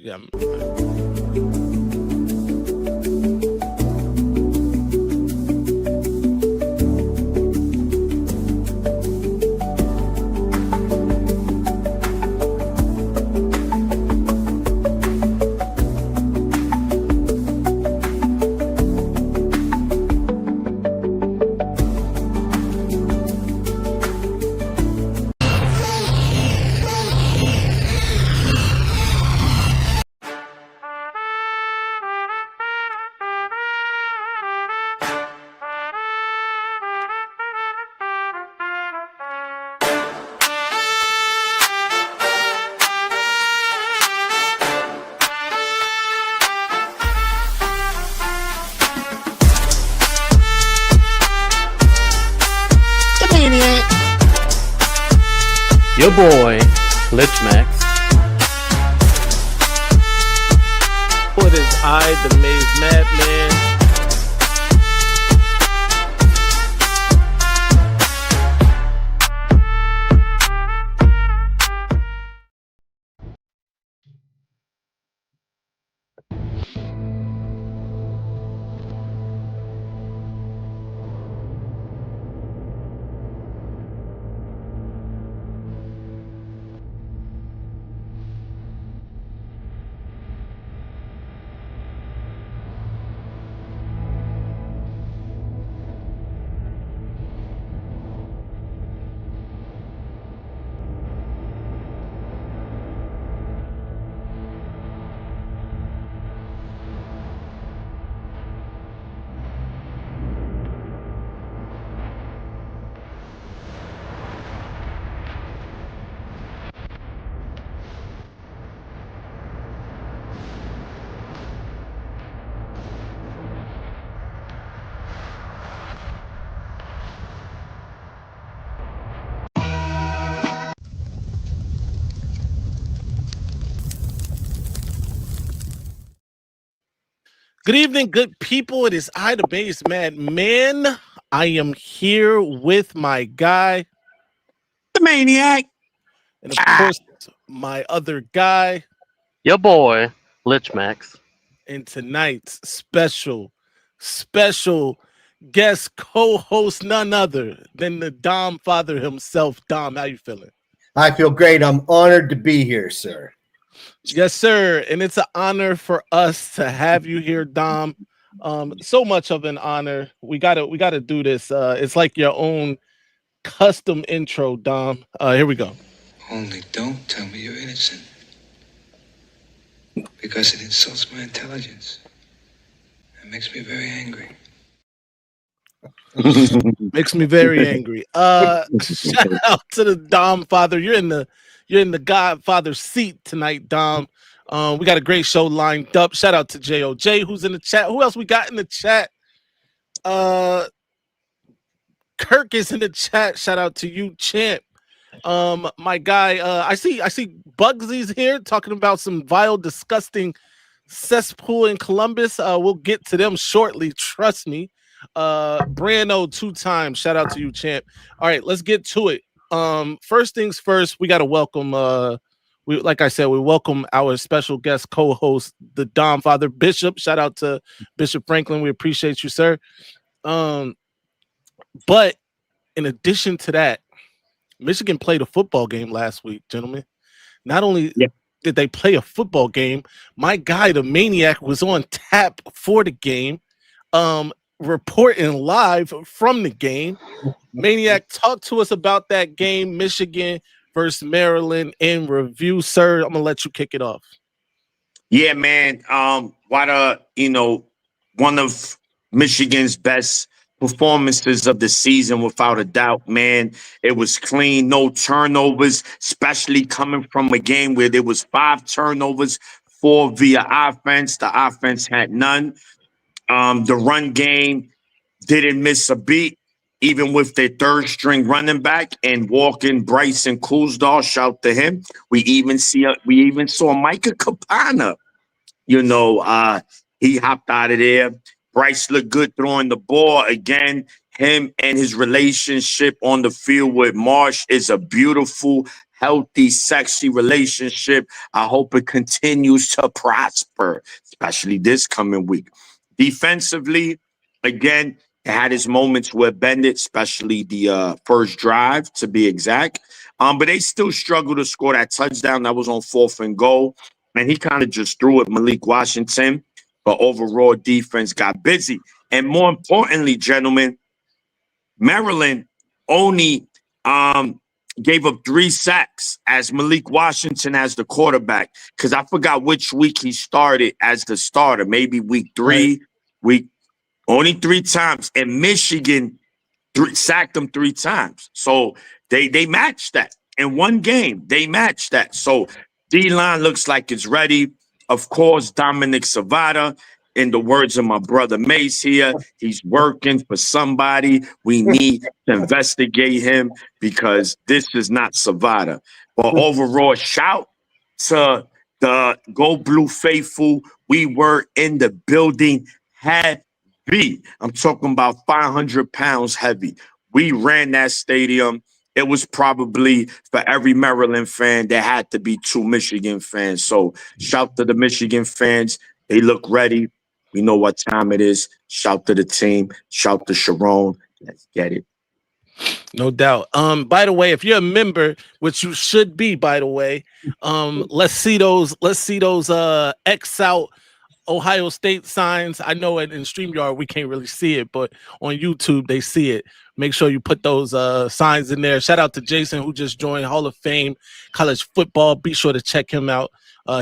Yeah. Your boy, Lich Max. What is I, the Maize Madman? Good evening, good people. It is I, the Maize Madman. I am here with my guy, the maniac. and of course, my other guy. Your boy, Lich Max. And tonight's special guest co-host, none other than the Dom father himself. Dom, how you feeling? I feel great. I'm honored to be here, sir. Yes, sir. And it's an honor for us to have you here, Dom. So much of an honor. We gotta do this. It's like your own custom intro, Dom. Here we go. Only don't tell me you're innocent. Because it insults my intelligence. It makes me very angry. Makes me very angry. Shout out to the Dom father. You're in the Godfather seat tonight, Dom. We got a great show lined up. Shout out to JOJ who's in the chat. Who else we got in the chat? Kirk is in the chat. Shout out to you, champ. My guy, I see Bugsy's here talking about some vile, disgusting cesspool in Columbus. We'll get to them shortly, trust me. Brando 2 times. Shout out to you, champ. All right, let's get to it. First things first, we gotta welcome like I said, we welcome our special guest co-host, the Dom Father Bishop. Shout out to Bishop Franklin. We appreciate you, sir. But in addition to that, Michigan played a football game last week, gentlemen. Not only did they play a football game, my guy, the Maniac, was on tap for the game, reporting live from the game. Maniac, talk to us about that game, Michigan versus Maryland in review, sir. I'm gonna let you kick it off. Yeah, man. One of Michigan's best performances of the season, without a doubt, man. It was clean, no turnovers, especially coming from a game where there was 5 turnovers, 4 via offense. The offense had none. The run game didn't miss a beat, even with their 3rd string running back and walking Bryson Kuzdahl. Shout to him. We even saw Micah Capana. He hopped out of there. Bryce looked good throwing the ball. Again, him and his relationship on the field with Marsh is a beautiful, healthy, sexy relationship. I hope it continues to prosper, especially this coming week. Defensively, again, it had its moments where bended, especially the first drive to be exact. But they still struggled to score that touchdown that was on 4th and goal. And he kind of just threw it, Malik Washington. But overall, defense got busy. And more importantly, gentlemen, Maryland only gave up 3 sacks as Malik Washington as the quarterback. Because I forgot which week he started as the starter. Maybe week 3, week only 3 times. And Michigan sacked them 3 times. So they matched that in one game. They matched that. So D-line looks like it's ready. Of course, Dominic Savada, in the words of my brother Maize here, he's working for somebody. We need to investigate him because this is not Savada. But overall, shout to the Go Blue faithful. We were in the building heavy. I'm talking about 500 pounds heavy. We ran that stadium. It was probably for every Maryland fan, there had to be 2 Michigan fans. So shout to the Michigan fans. They look ready. We know what time it is. Shout to the team. Shout to Sharon. Let's get it. No doubt. By the way, if you're a member, which you should be, by the way, let's see those X out Ohio State signs. I know in StreamYard we can't really see it, but on YouTube they see it. Make sure you put those signs in there. Shout out to Jason who just joined Hall of Fame College Football. Be sure to check him out.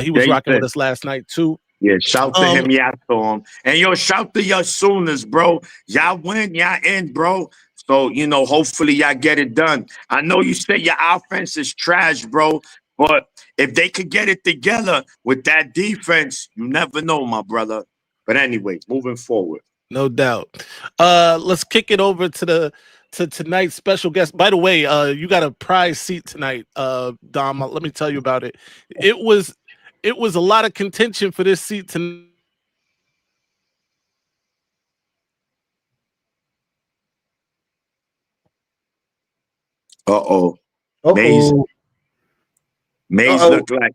He was rocking with us last night too. Yeah, shout to him, y'all to him. And yo, shout to your Sooners, bro. Y'all win, y'all in, bro. So, hopefully y'all get it done. I know you say your offense is trash, bro, but if they could get it together with that defense, you never know, my brother. But anyway, moving forward. No doubt. Let's kick it over to tonight's special guest. By the way, you got a prize seat tonight, Dom. Let me tell you about it. It was a lot of contention for this seat tonight. Maize looked like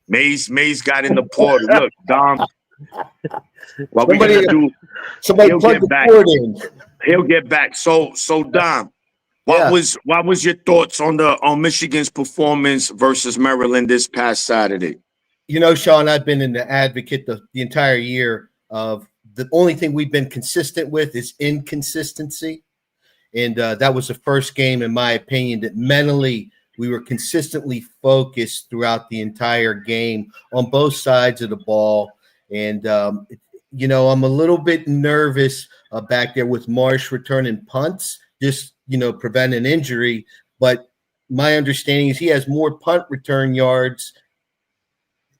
Maize got in the portal. Look, Dom. What we gonna do? Somebody plug the cord in. He'll get back. So Dom, what was your thoughts on Michigan's performance versus Maryland this past Saturday? Sean, I've been an advocate the entire year of the only thing we've been consistent with is inconsistency. And that was the first game, in my opinion, that mentally we were consistently focused throughout the entire game on both sides of the ball. And, I'm a little bit nervous back there with Marsh returning punts, just, prevent an injury. But my understanding is he has more punt return yards,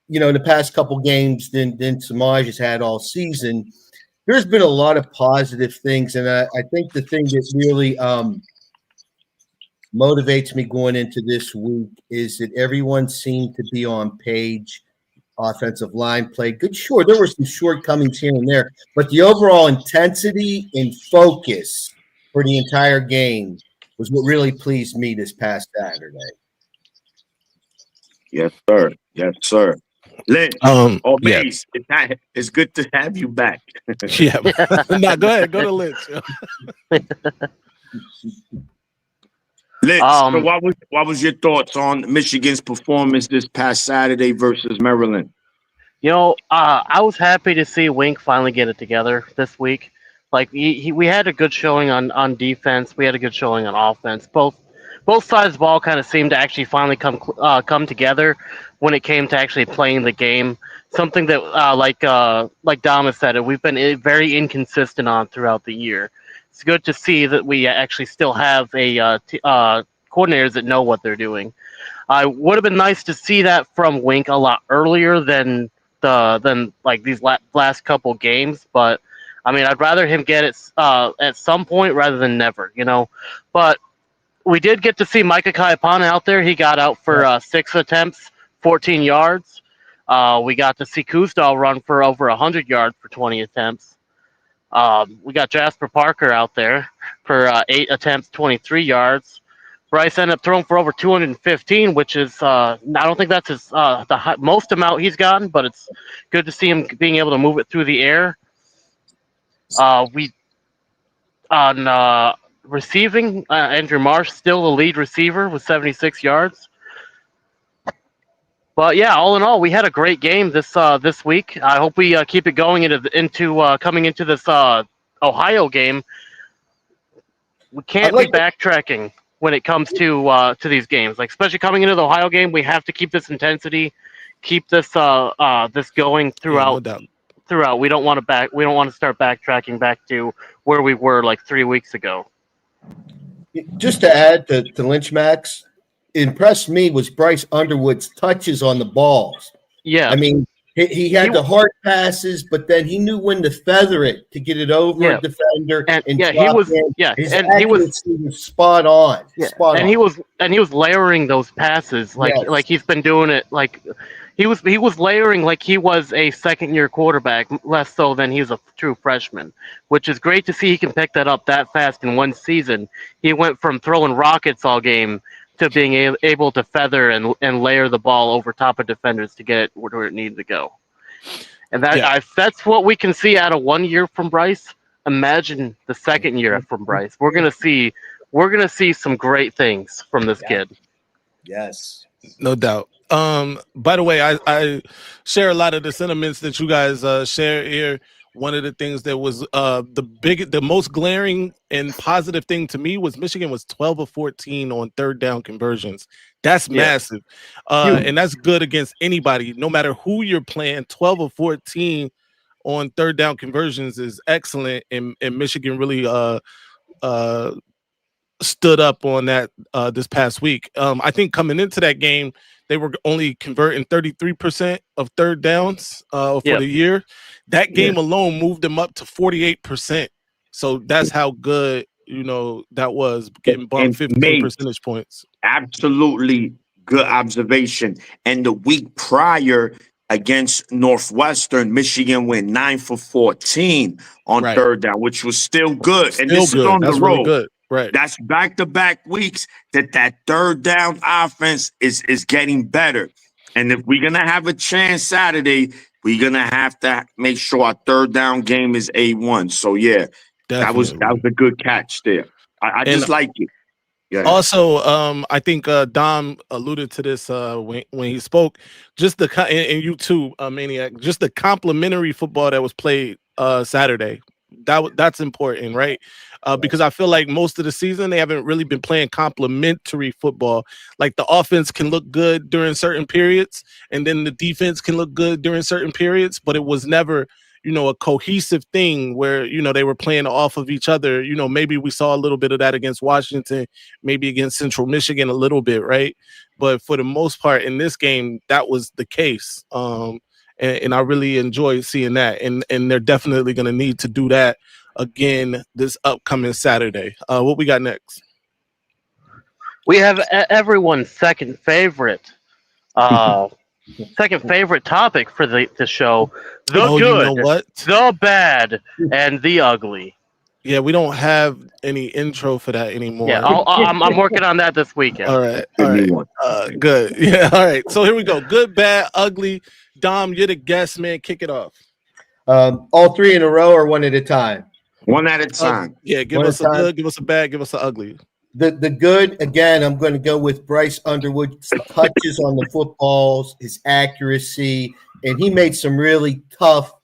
in the past couple games than Samaj has had all season. There's been a lot of positive things, and I think the thing that really motivates me going into this week is that everyone seemed to be on page. Offensive line played good. Sure, there were some shortcomings here and there, but the overall intensity and focus for the entire game was what really pleased me this past Saturday. Yes, sir. Yes, sir. Lynch, Maize, it's good to have you back. Yeah. No, go ahead. Go to Lynch. Lynch, so what was your thoughts on Michigan's performance this past Saturday versus Maryland? I was happy to see Wink finally get it together this week. Like we had a good showing on defense. We had a good showing on offense. Both sides of the ball kind of seemed to actually finally come together when it came to actually playing the game. Something that like Dom has said, we've been very inconsistent on throughout the year. It's good to see that we actually still have coordinators that know what they're doing. I would have been nice to see that from Wink a lot earlier than these last couple games, but I mean, I'd rather him get it at some point rather than never, But we did get to see Micah Kaiapana out there. He got out for 6 attempts, 14 yards. We got to see Kustal run for over 100 yards for 20 attempts. We got Jasper Parker out there for 8 attempts, 23 yards. Bryce ended up throwing for over 215, which is I don't think that's his most amount he's gotten, but it's good to see him being able to move it through the air. We on receiving, Andrew Marsh still the lead receiver with 76 yards. But yeah, all in all, we had a great game this week. I hope we keep it going into coming into this Ohio game. We can't be backtracking when it comes to these games. Like especially coming into the Ohio game, we have to keep this intensity, keep this this going throughout. no doubt. Throughout, we don't want to start backtracking back to where we were like 3 weeks ago. Just to add to Lynch Max, impressed me was Bryce Underwood's touches on the balls. Yeah, I mean, he had the hard passes, but then he knew when to feather it to get it over a defender. And he was spot on. Yeah, spot on. He was layering those passes like he's been doing it like he was layering like he was a second-year quarterback, less so than he's a true freshman, which is great to see he can pick that up that fast in one season. He went from throwing rockets all game to being able to feather and layer the ball over top of defenders to get it where it needed to go. And that's what we can see out of 1 year from Bryce. Imagine the second year from Bryce. We're gonna see some great things from this kid. Yes, no doubt. By the way, I share a lot of the sentiments that you guys share here. One of the things that was the most glaring and positive thing to me was Michigan was 12 of 14 on third down conversions. That's massive. And that's good against anybody, no matter who you're playing. 12 of 14 on third down conversions is excellent. And Michigan really stood up on that this past week. I think coming into that game, they were only converting 33% of third downs for the year. That game alone moved them up to 48%. So that's how good, that was, getting bumped 15 percentage points. Absolutely good observation. And the week prior against Northwestern, Michigan went 9 for 14 on third down, which was still good. And this is on the road. Really good. Right. That's back-to-back weeks that third down offense is getting better. And if we're going to have a chance Saturday, we're going to have to make sure our third down game is A1. So, yeah, that was a good catch there. I just like it. Yeah. Also, I think Dom alluded to this when he spoke. Just and you too, Maniac. Just the complimentary football that was played Saturday. That's important, right? Because I feel like most of the season they haven't really been playing complementary football. Like the offense can look good during certain periods, and then the defense can look good during certain periods, but it was never, a cohesive thing where, they were playing off of each other. Maybe we saw a little bit of that against Washington, maybe against Central Michigan a little bit, right? But for the most part in this game, that was the case. And I really enjoyed seeing that. And they're definitely going to need to do that again this upcoming Saturday. What we got next? We have everyone's second favorite topic for the show: the good, you know what? the bad, and the ugly. Yeah, we don't have any intro for that anymore. Yeah, I'm working on that this weekend. All right. Good. Yeah. All right. So here we go. Good, bad, ugly. Dom, you're the guest, man. Kick it off. All three in a row or one at a time? One at a time. Give us a good, give us a bad, give us an ugly. The good, again, I'm going to go with Bryce Underwood's touches on the footballs, his accuracy, and he made some really tough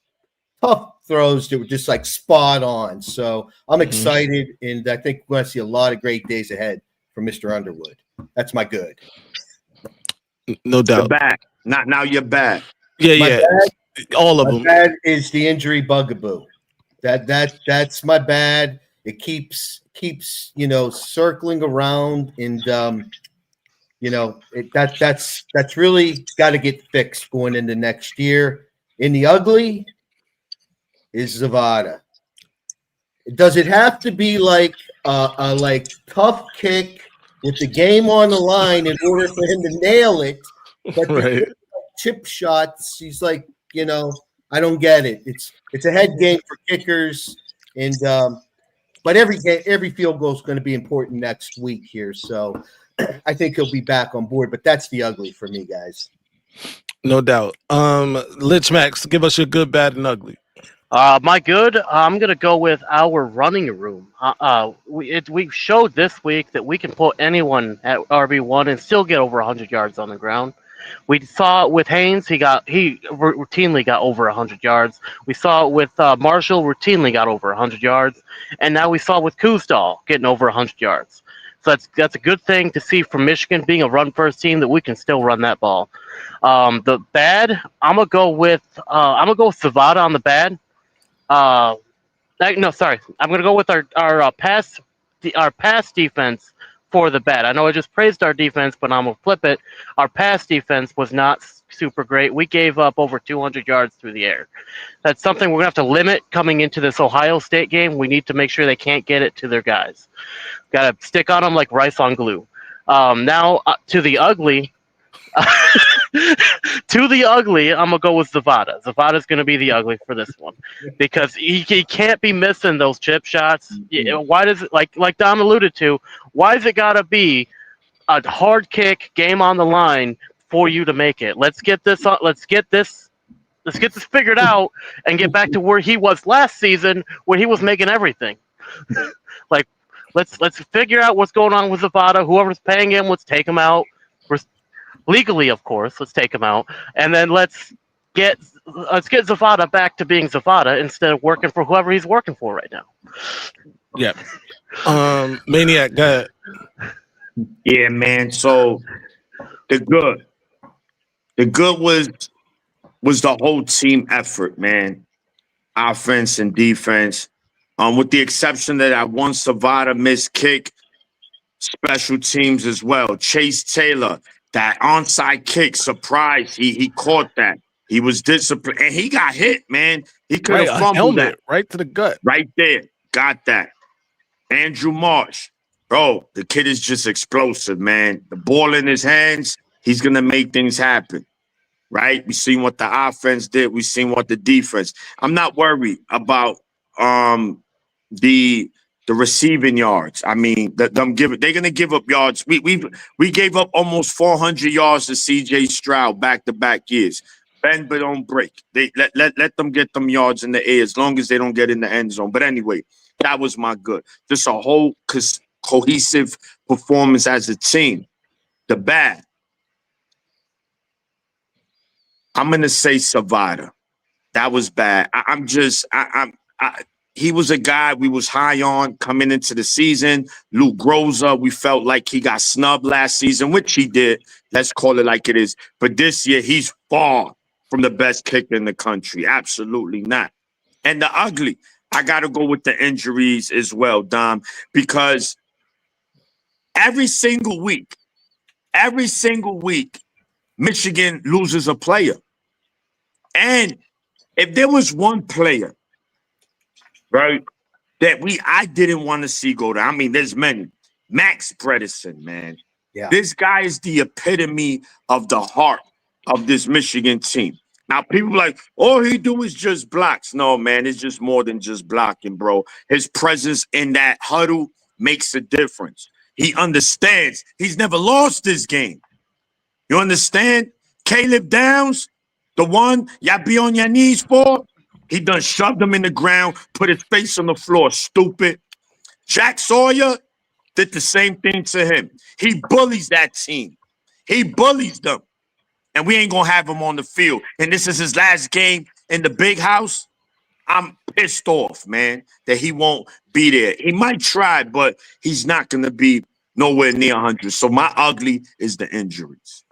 throws that were just like spot on. So I'm excited, and I think we're going to see a lot of great days ahead for Mr. Underwood. That's my good. No doubt. The bad. Not now you're bad. Yeah. All of them. Bad is the injury bugaboo. That's my bad. It keeps circling around, and that's really got to get fixed going into next year. In the ugly is Zavada. Does it have to be like a tough kick with the game on the line in order for him to nail it? But right. Chip shots, he's like, I don't get it. It's a head game for kickers, and But every field goal is going to be important next week here. So I think he'll be back on board. But that's the ugly for me, guys. No doubt. Lich Max, give us your good, bad, and ugly. My good, I'm gonna go with our running room. We showed this week that we can put anyone at RB1 and still get over 100 yards on the ground. We saw it with Haynes; he routinely got over 100 yards. We saw it with Marshall; routinely got over 100 yards, and now we saw it with Kuzdal getting over 100 yards. So that's a good thing to see from Michigan being a run-first team that we can still run that ball. The bad, I'm gonna go with Zavada on the bad. No, sorry. I'm going to go with our pass defense for the bad. I know I just praised our defense, but I'm going to flip it. Our pass defense was not super great. We gave up over 200 yards through the air. That's something we're going to have to limit coming into this Ohio State game. We need to make sure they can't get it to their guys. Got to stick on them like rice on glue. Now to the ugly. To the ugly, I'm gonna go with Zavada. Zavada's gonna be the ugly for this one because he can't be missing those chip shots. Why does it like Dom alluded to? Why does it gotta be a hard kick game on the line for you to make it? Let's get this figured out and get back to where he was last season, where he was making everything. Like let's figure out what's going on with Zavada. Whoever's paying him, let's take him out. Legally, of course, let's take him out, and then let's get Zavada back to being Zavada instead of working for whoever he's working for right now. Yeah. Maniac, go ahead. Yeah, man. So the good was the whole team effort, man. Offense and defense. With the exception that I one Savada missed kick, special teams as well. Chase Taylor, that onside kick, surprise. He caught that. He was disciplined. And he got hit, man. He could Right, have a fumbled helmet that. right to the gut. Right there. Got that. Andrew Marsh. Bro, the kid is just explosive, man. The ball in his hands, he's going to make things happen. Right? We seen what the offense did. We seen what the defense. I'm not worried about the receiving yards. I mean, they're gonna give up yards. We gave up almost 400 yards to CJ Stroud back-to-back years. Bend but don't break. They let them get them yards in the air as long as they don't get in the end zone. But anyway, that was my good. Just a whole cohesive performance as a team. The bad. I'm gonna say Savada. That was bad. He was a guy we was high on coming into the season. Luke Groza, we felt like he got snubbed last season, which he did. Let's call it like it is. But this year, he's far from the best kicker in the country. Absolutely not. And the ugly, I got to go with the injuries as well, Dom, because every single week, Michigan loses a player. And if there was one player, right, that I didn't want to see go down. I mean, there's many. Max Bredesen, man. Yeah. This guy is the epitome of the heart of this Michigan team. Now, people like, all he do is just blocks. No, man, it's just more than just blocking, bro. His presence in that huddle makes a difference. He understands. He's never lost this game. You understand? Caleb Downs, the one y'all be on your knees for, he done shoved him in the ground, put his face on the floor, stupid. Jack Sawyer did the same thing to him. He bullies that team. He bullies them. And we ain't going to have him on the field. And this is his last game in the big house. I'm pissed off, man, that he won't be there. He might try, but he's not going to be nowhere near 100. So my ugly is the injuries.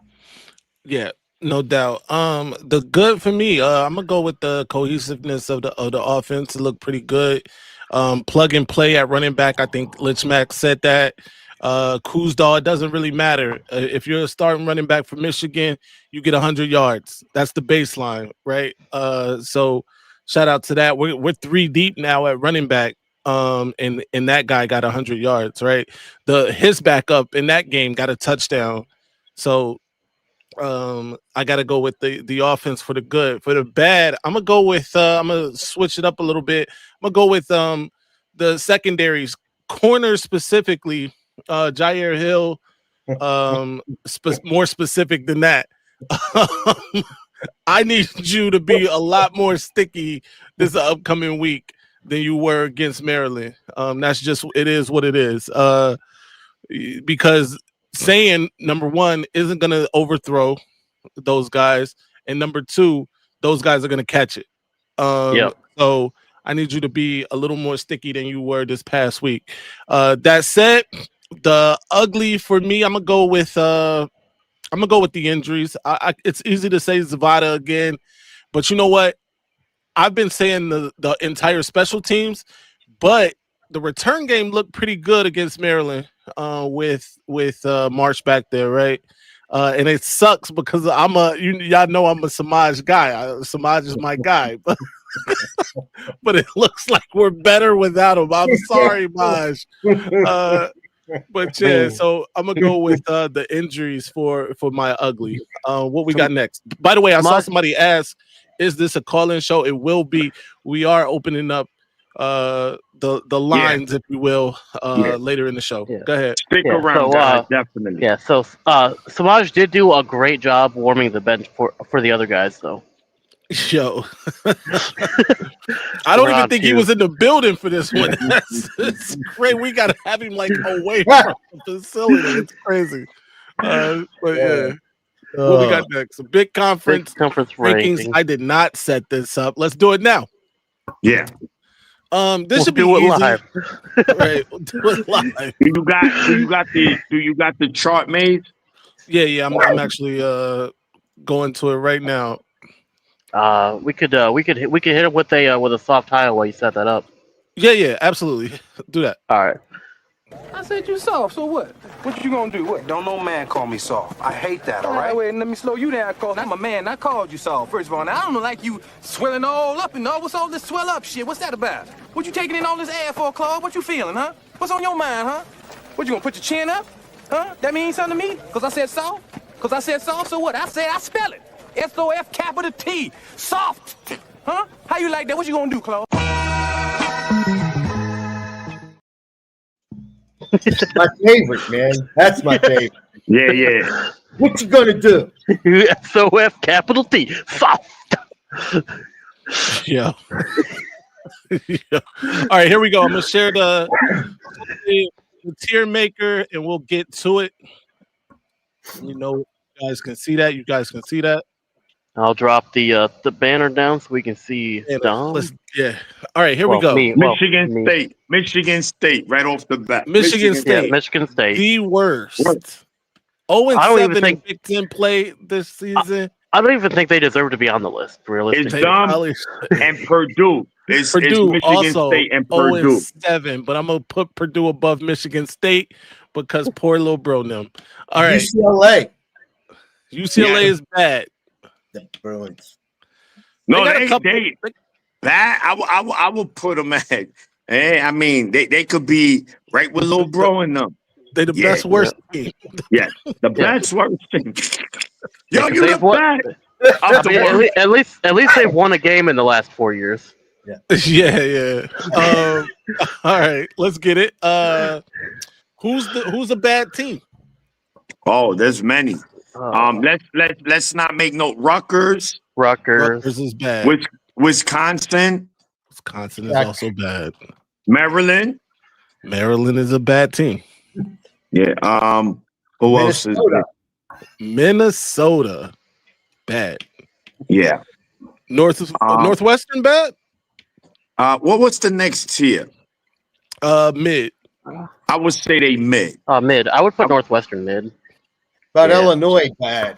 Yeah, no doubt. The good for me, I'm gonna go with the cohesiveness of the offense. It looked pretty good. Plug and play at running back. I think Lich Max said that. Kuzdal, it doesn't really matter. If you're a starting running back for Michigan, you get 100 yards. That's the baseline, right? So shout out to that. We're 3 deep now at running back. And that guy got 100 yards, right? His backup in that game got a touchdown. So I got to go with the offense for the good. For the bad, I'm gonna go with I'm gonna switch it up a little bit. I'm gonna go with the secondaries, corners specifically, Jair Hill, more specific than that. I need you to be a lot more sticky this upcoming week than you were against Maryland. That's just it is what it is. Because saying number one isn't going to overthrow those guys, and number two, those guys are going to catch it. So I need you to be a little more sticky than you were this past week. That said, the ugly for me, I'm gonna go with the injuries. It's easy to say Zavada again, but you know what? I've been saying the entire special teams, but the return game looked pretty good against Maryland with March back there, right? And it sucks because y'all know I'm a Samaj guy. Samaj is my guy, but it looks like we're better without him. I'm sorry, Maj. But yeah, so I'm gonna go with the injuries for my ugly. What we got next? By the way, I saw somebody ask, "Is this a call-in show?" It will be. We are opening up the lines, if you will, later in the show. Go ahead. Stick around, guys. Definitely. Yeah. So Samaj did do a great job warming the bench for the other guys, though. Yo, I don't even think he was in the building for this one. It's great. We gotta have him like away from the facility. It's crazy. But yeah, what we got next? A big conference rankings. I did not set this up. Let's do it now. Yeah. This should be easy. Live. Right, we'll do it live. Do you got the chart made? Yeah. I'm actually going to it right now. We could hit him with a soft title while you set that up. Yeah, absolutely. Do that. All right. I said you soft, so what? What you gonna do? What? Don't no man call me soft. I hate that, all right? Wait, let me slow you down, cause I'm a man. I called you soft. First of all, now I don't like you swelling all up and all. What's all this swell up shit? What's that about? What you taking in all this air for, Claude? What you feeling, huh? What's on your mind, huh? What, you gonna put your chin up? Huh? That means something to me? Cause I said soft? Cause I said soft, so what? I spell it. S-O-F capital T. Soft. Huh? How you like that? What you gonna do, Claude? My favorite, man. That's my favorite. Yeah. What you gonna do? S-O-F capital T. Soft. Yeah. Yeah. All right, here we go. I'm gonna share the tier maker, and we'll get to it. You know, you guys can see that. I'll drop the banner down so we can see Dom. Yeah. All right, here we go. Michigan State, right off the bat. Michigan State. Yeah, Michigan State. The worst. 0-7 in Big Ten play this season. I don't even think they deserve to be on the list, realistically. It's dumb. And Purdue. It's Michigan also State and Purdue. 0-7, but I'm gonna put Purdue above Michigan State because poor little bro them. All right. UCLA is bad. The Bruins. No, they bad. I will put them at. I mean, they could be right with little bro in them. They the best worst team. Yeah, the best worst team. Yo, you the bad. At least they've won a game in the last 4 years. Yeah. All right, let's get it. Who's a bad team? Oh, there's many. Let's not make no Rutgers. Rutgers is bad. Wisconsin is also bad. Maryland is a bad team. Yeah. Who else is there? Minnesota, bad. Yeah. Northwestern, bad. What's the next tier? Mid. I would say they mid. Mid. I would put Northwestern mid. But Illinois, bad.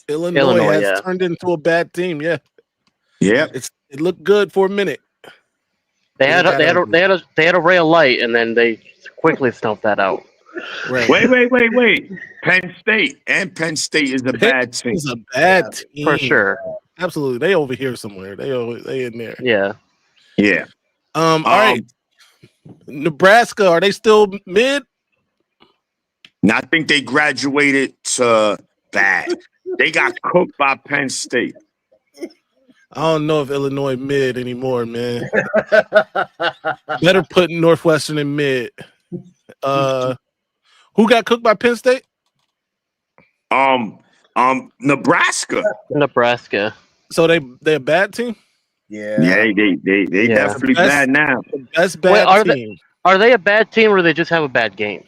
Illinois has turned into a bad team. Yeah. It looked good for a minute. They had a ray of light, and then they quickly snuffed that out. Right. Wait. Penn State is a bad team. It's a bad team for sure. Absolutely, they over here somewhere. They in there. Yeah. All right. Nebraska, are they still mid? I think they graduated to bad. They got cooked by Penn State. I don't know if Illinois mid anymore, man. Better put Northwestern in mid. Who got cooked by Penn State? Nebraska. Nebraska. So they a bad team? Yeah, Yeah. they Yeah. definitely bad now. That's Wait, bad team. are they a bad team or they just have a bad game?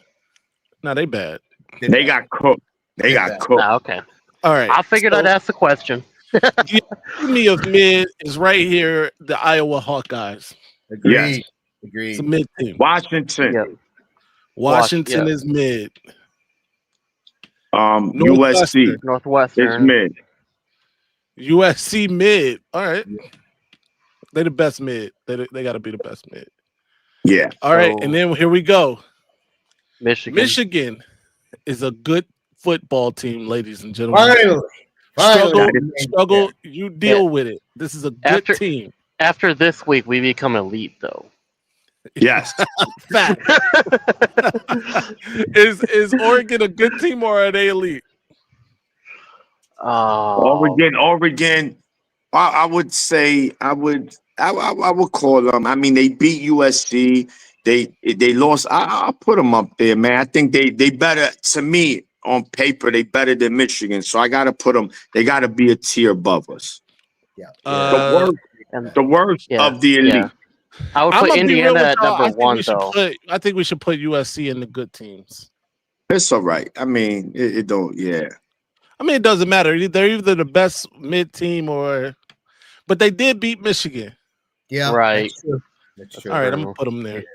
No, they bad. They got cooked. They got cooked. Ah, okay. All right. I figured I'd ask the question. The epitome of mid is right here, the Iowa Hawkeyes. Agreed. Yes. Agreed. It's a mid team. Washington. Yep. Washington yeah. is mid. USC is Northwestern. mid. USC mid. All right. They the best mid. They got to be the best mid. Yeah. All right. So- And then here we go. Michigan. Michigan is a good football team, ladies and gentlemen. Finally. Struggle. You deal with it. This is a good After- team. After this week, we become elite, though. Yes. Fact. Is Oregon a good team or are they elite? Oregon. I would say I would call them. I mean, they beat USC. They lost. I'll put them up there, man. I think they better, to me, on paper, they better than Michigan. So I gotta put them. They gotta be a tier above us. The worst Yeah, of the elite. yeah. I would I'm put gonna be real Indiana with at y'all. number one, though. I think we should put USC in the good teams. It's all right. I mean, it don't. Yeah. I mean, it doesn't matter. They're either the best mid team but they did beat Michigan. Yeah. Right. That's true. That's true. All right, I'm gonna put them there.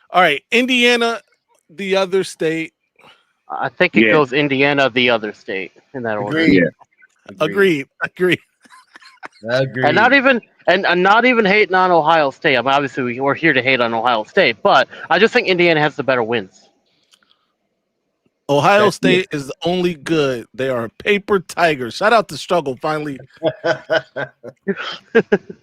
All right, Indiana, the other state. I think it goes Indiana, the other state, in that order. Agreed. Agreed. Agreed. And not even hating on Ohio State. I mean, obviously, we're here to hate on Ohio State, but I just think Indiana has the better wins. Ohio State is only good. They are a paper tiger. Shout out to Struggle finally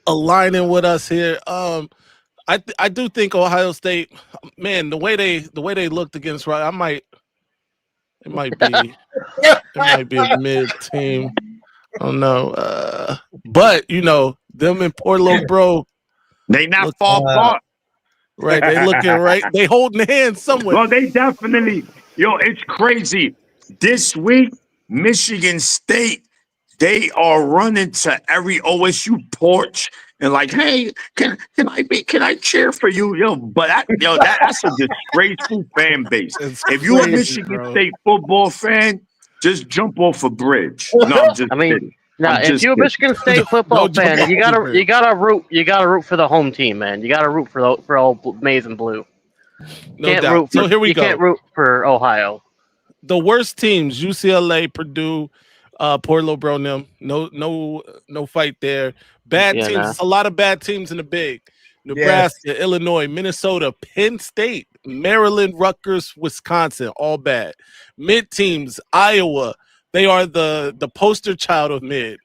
aligning with us here. I do think Ohio State, man, the way they looked against Rock, it might be a mid team. I don't know. But them and Portland, bro. They not far apart. Right. They looking right. They holding hands somewhere. Well, they definitely, it's crazy. This week, Michigan State, they are running to every OSU porch and like, hey, can I cheer for you? But that's a disgraceful fan base. If you're a Michigan State football fan, just jump off a bridge. No, I'm just kidding. Now, if you're a Michigan State football fan, you gotta root for the home team, man. You gotta root for all Maize and Blue. No doubt. So here we go. You can't root for Ohio. The worst teams: UCLA, Purdue, Portland, bro. Them. No fight there. Bad teams. Nah. It's a lot of bad teams in the big. Nebraska, Illinois, Minnesota, Penn State, Maryland, Rutgers, Wisconsin, all bad. Mid teams: Iowa. They are the poster child of mid.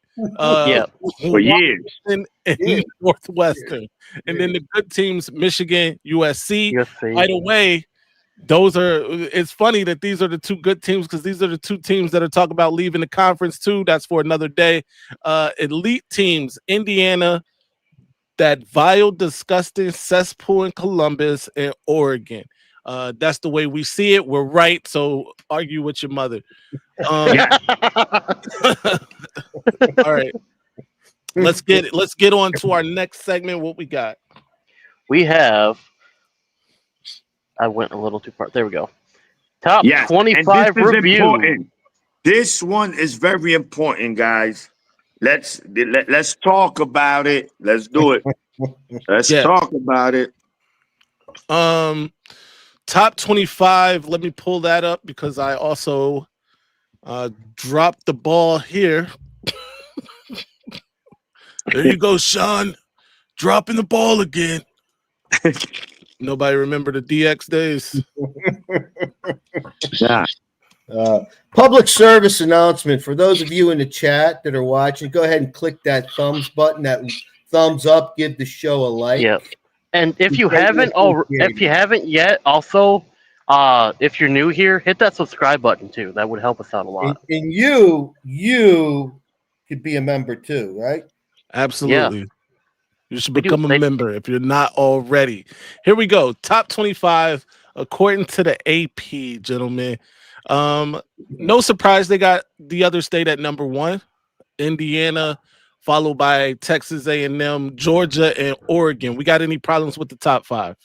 For years. And Northwestern. And then the good teams, Michigan, USC. By the way, it's funny that these are the two good teams because these are the two teams that are talking about leaving the conference too. That's for another day. Elite teams, Indiana, that vile, disgusting cesspool in Columbus, and Oregon. That's the way we see it. We're right. So argue with your mother. All right. Let's get on to our next segment. What we got? We have. I went a little too far. There we go. Top 25 review. Important. This one is very important, guys. Let's talk about it. Let's do it. Let's talk about it. Top 25. Let me pull that up because I also dropped the ball here. There you go, Sean. Dropping the ball again. Nobody remember the DX days. Yeah. Public service announcement for those of you in the chat that are watching. Go ahead and click that thumbs button, that thumbs up. Give the show a like. Yep. And if you haven't yet, also, if you're new here, hit that subscribe button too. That would help us out a lot. And you could be a member too, right? Absolutely. You should They do- become a they- member if you're not already. Here we go. Top 25 according to the AP, gentlemen. No surprise they got the other state at number 1, Indiana, followed by Texas A&M, Georgia, and Oregon. We got any problems with the top 5?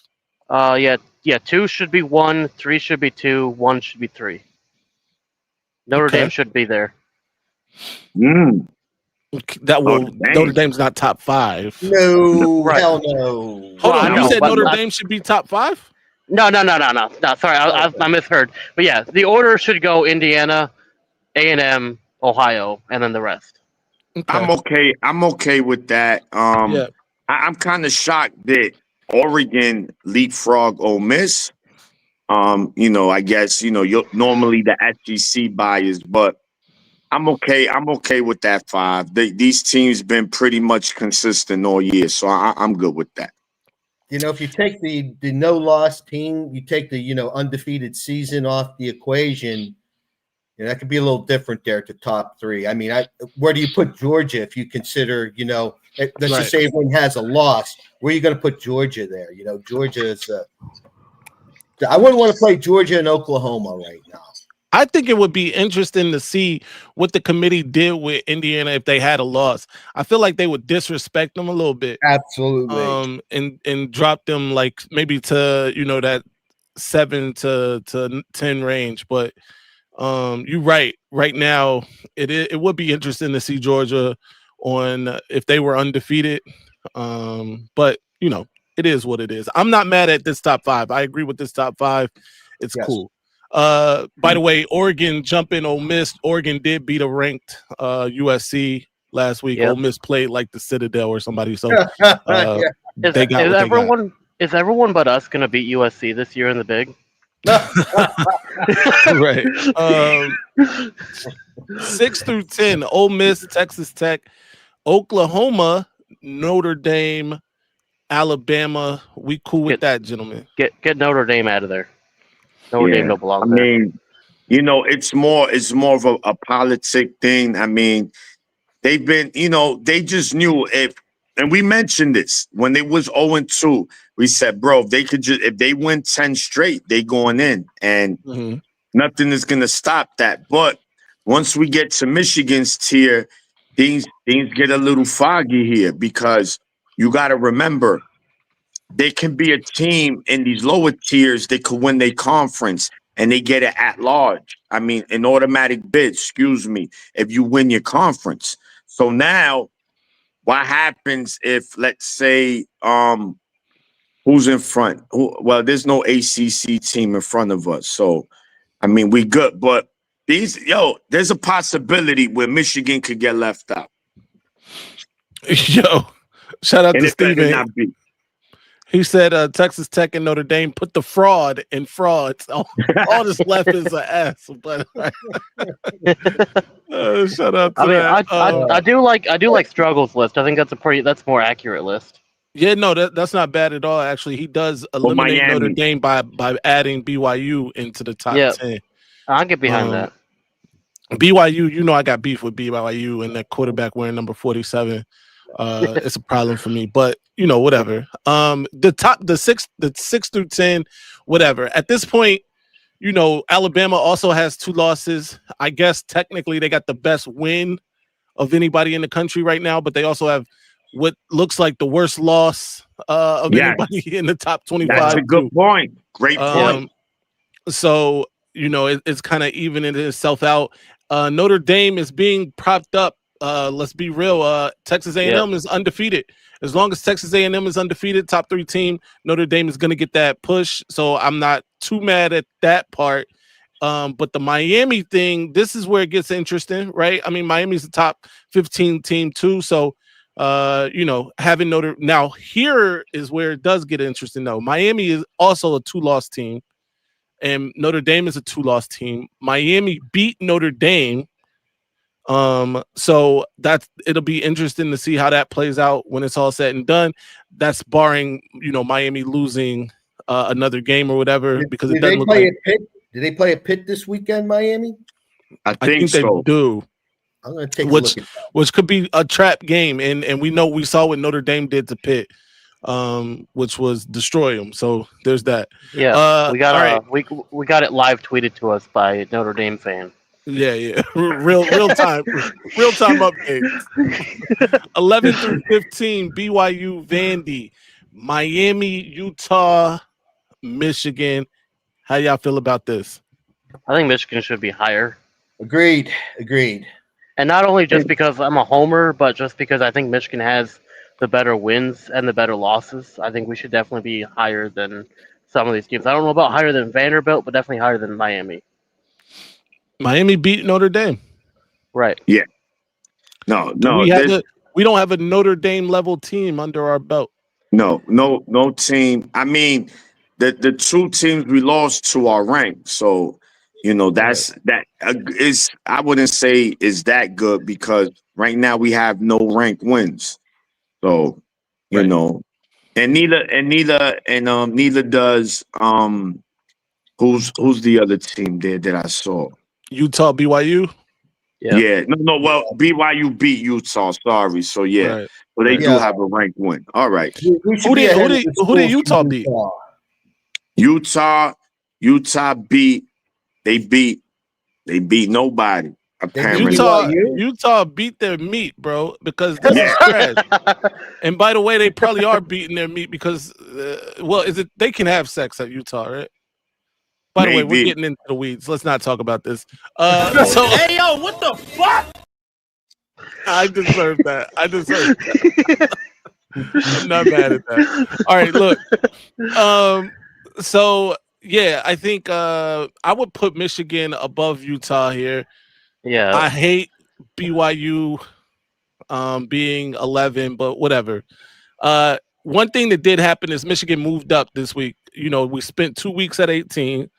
Yeah. 2 should be 1, 3 should be 2, 1 should be 3. Notre Okay. Dame should be there. That will Notre Dame. Notre Dame's not top 5. No, Right. hell no. Hold Well, I on, you know, said but Notre I- Dame should be top 5? No. Sorry, I misheard. But yeah, the order should go Indiana, A&M, Ohio, and then the rest. Okay. I'm okay with that. Yeah. I'm kind of shocked that Oregon leapfrog Ole Miss. I guess you're normally the SEC bias, but I'm okay. I'm okay with that 5. These teams been pretty much consistent all year, so I'm good with that. If you take the no loss team, you take the undefeated season off the equation, that could be a little different there at the top 3. I mean, where do you put Georgia if you consider, let's Right. just say everyone has a loss. Where are you going to put Georgia there? Georgia is. I wouldn't want to play Georgia and Oklahoma right now. I think it would be interesting to see what the committee did with Indiana if they had a loss. I feel like they would disrespect them a little bit. Absolutely. And drop them like maybe to that 7 to 10 range. But you're right. Right now, it would be interesting to see Georgia on if they were undefeated. But it is what it is. I'm not mad at this top 5. I agree with this top 5. It's cool. By the way, Oregon jumping Ole Miss. Oregon did beat a ranked USC last week. Yep. Ole Miss played like the Citadel or somebody. So Yeah. they got what everyone is everyone but us gonna beat USC this year in the big? Right. 6 through 10, Ole Miss, Texas Tech, Oklahoma, Notre Dame, Alabama. We cool with that, gentlemen. Get Notre Dame out of there. Notre Dame don't belong there. I mean, it's more of a politic thing. I mean, they've been, they just knew and we mentioned this when they was 0-2. We said, bro, if they win 10 straight, they going in, and nothing is gonna stop that. But once we get to Michigan's tier, things get a little foggy here, because you got to remember, there can be a team in these lower tiers that could win their conference and they get it at large. I mean, an automatic bid, if you win your conference. So now, what happens if, let's say, who's in front? Well, there's no ACC team in front of us. So, I mean, we good. But there's a possibility where Michigan could get left out. Yo, shout out And to it better Steven. not be. He said Texas Tech and Notre Dame put the fraud in frauds. All that's left is an S. But shout out to that. I do like Struggles list. I think that's more accurate list. Yeah, no, that's not bad at all. Actually, he does eliminate Miami. Notre Dame by adding BYU into the top 10. I'll get behind that. BYU, I got beef with BYU and that quarterback wearing number 47. It's a problem for me, but whatever. The 6 through 10, whatever. At this point, Alabama also has 2 losses. I guess technically they got the best win of anybody in the country right now, but they also have what looks like the worst loss of anybody in the top 25. That's a good point. Great point. So it's kind of evening itself out. Notre Dame is being propped up. Let's be real. Texas A&M is undefeated. As long as Texas A&M is undefeated, top 3 team, Notre Dame is going to get that push. So I'm not too mad at that part. But the Miami thing, this is where it gets interesting, right? I mean, Miami's a top 15 team too. So, having now here is where it does get interesting though. Miami is also a 2-loss team, and Notre Dame is a 2-loss team. Miami beat Notre Dame. So it'll be interesting to see how that plays out when it's all said and done. That's barring, Miami losing another game or whatever, because it doesn't look like. Did they play a Pitt this weekend, Miami? I think they so. do. I'm going to take a which look at that. which could be a trap game, and we saw what Notre Dame did to Pitt, which was destroy them. So there's that. Yeah, we got all right. we got it live tweeted to us by a Notre Dame fan. Yeah. real time updates. 11 through 15, BYU, Vandy, Miami, Utah, Michigan. How y'all feel about this? I think Michigan should be higher. Agreed. And not only just because I'm a homer, but just because I think Michigan has the better wins and the better losses. I think we should definitely be higher than some of these teams. I don't know about higher than Vanderbilt, but definitely higher than Miami. Miami beat Notre Dame. Right. Yeah. No. We don't have a Notre Dame level team under our belt. No team. I mean, the two teams we lost to are ranked. So, that is, I wouldn't say is that good because right now we have no ranked wins. So, Right. and neither does who's the other team there that I saw? Utah, BYU. Yeah. No. Well, BYU beat Utah. Sorry. So yeah, Right. but they Right. do have a ranked win. All right. Who did Utah beat? Utah beat. They beat nobody. Apparently, Utah beat their meat, bro, because this is trash. And by the way, they probably are beating their meat because, they can have sex at Utah, right? By the way, we're getting into the weeds. Let's not talk about this. Hey, yo, what the fuck? I deserve that. I'm not mad at that. All right, look. So yeah, I think I would put Michigan above Utah here. Yeah. I hate BYU being 11, but whatever. One thing that did happen is Michigan moved up this week. We spent 2 weeks at 18.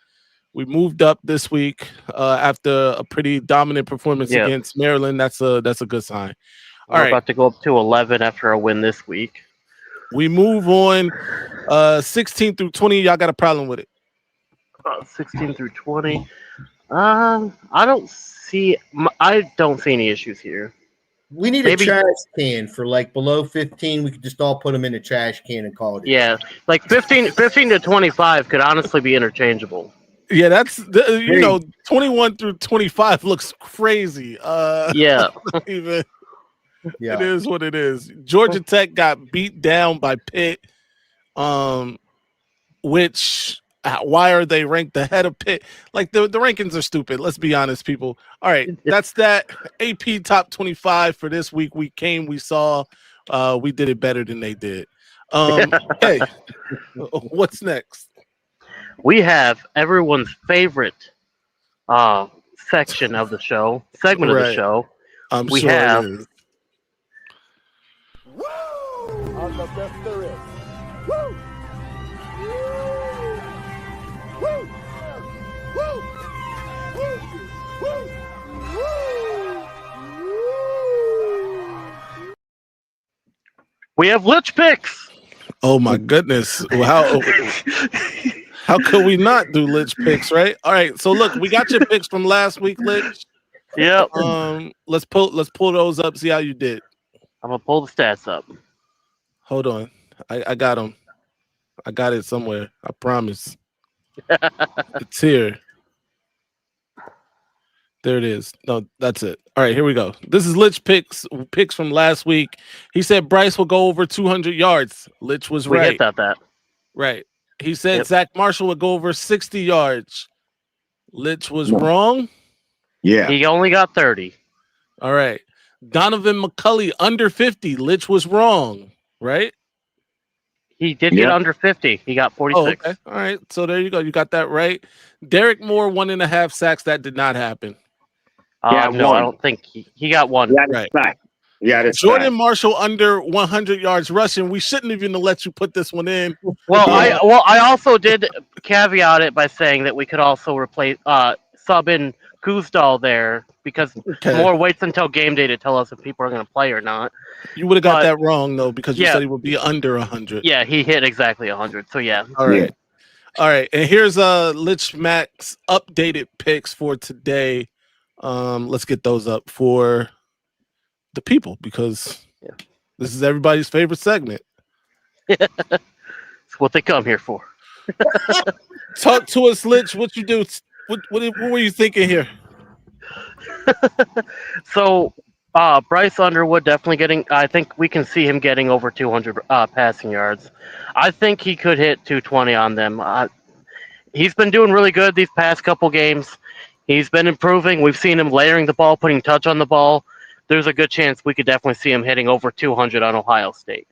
We moved up this week after a pretty dominant performance against Maryland. That's a good sign. We're about to go up to 11 after a win this week. We move on 16 through 20. Y'all got a problem with it? 16 through 20. I don't see any issues here. We need a trash can for below 15. We could just all put them in a trash can and call it. Yeah, 15 to 25 could honestly be interchangeable. Yeah, that's 21 through 25 looks crazy. Yeah. It is what it is. Georgia Tech got beat down by Pitt. Which why are they ranked ahead of Pitt? The rankings are stupid. Let's be honest, people. All right, that's that. AP top 25 for this week. We saw, we did it better than they did. Okay, what's next? We have everyone's favorite segment of the show. I'm we sure have. It is. Woo! I'm the best there is. Woo! Woo! Woo! Woo! We have Lich picks. Oh my goodness! How could we not do Lich picks, right? All right, so look, we got your picks from last week, Lich. Yep. Let's pull those up. See how you did. I'm gonna pull the stats up. Hold on, I got them. I got it somewhere. I promise. It's here. There it is. No, that's it. All right, here we go. This is Lich picks from last week. He said Bryce will go over 200 yards. Lich was right. We hit that. Right. He said Zach Marshall would go over 60 yards. Lich was wrong. Yeah. He only got 30. All right. Donovan McCulley under 50. Lich was wrong. Right? He did get under 50. He got 46. Oh, okay. All right. So there you go. You got that right. Derek Moore, 1.5 sacks. That did not happen. No, I don't think he got one. Right. Jordan Marshall under 100 yards rushing. We shouldn't even have let you put this one in. Well, I also did caveat it by saying that we could also replace sub in Kuzdal there because Moore waits until game day to tell us if people are going to play or not. You would have got that wrong though because you said he would be under 100. Yeah, he hit exactly 100. So yeah. All right. All right. And here's Lich Max updated picks for today. Let's get those up for the people because this is everybody's favorite segment. It's what they come here for. Talk to us, Lich. What you do? What were you thinking here? So, Bryce Underwood definitely getting. I think we can see him getting over 200 passing yards. I think he could hit 220 on them. He's been doing really good these past couple games. He's been improving. We've seen him layering the ball, putting touch on the ball. There's a good chance we could definitely see him hitting over 200 on Ohio State.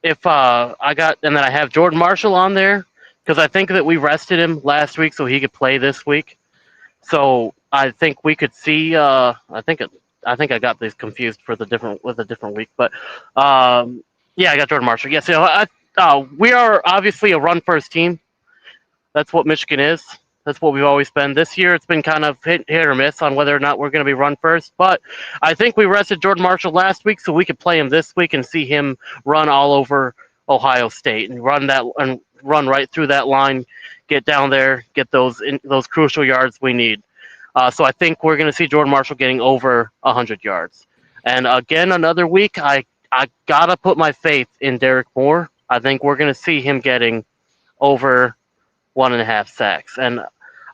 If and then I have Jordan Marshall on there because I think that we rested him last week so he could play this week. So I think we could see. I think I got these confused with a different week, but yeah, I got Jordan Marshall. Yes, we are obviously a run first team. That's what Michigan is. That's what we've always been. This year, it's been kind of hit or miss on whether or not we're going to be run first. But I think we rested Jordan Marshall last week, so we could play him this week and see him run all over Ohio State and run right through that line, get down there, get those crucial yards we need. So I think we're going to see Jordan Marshall getting over 100 yards. And again, another week, I gotta put my faith in Derek Moore. I think we're going to see him getting over 1.5 sacks. And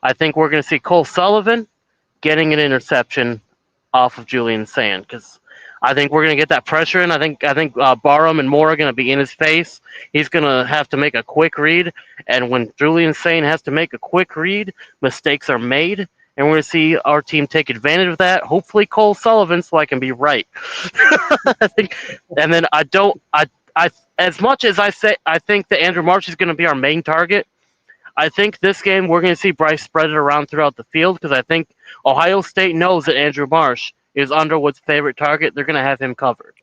I think we're going to see Cole Sullivan getting an interception off of Julian Sand because I think we're going to get that pressure in. I think Barham and Moore are going to be in his face. He's going to have to make a quick read. And when Julian Sand has to make a quick read, mistakes are made. And we're going to see our team take advantage of that. Hopefully Cole Sullivan so I can be right. I think, and then as much as I think that Andrew Marsh is going to be our main target, I think this game we're going to see Bryce spread it around throughout the field because I think Ohio State knows that Andrew Marsh is Underwood's favorite target. They're going to have him covered.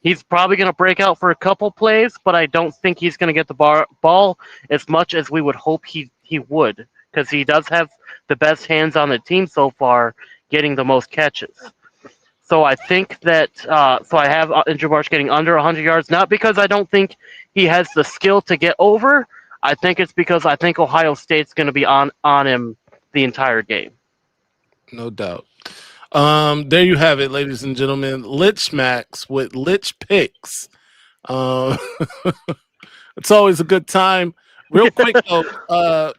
He's probably going to break out for a couple plays, but I don't think he's going to get the ball as much as we would hope he would because he does have the best hands on the team so far, getting the most catches. So I think that I have Andrew Marsh getting under 100 yards, not because I don't think he has the skill to get over. I think it's because I think Ohio State's going to be on him the entire game. No doubt. There you have it, ladies and gentlemen. Lich Max with Lich Picks. It's always a good time. Real quick, though,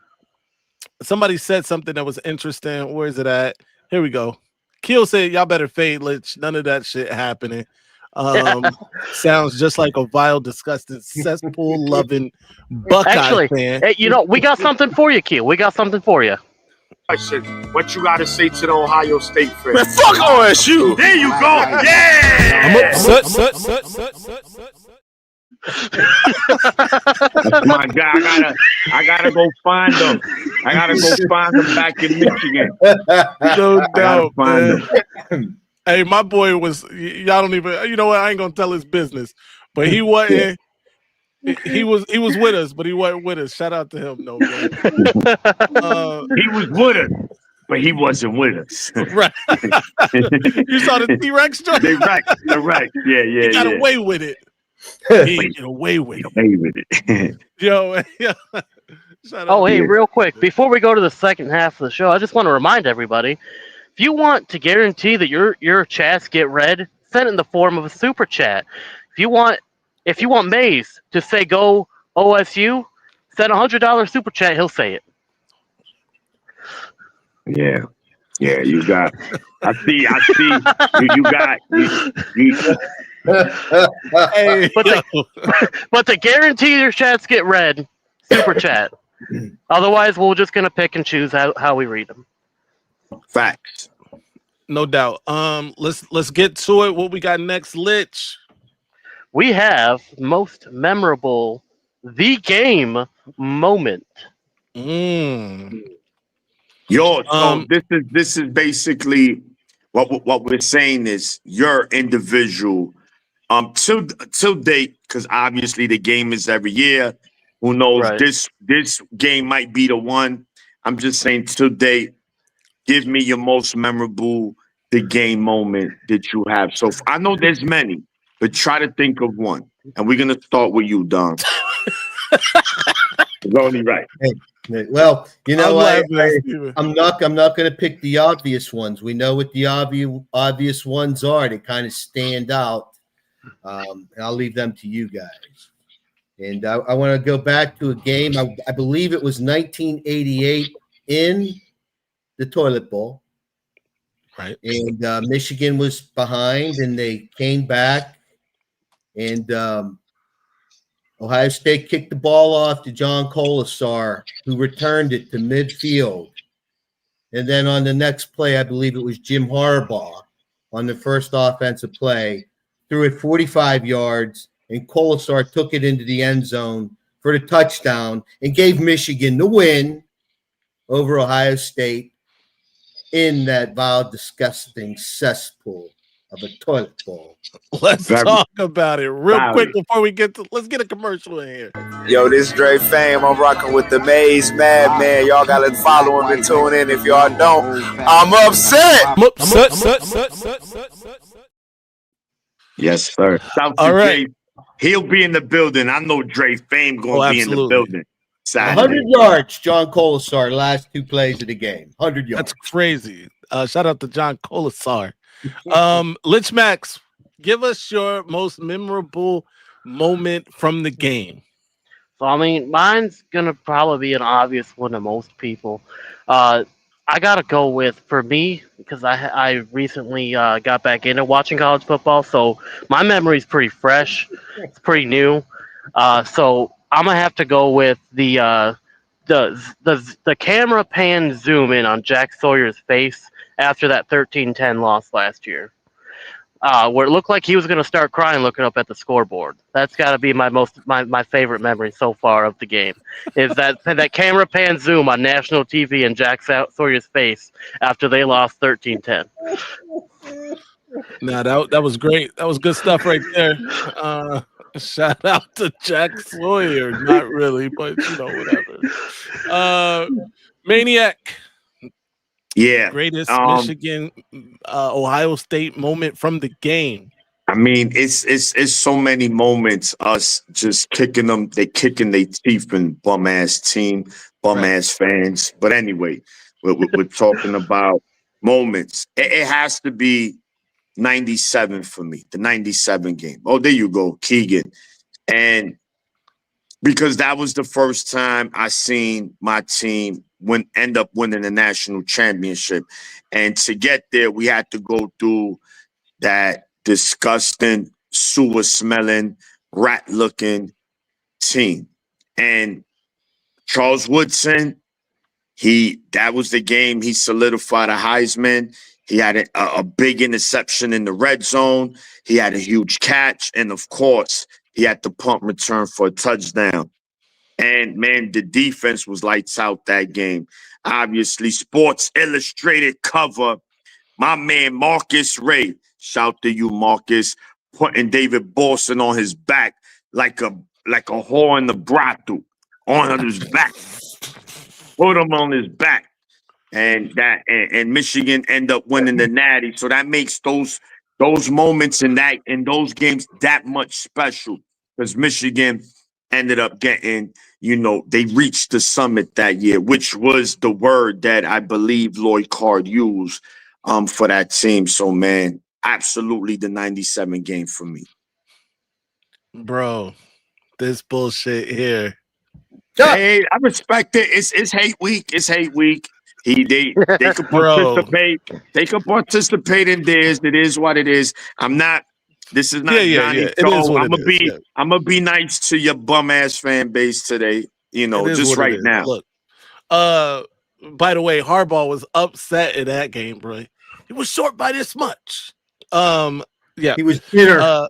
somebody said something that was interesting. Where is it at? Here we go. Keel said, y'all better fade Lich. None of that shit happening. Sounds just like a vile, disgusting, cesspool-loving Buckeye fan. Hey, we got something for you, Keel. We got something for you. What you got to say to the Ohio State fans? Man, fuck OSU. There you go. Yeah. I'm upset. My God, I gotta go find them. I gotta go find them back in Michigan. No doubt, find them. Hey, my boy was. Y'all don't even. You know what? I ain't gonna tell his business. But he wasn't. He was with us, but he wasn't with us. Shout out to him, no man. He was with us, but he wasn't with us. Right. You saw the T-Rex joke? Right. Yeah. He got away with it. He get away with it. Yo. Hey, real quick, before we go to the second half of the show, I just want to remind everybody, if you want to guarantee that your chats get read, send it in the form of a super chat. If you want Maize to say go OSU, send $100 super chat, he'll say it. Yeah, you got. I see. You got. Hey, but to guarantee your chats get read, super chat. Otherwise, we're just gonna pick and choose how we read them. Facts. No doubt. Let's get to it. What we got next, Lich? We have most memorable the game moment. Yo, so this is basically what we're saying is your individual till date, because obviously the game is every year. Who knows? Right. This game might be the one. I'm just saying till date, give me your most memorable the game moment that you have. So I know there's many, but try to think of one. And we're gonna start with you, Don. It's only right. Well, you know, I'm laughing, Steven. I'm not going to pick the obvious ones. We know what the obvious ones are. They kind of stand out. And I'll leave them to you guys. And I want to go back to a game. I believe it was 1988 in the toilet bowl. Right. And Michigan was behind, and they came back. And Ohio State kicked the ball off to John Colasar, who returned it to midfield. And then on the next play, I believe it was Jim Harbaugh on the first offensive play, threw it 45 yards, and Colasar took it into the end zone for the touchdown and gave Michigan the win over Ohio State in that vile, disgusting cesspool of a toilet bowl. Let's talk about it real quick before we let's get a commercial in here. Yo, this Dre Fame. I'm rocking with the Maize Madman. Y'all gotta follow him and tune in. If y'all don't, I'm upset. Yes, sir. All right. He'll be in the building. I know Dre Fame going to be in the building. 100 yards, John Colasar, last two plays of the game. 100 yards. That's crazy. Shout out to John Colasar. Lich Max, give us your most memorable moment from the game. So, I mean, mine's going to probably be an obvious one to most people. I got to go with, for me, because I recently got back into watching college football, so my memory's pretty fresh. It's pretty new. So I'm going to have to go with the camera pan zoom in on Jack Sawyer's face after that 13-10 loss last year. Where it looked like he was going to start crying looking up at the scoreboard. That's got to be my favorite memory so far of the game. Is that camera pan zoom on national TV and Jack Sawyer's face after they lost 13-10. Nah, that was great. That was good stuff right there. Shout out to Jack Sawyer. Not really, but whatever. Maniac. Yeah. Greatest Michigan Ohio State moment from the game. I mean, it's so many moments, us just kicking them, they kicking their teeth in bum ass team, bum ass fans. But anyway, we're talking about moments. It has to be 97 for me, the 97 game. Oh, there you go, Keegan. And because that was the first time I seen my team end up winning the national championship. And to get there, we had to go through that disgusting, sewer-smelling, rat-looking team. And Charles Woodson, that was the game he solidified a Heisman. He had a big interception in the red zone. He had a huge catch. And, of course, he had the punt return for a touchdown. And, man, the defense was lights out that game. Obviously, Sports Illustrated cover. My man, Marcus Ray. Shout to you, Marcus. Putting David Boston on his back like a whore in the brothel. On his back. Put him on his back. And Michigan end up winning the Natty. So that makes those moments in those games that much special. Because Michigan ended up getting, they reached the summit that year, which was the word that I believe Lloyd Card used for that team. So, man, absolutely the 97 game for me. Bro, this bullshit here. Hey, I respect it. It's hate week. It's hate week. They could participate. They could participate in theirs. It is what it is. This is not Johnny Show. I'm gonna be nice to your bum ass fan base today. Just right now. Look, by the way, Harbaugh was upset in that game, bro. He was short by this much. Yeah, he was bitter.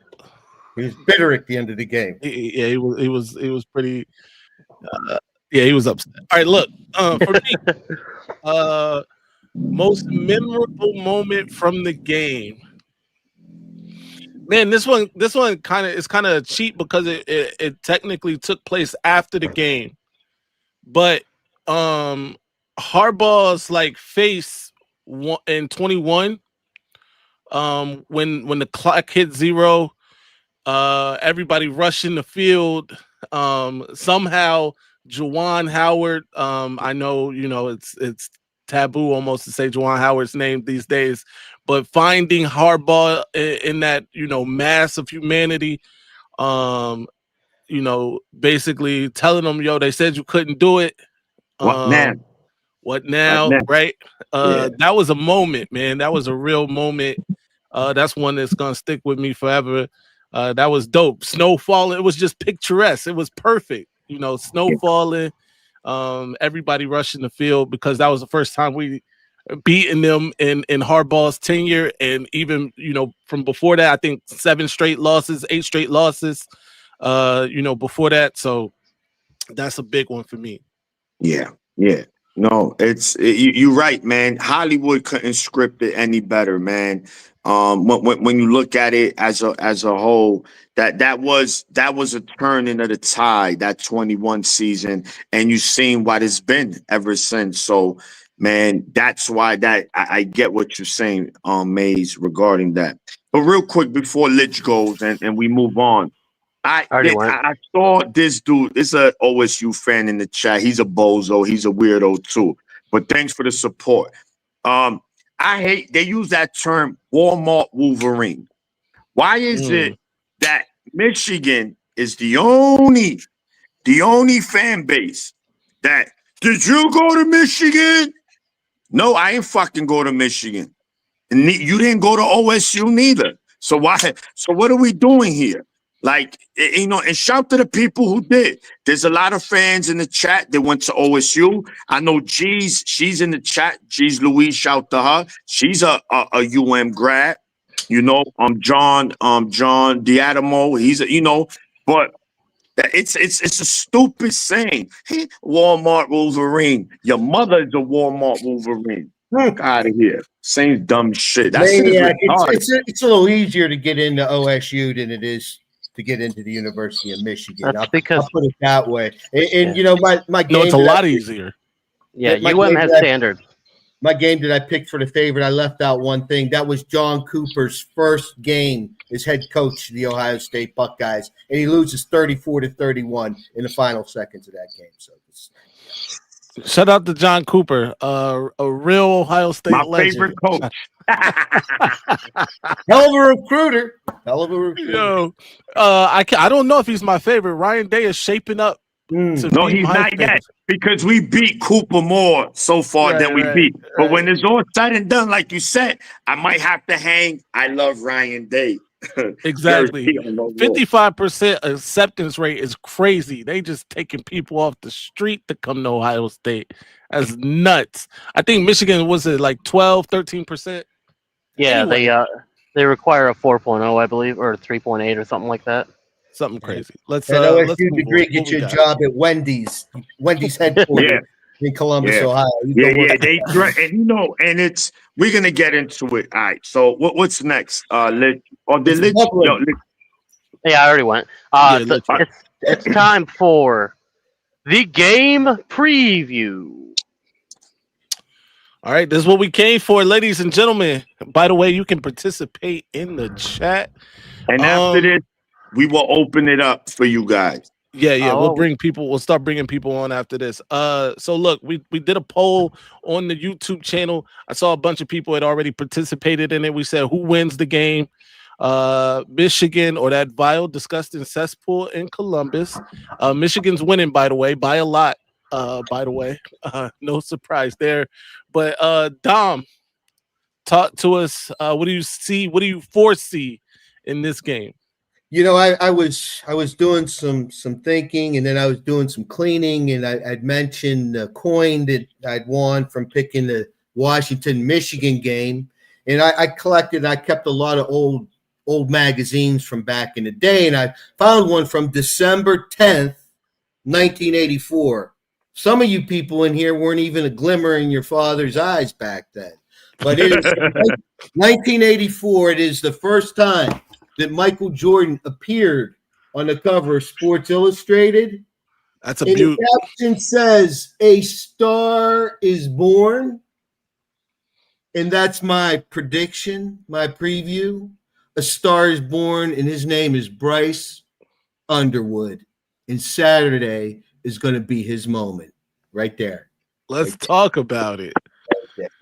He was bitter at the end of the game. He was pretty. He was upset. All right, look, for me, most memorable moment from the game. Man, this one is kind of cheap because it technically took place after the game, but Harbaugh's face in 21, when the clock hit 0, everybody rushed in the field. Somehow Juwan Howard. I know it's taboo almost to say Juwan Howard's name these days, but finding Harbaugh in that mass of humanity, um, basically telling them, yo, they said you couldn't do it. What now? What What now? now? Right? Yeah. That was a moment, man. That was a real moment. That's one that's gonna stick with me forever. That was dope. Snow falling. It was just picturesque. It was perfect. Snow Yeah. falling. Everybody rushing the field because that was the first time we beaten them in Harbaugh's tenure, and even from before that, I think 7 straight losses, 8 straight losses. Before that, so that's a big one for me. Yeah, yeah. No, you're right, man. Hollywood couldn't script it any better, man. When you look at it as a whole, that was a turning of the tide, that 21 season, and you've seen what it's been ever since. So, man, that's why I get what you're saying, Maze, regarding that. But real quick before Lich goes and we move on. Already went. I saw this dude. It's a OSU fan in the chat. He's a bozo. He's a weirdo too. But thanks for the support. I hate they use that term Walmart Wolverine. Why is it that Michigan is the only fan base that did you go to Michigan? No, I ain't fucking go to Michigan. You didn't go to OSU neither. So why? So what are we doing here? Like, and shout to the people who did. There's a lot of fans in the chat that went to OSU. I know G's, she's in the chat. G's Louise, shout to her. She's a UM grad. John Diadamo, he's but it's a stupid saying. Hey, Walmart Wolverine. Your mother is a Walmart Wolverine. Fuck out of here. Same dumb shit. That shit is Maniac. retarded. It's a little easier to get into OSU than it is to get into the University of Michigan. That's because I'll put it that way. And my game. No, it's a lot easier. yeah, my UM game has that- standards. My game that I picked for the favorite, I left out one thing. That was John Cooper's first game as head coach of the Ohio State Buckeyes, and he loses 34-31 in the final seconds of that game. So Shout out to John Cooper, a real Ohio State My legend. favorite coach. hell of a recruiter. Hell of a recruiter. Yo, I don't know if he's my favorite. Ryan Day is shaping up. To No, be he's my not favorite. yet because we beat Cooper more so far than we beat. But when it's all said and done, like you said, I might have to hang. I love Ryan Day. Exactly. Jersey on the wall. 55% acceptance rate is crazy. They just taking people off the street to come to Ohio State. That's nuts. I think Michigan was it like 12, 13%. Yeah, Anyway. they require a 4.0, I believe, or 3.8 or something like that. Something crazy. Let's That let's OSU move degree on. get What we you a got? job at Wendy's headquarters in Columbus, Yeah. Ohio. You go Yeah, work- they and we're gonna get into it. All right. So what's next? Lit or the It's lit? bubbling. Yo, lit. Yeah, I already went. let's go. It's time for the game preview. All right, this is what we came for, ladies and gentlemen. By the way, you can participate in the chat. And after this, we will open it up for you guys. Yeah, Oh. we'll start bringing people on after this. So look, we did a poll on the YouTube channel. I saw a bunch of people had already participated in it. We said who wins the game, Michigan or that vile, disgusting cesspool in Columbus. Michigan's winning, by the way, by a lot. No surprise there. But Dom, talk to us. What do you see? What do you foresee in this game? I was doing some thinking, and then I was doing some cleaning, and I'd mentioned the coin that I'd won from picking the Washington Michigan game, and I kept a lot of old magazines from back in the day, and I found one from December 10th, 1984. Some of you people in here weren't even a glimmer in your father's eyes back then, but it is 1984. It is the first time that Michael Jordan appeared on the cover of Sports Illustrated. That's a and beaut. the caption says, "A star is born." And that's my prediction, my preview. A star is born, and his name is Bryce Underwood. And Saturday, is going to be his moment right there. Let's talk about it.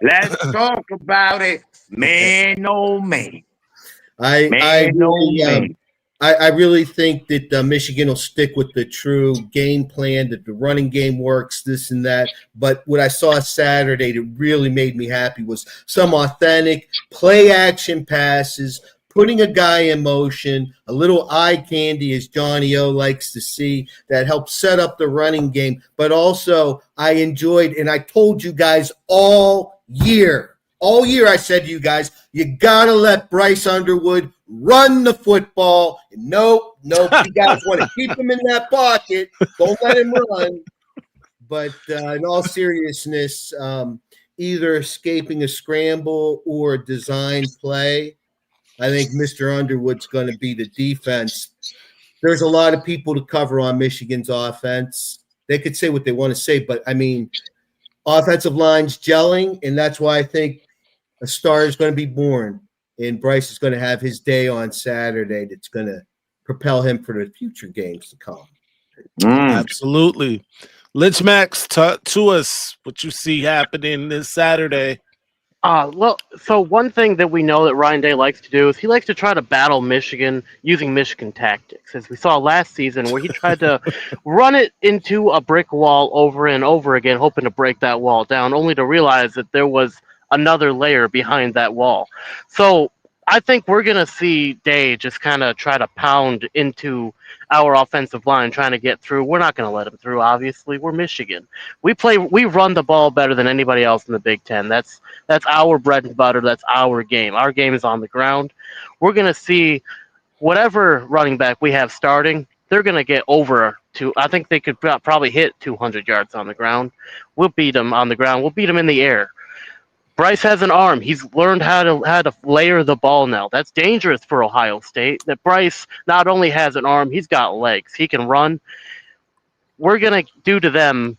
Let's talk about it, man. Oh man, I really think that Michigan will stick with the true game plan, that the running game works, this and that. But what I saw Saturday that really made me happy was some authentic play action passes, putting a guy in motion, a little eye candy, as Johnny O likes to see, that helps set up the running game. But also, I enjoyed, and I told you guys all year, I said to you guys, you got to let Bryce Underwood run the football. Nope. You guys want to keep him in that pocket. Don't let him run. But in all seriousness, either escaping a scramble or a design play, I think Mr. Underwood's going to be the defense. There's a lot of people to cover on Michigan's offense. They could say what they want to say, but I mean, offensive line's gelling, and that's why I think a star is going to be born, and Bryce is going to have his day on Saturday that's going to propel him for the future games to come. Absolutely. Lynch Max, to us what you see happening this Saturday. Well, so one thing that we know that Ryan Day likes to do is he likes to try to battle Michigan using Michigan tactics, as we saw last season where he tried to run it into a brick wall over and over again, hoping to break that wall down, only to realize that there was another layer behind that wall. So I think we're going to see Day just kind of try to pound into our offensive line, trying to get through. We're not going to let him through, obviously. We're Michigan. We run the ball better than anybody else in the Big Ten. That's our bread and butter. That's our game. Our game is on the ground. We're going to see whatever running back we have starting, they're going to get over to, I think they could probably hit 200 yards on the ground. We'll beat them on the ground. We'll beat them in the air. Bryce has an arm. He's learned how to layer the ball now. That's dangerous for Ohio State. That Bryce not only has an arm, he's got legs. He can run. We're gonna do to them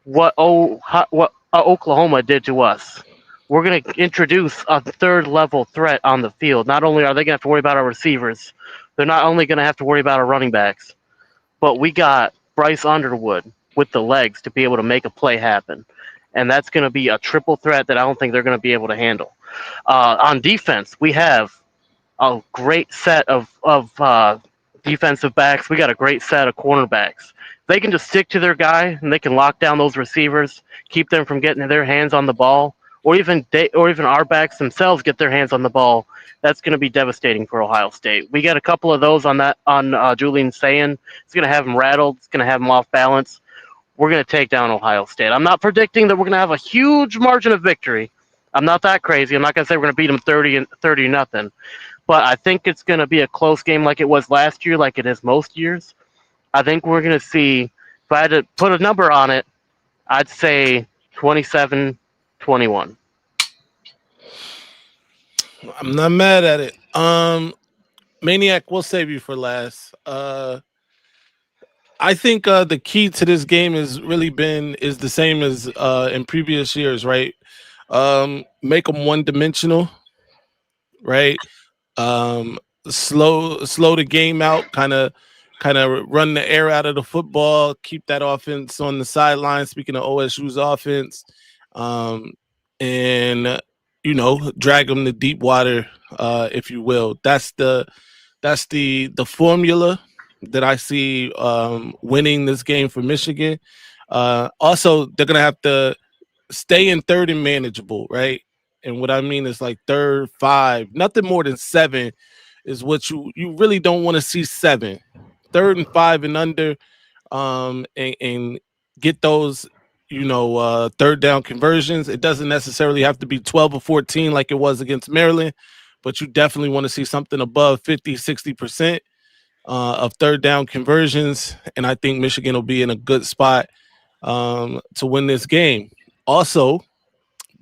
what Oklahoma did to us. We're gonna introduce a third level threat on the field. Not only are they gonna have to worry about our receivers, they're not only gonna have to worry about our running backs, but we got Bryce Underwood with the legs to be able to make a play happen. And that's going to be a triple threat that I don't think they're going to be able to handle. On defense, we have a great set of defensive backs. We got a great set of cornerbacks. They can just stick to their guy, and they can lock down those receivers, keep them from getting their hands on the ball, or even our backs themselves get their hands on the ball. That's going to be devastating for Ohio State. We got a couple of those on Julian Sayin. It's going to have him rattled. It's going to have him off balance. We're going to take down Ohio State. I'm not predicting that we're going to have a huge margin of victory. I'm not that crazy. I'm not going to say we're going to beat them 30-0. But I think it's going to be a close game like it was last year, like it is most years. I think we're going to see, if I had to put a number on it, I'd say 27-21. I'm not mad at it. Maniac, we'll save you for last. I think the key to this game is the same as in previous years, right? Make them one-dimensional, right? Slow the game out, kind of run the air out of the football, keep that offense on the sideline. Speaking of OSU's offense, and drag them to deep water, if you will. That's the formula that I see winning this game for Michigan. Also, they're going to have to stay in third and manageable, right? And what I mean is like 3rd, 5, nothing more than 7 is what you really don't want to see 7. 3rd and 5 and under, and get those, third down conversions. It doesn't necessarily have to be 12 or 14 like it was against Maryland, but you definitely want to see something above 50, 60%. Of third down conversions, and I think Michigan will be in a good spot to win this game. Also,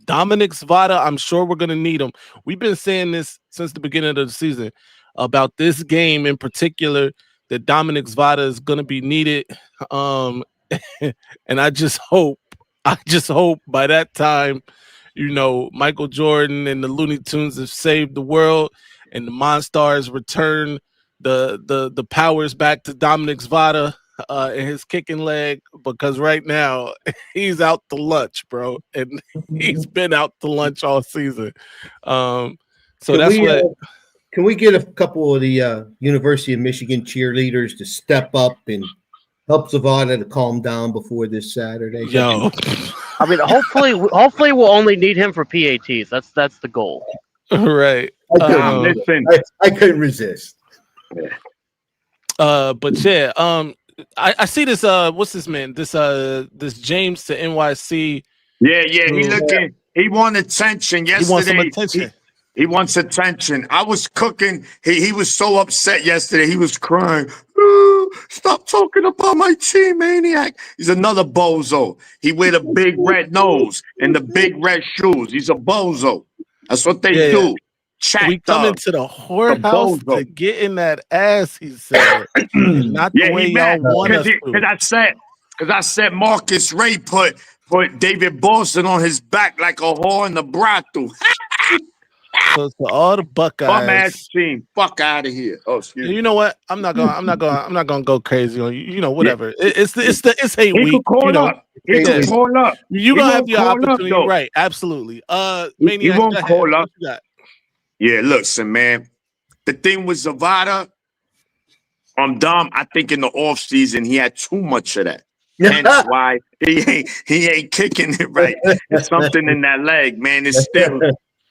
Dominic Zvada, I'm sure we're going to need him. We've been saying this since the beginning of the season about this game in particular, that Dominic Zvada is going to be needed. And I just hope by that time, Michael Jordan and the Looney Tunes have saved the world and the Monstars return the powers back to Dominic Zvada. in his kicking leg because right now he's out to lunch, bro, and he's been out to lunch all season. So Can that's we what. can we get a couple of the University of Michigan cheerleaders to step up and help Zavada to calm down before this Saturday? Yo, I mean, hopefully we'll only need him for PATs. That's the goal. right. Listen. I couldn't resist. But yeah, I see this. What's this man? This James to NYC. Yeah. He looking. He want attention yesterday. He wants some attention. He wants attention. I was cooking. He was so upset yesterday. He was crying. "Oh, stop talking about my team, maniac." He's another bozo. He wear the big red nose and the big red shoes. He's a bozo. That's what they do. Chat we come thug. into the whorehouse to get in that ass, he said. And not the way y'all want us to. Because I said Marcus Ray put David Boston on his back like a whore in the brothel. So to all the Buckeyes, bum-ass team, fuck out of here. Oh, excuse me. You know what? I'm not gonna go crazy on you. You know, whatever. Yeah. It's hate he week. Can call you know, up. He can call up. You gonna have your opportunity, right? Absolutely. Maniac, he won't call up. What you got? Yeah, listen, man. The thing with Zavada, Dom, I think in the offseason he had too much of that. Hence why he ain't kicking it right. It's something in that leg, man. It's still,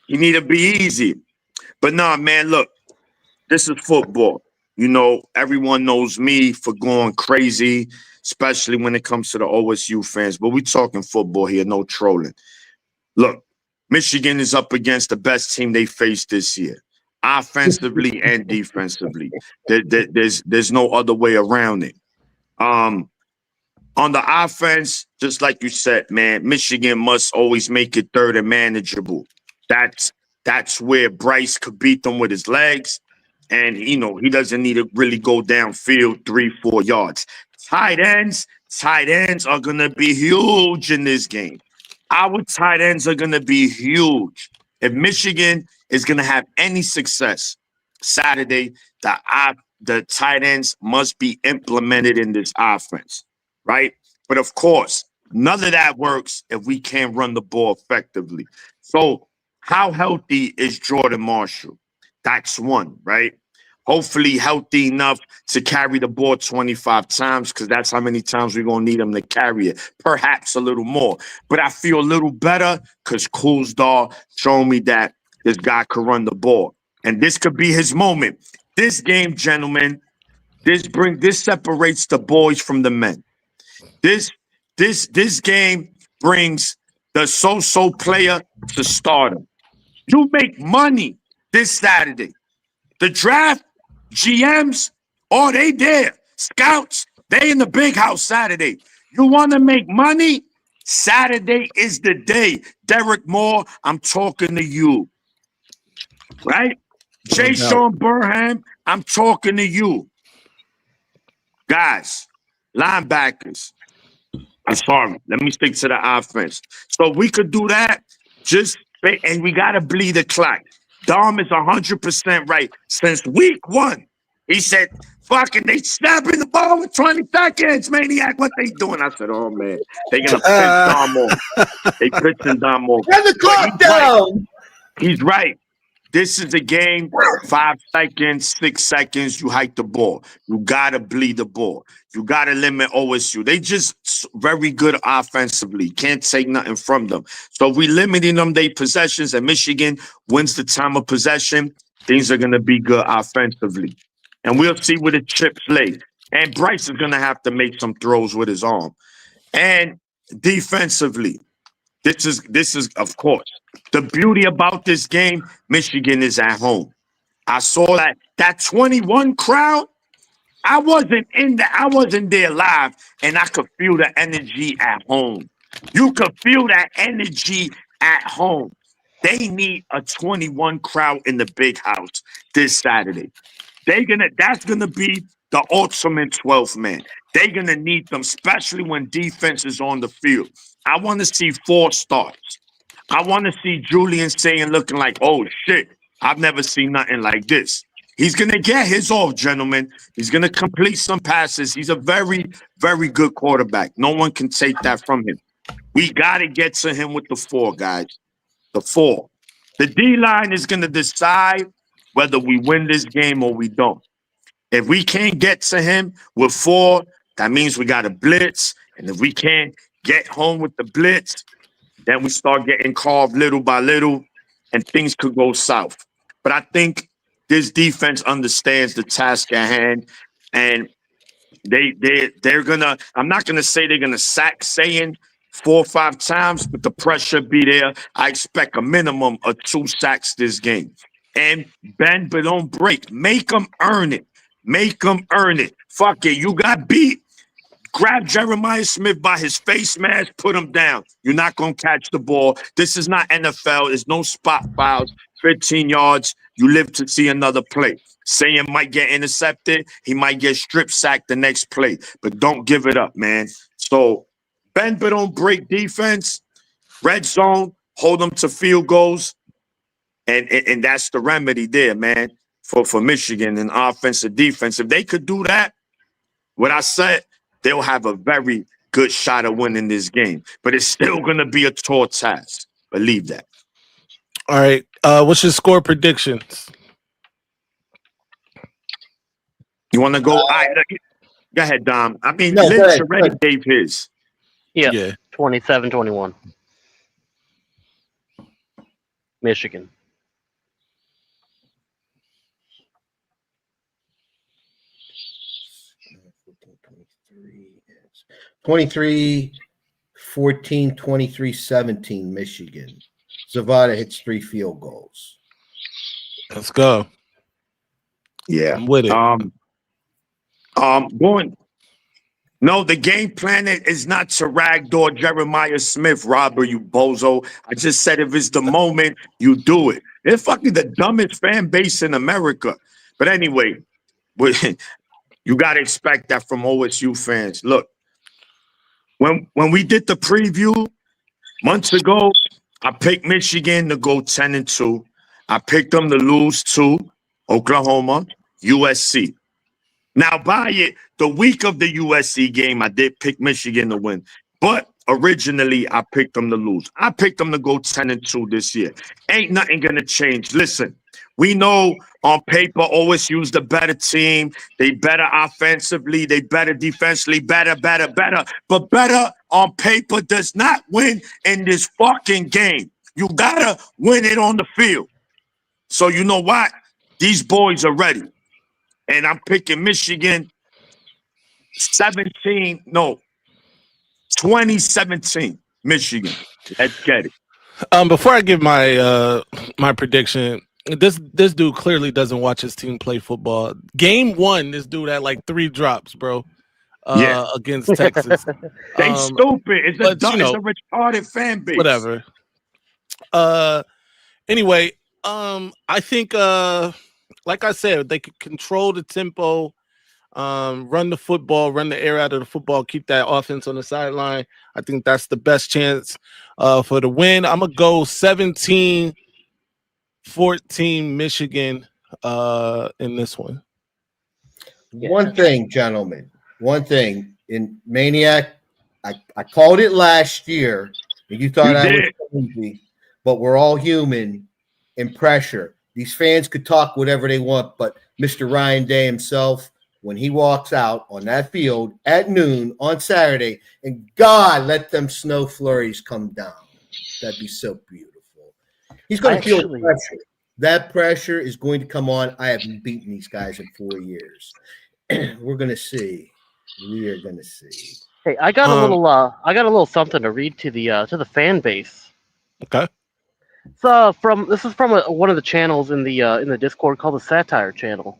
you need to be easy. But nah, man, look, this is football. You know, everyone knows me for going crazy, especially when it comes to the OSU fans. But we talking football here, no trolling. Look, Michigan is up against the best team they faced this year, offensively and defensively. There's no other way around it. On the offense, just like you said, man, Michigan must always make it third and manageable. That's where Bryce could beat them with his legs. And, you know, he doesn't need to really go downfield 3-4 yards. Tight ends are going to be huge in this game. Our tight ends are going to be huge. If Michigan is going to have any success Saturday, the tight ends must be implemented in this offense, right? But of course, none of that works if we can't run the ball effectively. So how healthy is Jordan Marshall? That's one, right? Hopefully healthy enough to carry the ball 25 times because that's how many times we're going to need him to carry it. Perhaps a little more. But I feel a little better because Kulzdar showed me that this guy could run the ball. And this could be his moment. This game, gentlemen, this separates the boys from the men. This game brings the so-so player to stardom. You make money this Saturday. The draft, GMs, they there. Scouts, they in the big house Saturday. You want to make money? Saturday is the day. Derek Moore, I'm talking to you. Right? Jay Sean Burham, I'm talking to you. Guys, linebackers. I'm sorry. Let me stick to the offense. So we could do that, and we got to bleed the clock. Dom is 100% right. Since week one, he said, fucking, they snapping the ball with 20 seconds, maniac. What they doing? I said, oh, man, they going to pitch Dom off. They pitching Dom off. Turn the clock down. He's right. This is a game, 5 seconds, 6 seconds, you hike the ball. You got to bleed the ball. You got to limit OSU. They just very good offensively. Can't take nothing from them. So we limiting them, they possessions, and Michigan wins the time of possession. Things are going to be good offensively. And we'll see where the chips lay. And Bryce is going to have to make some throws with his arm. And defensively, this is, of course, the beauty about this game, Michigan is at home. I saw that 21 crowd. I wasn't there live, and I could feel the energy at home. You could feel that energy at home. They need a 21 crowd in the big house this Saturday. That's gonna be the ultimate 12th man. They're gonna need them, especially when defense is on the field. I want to see 4 starts. I want to see Julian saying, looking like, oh shit, I've never seen nothing like this. He's going to get his off, gentlemen. He's going to complete some passes. He's a very, very good quarterback. No one can take that from him. We got to get to him with the 4, guys. The 4. The D-line is going to decide whether we win this game or we don't. If we can't get to him with 4, that means we got to blitz. And if we can't get home with the blitz, then we start getting carved little by little, and things could go south. But I think this defense understands the task at hand, and they're gonna. I'm not gonna say they're gonna sack Sayin 4 or 5 times, but the pressure be there. I expect a minimum of 2 sacks this game. And bend but don't break. Make them earn it. Make them earn it. Fuck it. You got beat. Grab Jeremiah Smith by his face mask, put him down. You're not going to catch the ball. This is not NFL. There's no spot fouls. 15 yards. You live to see another play. Saying might get intercepted. He might get strip sacked the next play. But don't give it up, man. So bend but don't break defense. Red zone. Hold them to field goals. And that's the remedy there, man, for Michigan and offense and defense. If they could do that, what I said, they'll have a very good shot at winning this game. But it's still going to be a tall task. Believe that. All right. What's your score predictions? You want to go? Go ahead, Dom. I mean, No, Lynch already gave his. Yeah. 27-21. Michigan. 23-14, 23-17, Michigan. Zavada hits 3 field goals. Let's go. Yeah. I'm with it. Going. No, the game plan is not to ragdoll Jeremiah Smith, Robert, you bozo. I just said if it's the moment, you do it. They're fucking the dumbest fan base in America. But anyway, you got to expect that from OSU fans. Look, when we did the preview months ago, I picked Michigan to go 10-2. I picked them to lose to Oklahoma, USC. Now, by it, the week of the USC game, I did pick Michigan to win. But originally, I picked them to lose. I picked them to go 10-2 this year. Ain't nothing going to change. Listen, we know on paper, OSU's the better team. They better offensively. They better defensively. Better. But better on paper does not win in this fucking game. You got to win it on the field. So you know what? These boys are ready. And I'm picking Michigan 2017, Michigan. Let's get it. Before I give my my prediction, this dude clearly doesn't watch his team play football. Game 1, this dude had like 3 drops, bro. Against Texas. They stupid. It's a retarded fan base. Whatever. Anyway, I think like I said, they could control the tempo, run the football, run the air out of the football, keep that offense on the sideline. I think that's the best chance for the win. I'm going to go 17-14 Michigan in this one. One thing, gentlemen, in Maniac, I called it last year, and you thought I was crazy, but we're all human in pressure. These fans could talk whatever they want, but Mr. Ryan Day himself, when he walks out on that field at noon on Saturday, and God, let them snow flurries come down. That'd be so beautiful. He's going to feel pressure. That pressure is going to come on. I haven't beaten these guys in 4 years. We're going to see. We are going to see. Hey, I got a little something to read to the fan base. Okay. This is from one of the channels in the Discord called the Satire Channel.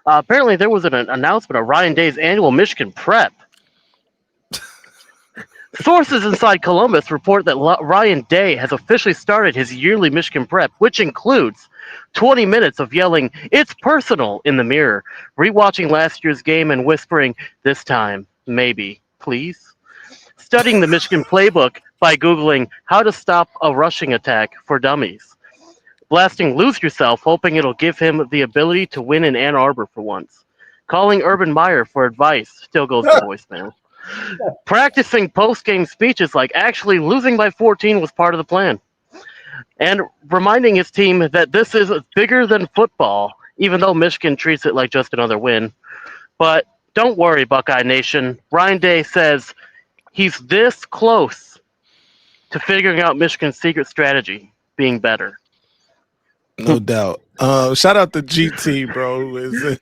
Apparently, there was an announcement of Ryan Day's annual Michigan Prep. Sources inside Columbus report that Ryan Day has officially started his yearly Michigan Prep, which includes 20 minutes of yelling, "It's personal," in the mirror, rewatching last year's game and whispering, "This time, maybe, please," studying the Michigan playbook by Googling how to stop a rushing attack for dummies, blasting Lose Yourself, hoping it'll give him the ability to win in Ann Arbor for once. Calling Urban Meyer for advice, still goes to voicemail. Practicing post-game speeches like actually losing by 14 was part of the plan. And reminding his team that this is bigger than football, even though Michigan treats it like just another win. But don't worry, Buckeye Nation. Ryan Day says he's this close to figuring out Michigan's secret strategy, being better. No doubt. Shout out to GT, bro, who is in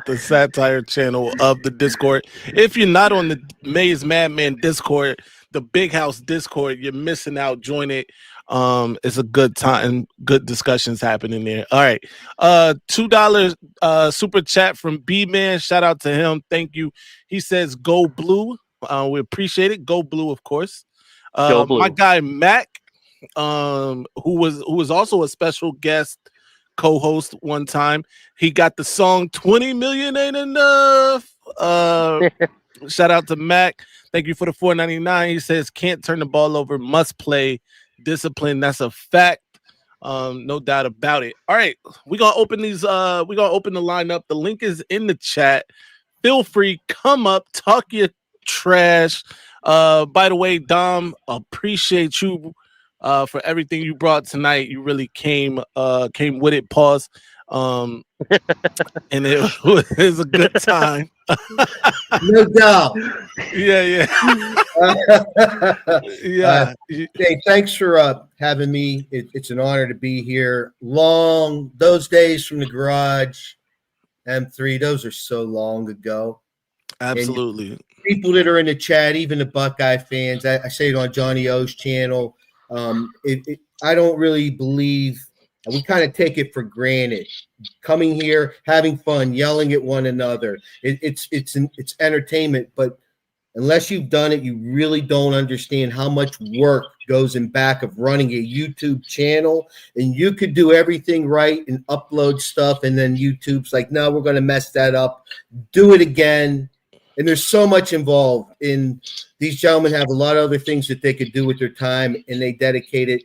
the satire channel of the Discord. If you're not on the Maize Madman Discord, the Big House Discord, you're missing out. Join it. It's a good time, good discussions happening there. All right. $2 super chat from B-Man. Shout out to him. Thank you. He says go blue. We appreciate it. Go blue, of course. Go blue. My guy Mac, who was also a special guest co-host one time. He got the song 20 million ain't enough. Shout out to Mac. Thank you for the $4.99. He says can't turn the ball over, must play, discipline. That's a fact. No doubt about it. All right, we're gonna open these. We're gonna open the lineup. The link is in the chat. Feel free, come up, talk your trash. By the way, Dom, appreciate you for everything you brought tonight. You really came with it. Pause. And it was a good time. No doubt. Yeah. Yeah. Hey, thanks for having me. It's an honor to be here. Those days from the garage, M3, those are so long ago. Absolutely. And people that are in the chat, even the Buckeye fans, I say it on Johnny O's channel. I don't really believe, we kind of take it for granted. Coming here, having fun, yelling at one another. It's entertainment, but unless you've done it, you really don't understand how much work goes in back of running a YouTube channel. And you could do everything right and upload stuff, and then YouTube's like, no, we're going to mess that up. Do it again. And there's so much involved. In these gentlemen have a lot of other things that they could do with their time, and they dedicate it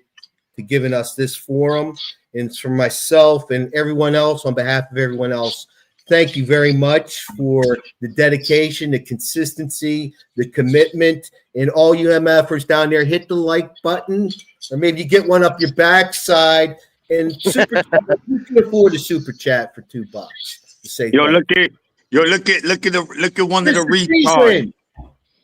to giving us this forum. And it's for myself and everyone else, on behalf of everyone else, thank you very much for the dedication, the consistency, the commitment, and all you MFers down there. Hit the like button, or maybe you get one up your backside. And super chat, you can afford a super chat for $2 to say. Look at one of the retards.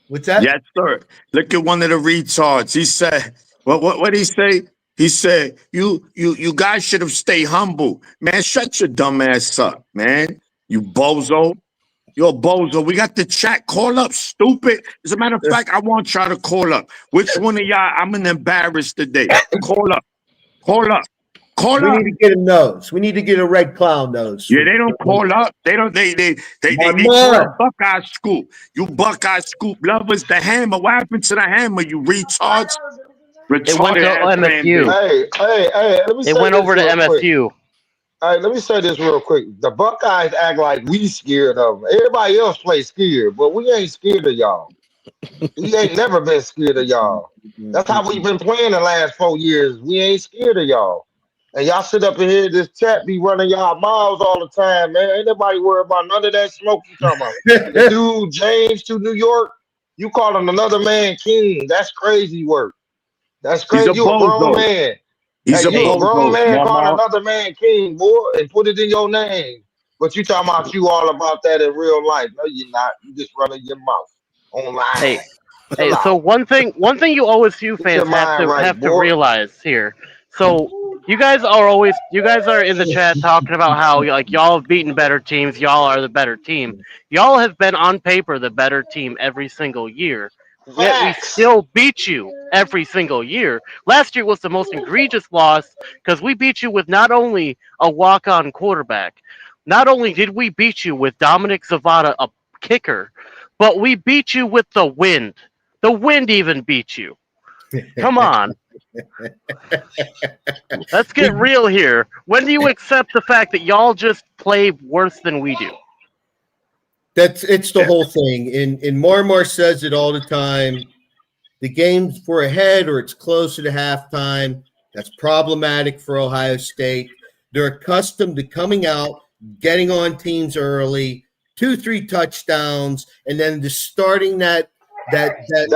What's that? Yes, sir. Look at one of the retards. He said, what did he say? He said, you guys should have stayed humble. Man, shut your dumb ass up, man. You bozo. You're a bozo. We got the chat. Call up, stupid. As a matter of fact, I want y'all to call up. Which one of y'all I'm gonna embarrass today? Call up. We need to get a nose. We need to get a red clown nose. Yeah, they don't call up. They call a Buckeye Scoop. You Buckeye Scoop lovers, the hammer. What happened to the hammer, you retards? It went to MSU. Hey, let me say it went over to MSU. All right, let me say this real quick. The Buckeyes act like we scared of them. Everybody else play scared, but we ain't scared of y'all. We ain't never been scared of y'all. That's how we've been playing the last 4 years. We ain't scared of y'all. And y'all sit up in here, this chat be running y'all miles all the time, man. Ain't nobody worried about none of that smoke you talking about. The dude, James to New York, you call him another man king. That's crazy work. That's crazy. You a grown man. He's a grown man call another man king, boy, and put it in your name. But you talking about you all about that in real life. No, you're not. You just running your mouth online. Hey, so one thing you OSU fans have to realize here. So you guys are in the chat talking about how like y'all have beaten better teams, y'all are the better team. Y'all have been on paper the better team every single year. Yet we still beat you every single year. Last year was the most egregious loss because we beat you with not only a walk-on quarterback, not only did we beat you with Dominic Zavada, a kicker, but we beat you with the wind. The wind even beat you. Come on. Let's get real here. When do you accept the fact that y'all just play worse than we do? It's the whole thing. And Marmar says it all the time. The game's for ahead or it's closer to halftime. That's problematic for Ohio State. They're accustomed to coming out, getting on teams early, 2-3 touchdowns, and then just starting that momentum,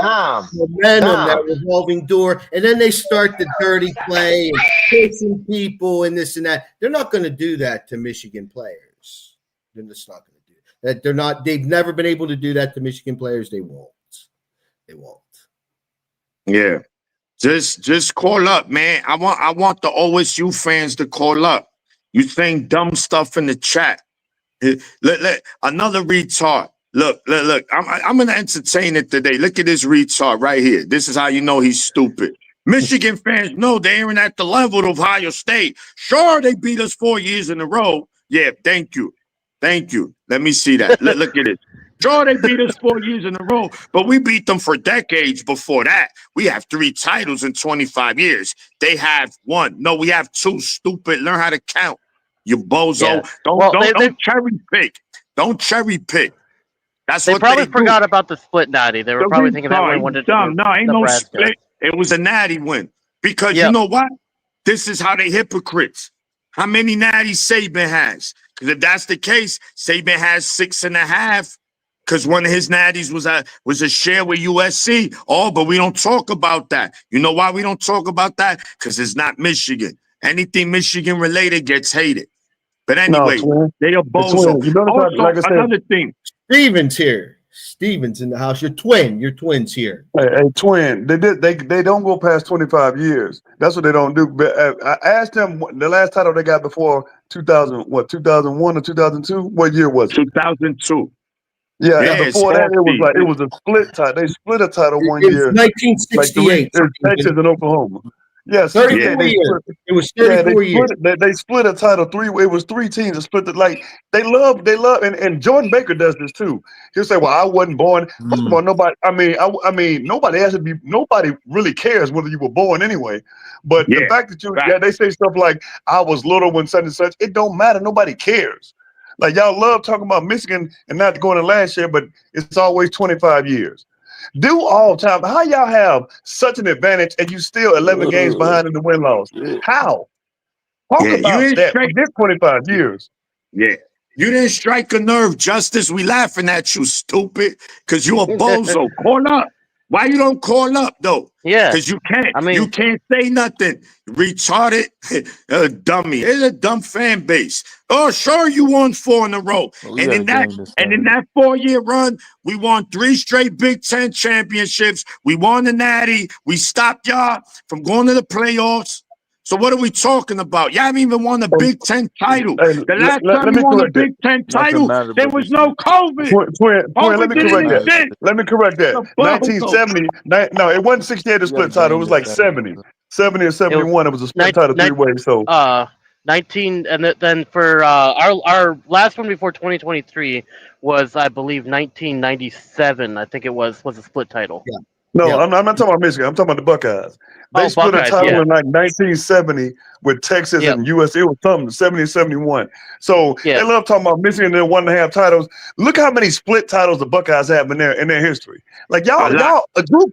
that revolving door, and then they start the dirty play and pushing people and this and that. They're not going to do that to Michigan players. They're just not going to do that. They're not. They've never been able to do that to Michigan players. They won't. They won't. Yeah. Just call up, man. I want the OSU fans to call up. You saying dumb stuff in the chat. Look, another retard. Look. I'm gonna entertain it today. Look at this retard right here. This is how you know he's stupid. Michigan fans know they ain't at the level of Ohio State. Sure, they beat us 4 years in a row. Yeah, thank you. Let me see that. Look at it. Sure, they beat us 4 years in a row, but we beat them for decades before that. We have 3 titles in 25 years. They have 1. No, we have 2. Stupid. Learn how to count. You bozo. Yeah. Don't cherry pick. Don't cherry pick. That's they what probably they forgot do. about the split natty. They were probably thinking that one wanted to No, ain't no Nebraska. split. It was a natty win. Because you know what? This is how they hypocrites. How many natties Saban has? Because if that's the case, Saban has 6.5. Because one of his natties was a share with USC. Oh, but we don't talk about that. You know why we don't talk about that? Because it's not Michigan. Anything Michigan related gets hated. But anyway, they are bozo. You know, Also, like I said, another thing. Steven's here. Steven's in the house. Your twin's here. Hey, twin. They don't go past 25 years. That's what they don't do. But I asked them the last title they got before 2000. What 2001 or 2002? What year was it? 2002. Yeah, and before that, it was a split title. They split a title one year. 1968. Like Texas and Oklahoma. Yes, 34 years. It was 34 years. They split a title 3. It was 3 teams that split it. Like they love, and Jordan Baker does this too. He'll say, "Well, I wasn't born." First of all, nobody. I mean, nobody has to be. Nobody really cares whether you were born anyway. But the fact that they say stuff like, "I was little when such and such," it don't matter. Nobody cares. Like y'all love talking about Michigan and not going to last year, but it's always 25 years. Do all time. How y'all have such an advantage and you still 11 games behind in the win-loss? How? Talk about that. Forget 25 years. Yeah. You didn't strike a nerve, Justice. We laughing at you, stupid, because you a bozo. Call up. Why you don't call up, though? Yeah. Because you can't. I mean, you can't say nothing. Retarded. Dummy. It's a dumb fan base. Oh, sure, you won 4 in a row. Well, and in that 4-year run, we won 3 straight Big Ten championships. We won the Natty. We stopped y'all from going to the playoffs. So what are we talking about? Y'all haven't even won a Big Ten title. The last time we won a Big Ten title, there was no COVID. Twin, let me correct that. Let me correct that. 1970, no, it wasn't 68 a split title. It was like 70. 70 or 71, it was a split title 3 ways. So 19, and then for our last one before 2023 was, I believe, 1997. I think it was a split title. Yeah. No, I'm not talking about Michigan. I'm talking about the Buckeyes. They split a title in like 1970 with Texas and USC. It was something, 70 and 71. So they love talking about Michigan and 1.5 titles. Look how many split titles the Buckeyes have in their history. Like y'all,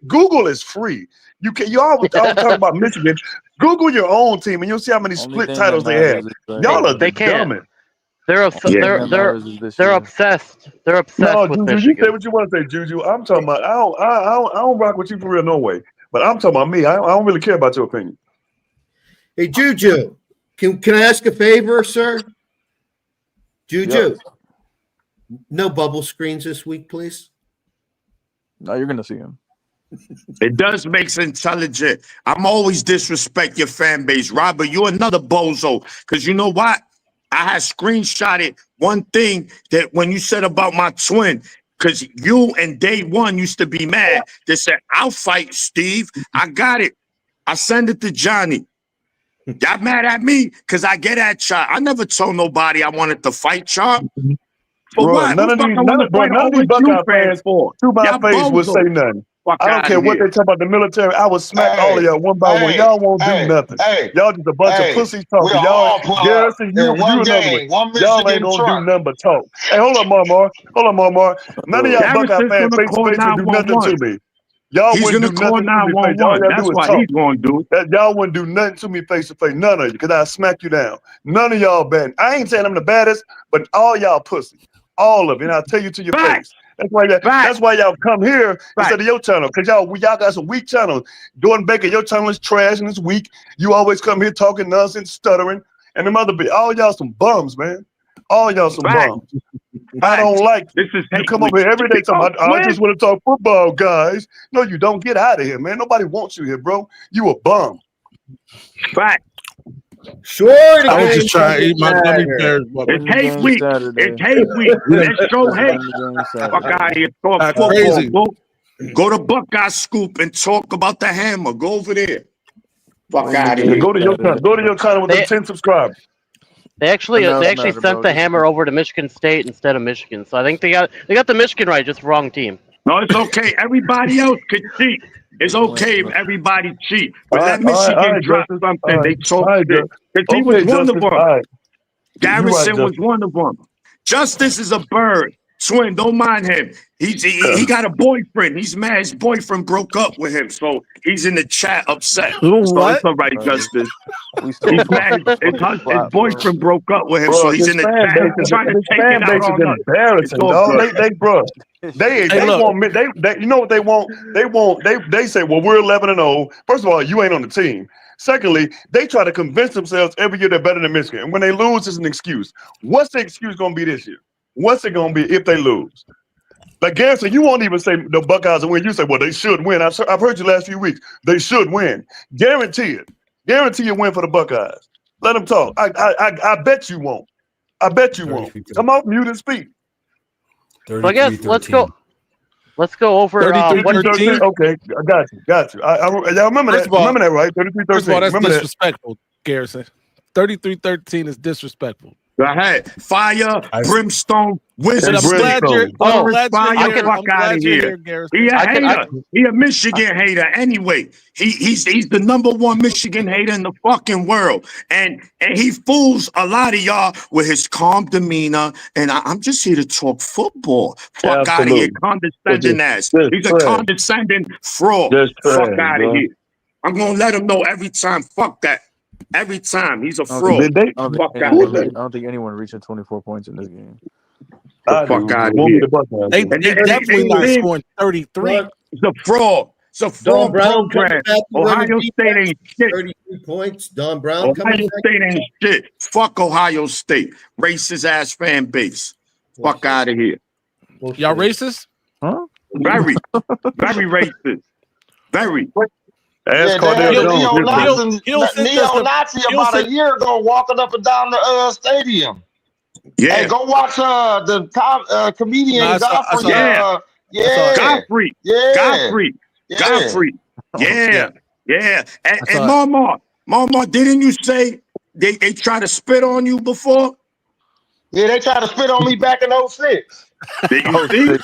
Google is free. You always talk about Michigan. Google your own team and you'll see how many split titles they have. Y'all are dumb. They're obsessed. They're obsessed. No, with Juju, Michigan. you say what you want to say, Juju. I'm talking about. I don't rock with you for real, no way. But I'm talking about me. I don't really care about your opinion. Hey, Juju, can I ask a favor, sir? Juju, no bubble screens this week, please. No, you're gonna see him. It does make sense intelligent. I'm always disrespect your fan base, Robert. You're another bozo. Because you know what? I had screenshotted one thing that when you said about my twin, because you and Day One used to be mad. They said, I'll fight Steve. I got it. I send it to Johnny. Y'all mad at me because I get at y'all. I never told nobody I wanted to fight y'all. For Bro, what? none of these Buckeye fans to my face would say nothing. I don't care what they talk about the military. I would smack all of y'all one by one. Y'all won't do nothing. Y'all just a bunch of pussies talking. Y'all, Garrison, you another one. Y'all ain't gonna do nothing but talk. Hey, hold up, Marmar. None of y'all Buckeye fans face to face will do nothing to me. Y'all He's wouldn't gonna do call nothing to me face. All 911. y'all That's do is what talk. he's gonna do. Y'all wouldn't do nothing to me face to face. None of you, because I'll smack you down. None of y'all bad. I ain't saying I'm the baddest, but all y'all pussy. All of it. And I'll tell you to your face. That's why y'all come here instead of your channel. Because y'all got some weak channels. Jordan Baker, your channel is trash and it's weak. You always come here talking nonsense, stuttering, and them other bit. All y'all some bums, man. All y'all some bums. I don't like this. Is you come over here every day talking about, I just want to talk football, guys. No, you don't. Get out of here, man. Nobody wants you here, bro. You a bum. Fact. Sure. I was just trying to eat my gummy bears. It's hate week. It's hate week. Let's show hate. Fuck out of here. Talk That's football. crazy. Go to Buckeye Scoop and talk about the Hammer. Go over there. Fuck out of here. Go to your channel. Go to your channel with them 10 subscribers. They actually matter, sent bro. the Hammer over to Michigan State instead of Michigan. So I think they got the Michigan right, just wrong team. No, it's okay. Everybody else could cheat. It's okay if everybody cheat. But let Michigan drop something. They talk shit. Because he was one of them. Garrison was one of them. Justice is a bird. Twin, don't mind him. He got a boyfriend. He's mad. His boyfriend broke up with him, so he's in the chat upset. So it's all right, Justice. He's mad. His boyfriend broke up with him, so he's in the chat. He's trying to take it out on us. Embarrassing, dog. They want me. They you know what they want? They say, well, we're 11-0. First of all, you ain't on the team. Secondly, they try to convince themselves every year they're better than Michigan. And when they lose, it's an excuse. What's the excuse going to be this year? What's it going to be if they lose? Like Garrison, you won't even say the Buckeyes will win. You say, well, they should win. I've heard you last few weeks. They should win. Guarantee it. Guarantee a win for the Buckeyes. Let them talk. I bet you won't. I bet you won't. Come off mute and speak. So I guess let's go over 33-13. Okay, I got you. Y'all remember that? Remember that, right? 33-13. First of all, that's remember disrespectful, Garrison. 33-13 is disrespectful. Go ahead. Fire, brimstone, wizard. I'm glad you're here. He a hater. He a Michigan hater anyway. He's the number one Michigan hater in the fucking world. And he fools a lot of y'all with his calm demeanor. And I'm just here to talk football. Fuck out of here, condescending ass. He's a condescending fraud. Fuck out of here. I'm gonna let him know every time. Fuck that. Every time he's a fraud. I don't think anyone reaching 24 points in this game. Fuck out of here. They definitely not scoring 33. It's a fraud. It's a fraud program. Ohio State ain't shit. 33 points. Don Brown Ohio State ain't shit. Fuck Ohio State. Racist ass fan base. Fuck out of here. Y'all racist? Huh? Very racist. Very. Neo-Nazi about a year ago walking up and down the stadium. Yeah. Hey, go watch the comedian Godfrey. Godfrey. Yeah. And Mama, didn't you say they try to spit on you before? Yeah, they tried to spit on me back in 06. Did you see?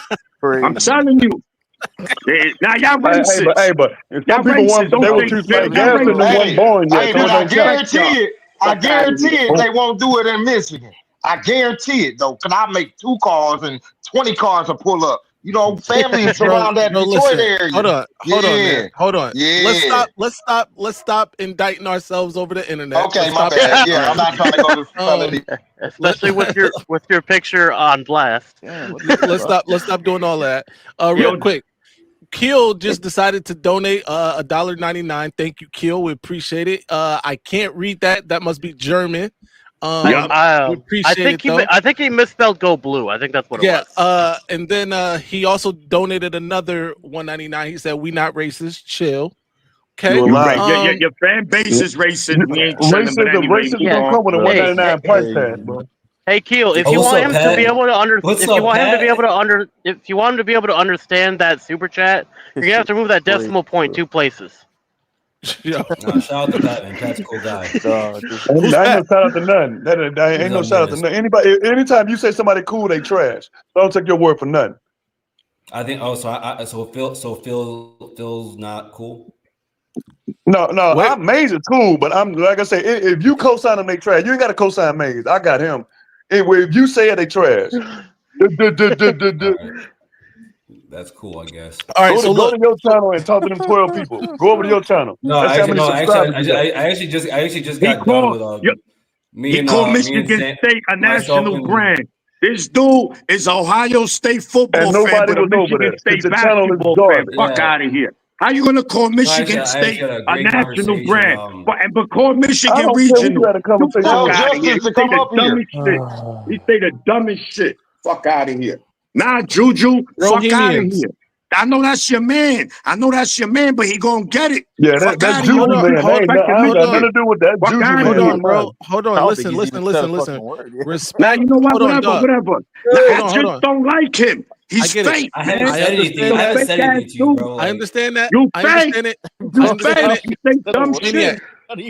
I'm telling you. Now y'all racist. Hey, but some people want they were too fat. Garrison wasn't born yet. I guarantee it. They won't do it in Michigan. I guarantee it though. Cause I make 2 cars and 20 cars will pull up. You know, families around that Detroit area. Hold on. Yeah. Let's stop indicting ourselves over the internet. Okay, my bad. Yeah, I'm not trying to go to felony. Especially with your picture on blast. Let's stop doing all that. Real quick. Keel just decided to donate $1.99. Thank you, Keel. We appreciate it. I can't read that. That must be German. I think he misspelled "go blue." I think that's what it was. And then he also donated another $1.99. He said, "We not racist. Chill." Okay. Your fan base is racist. We ain't racism don't come with a $1.99 price tag, bro. Hey Keel, if you want him to be able to understand that super chat, you're gonna have to move that decimal point 2 places. Shout out to Pat, man. Pat's a cool guy. Ain't no shout out to none. Ain't no shout out to none. Anybody, anytime you say somebody cool, they trash. So don't take your word for nothing. I think. So Phil's not cool. No, Maize is cool, but I'm like I say, if you co-sign them, they trash. You ain't got to co-sign Maize. I got him. Anyway, if you say it, they trash. That's cool, I guess. All right, Go to your channel and talk to them 12 people. Go over to your channel. No, That's how many subscribers you got. I actually just He got done called, with he called Michigan State a national brand. This dude is Ohio State football And fan, nobody but a was over Michigan there. State The channel is basketball fan. garbage. Fuck out of here. How you gonna call Michigan State had a a great national conversation, brand, but call I Michigan don't care who you regional? had a You conversation fuck Tell with. out of here. Justice You to say come the up here. dumbest shit. You say the dumbest shit. Fuck out of here. Nah, Juju, fuck out of Rohinians. here. I know that's your man. But he gonna get it. Yeah, Fuck that's out of Juju, here. man. hold I ain't Respect got Michigan. nothing to do with that. Fuck Juju, out of Hold man. here. on, bro. Hold I on. don't Listen, think he's even listen, said a listen. fucking word. Nah, Respect. you know what? Hold on, dog. Whatever. Nah, I Hold just on. don't like him. I He's get it. fake, I haven't man. said anything. I haven't said anything to you, bro. I understand that. You I fake. understand it. I You understand fake. it. You say Said a dumb word. shit.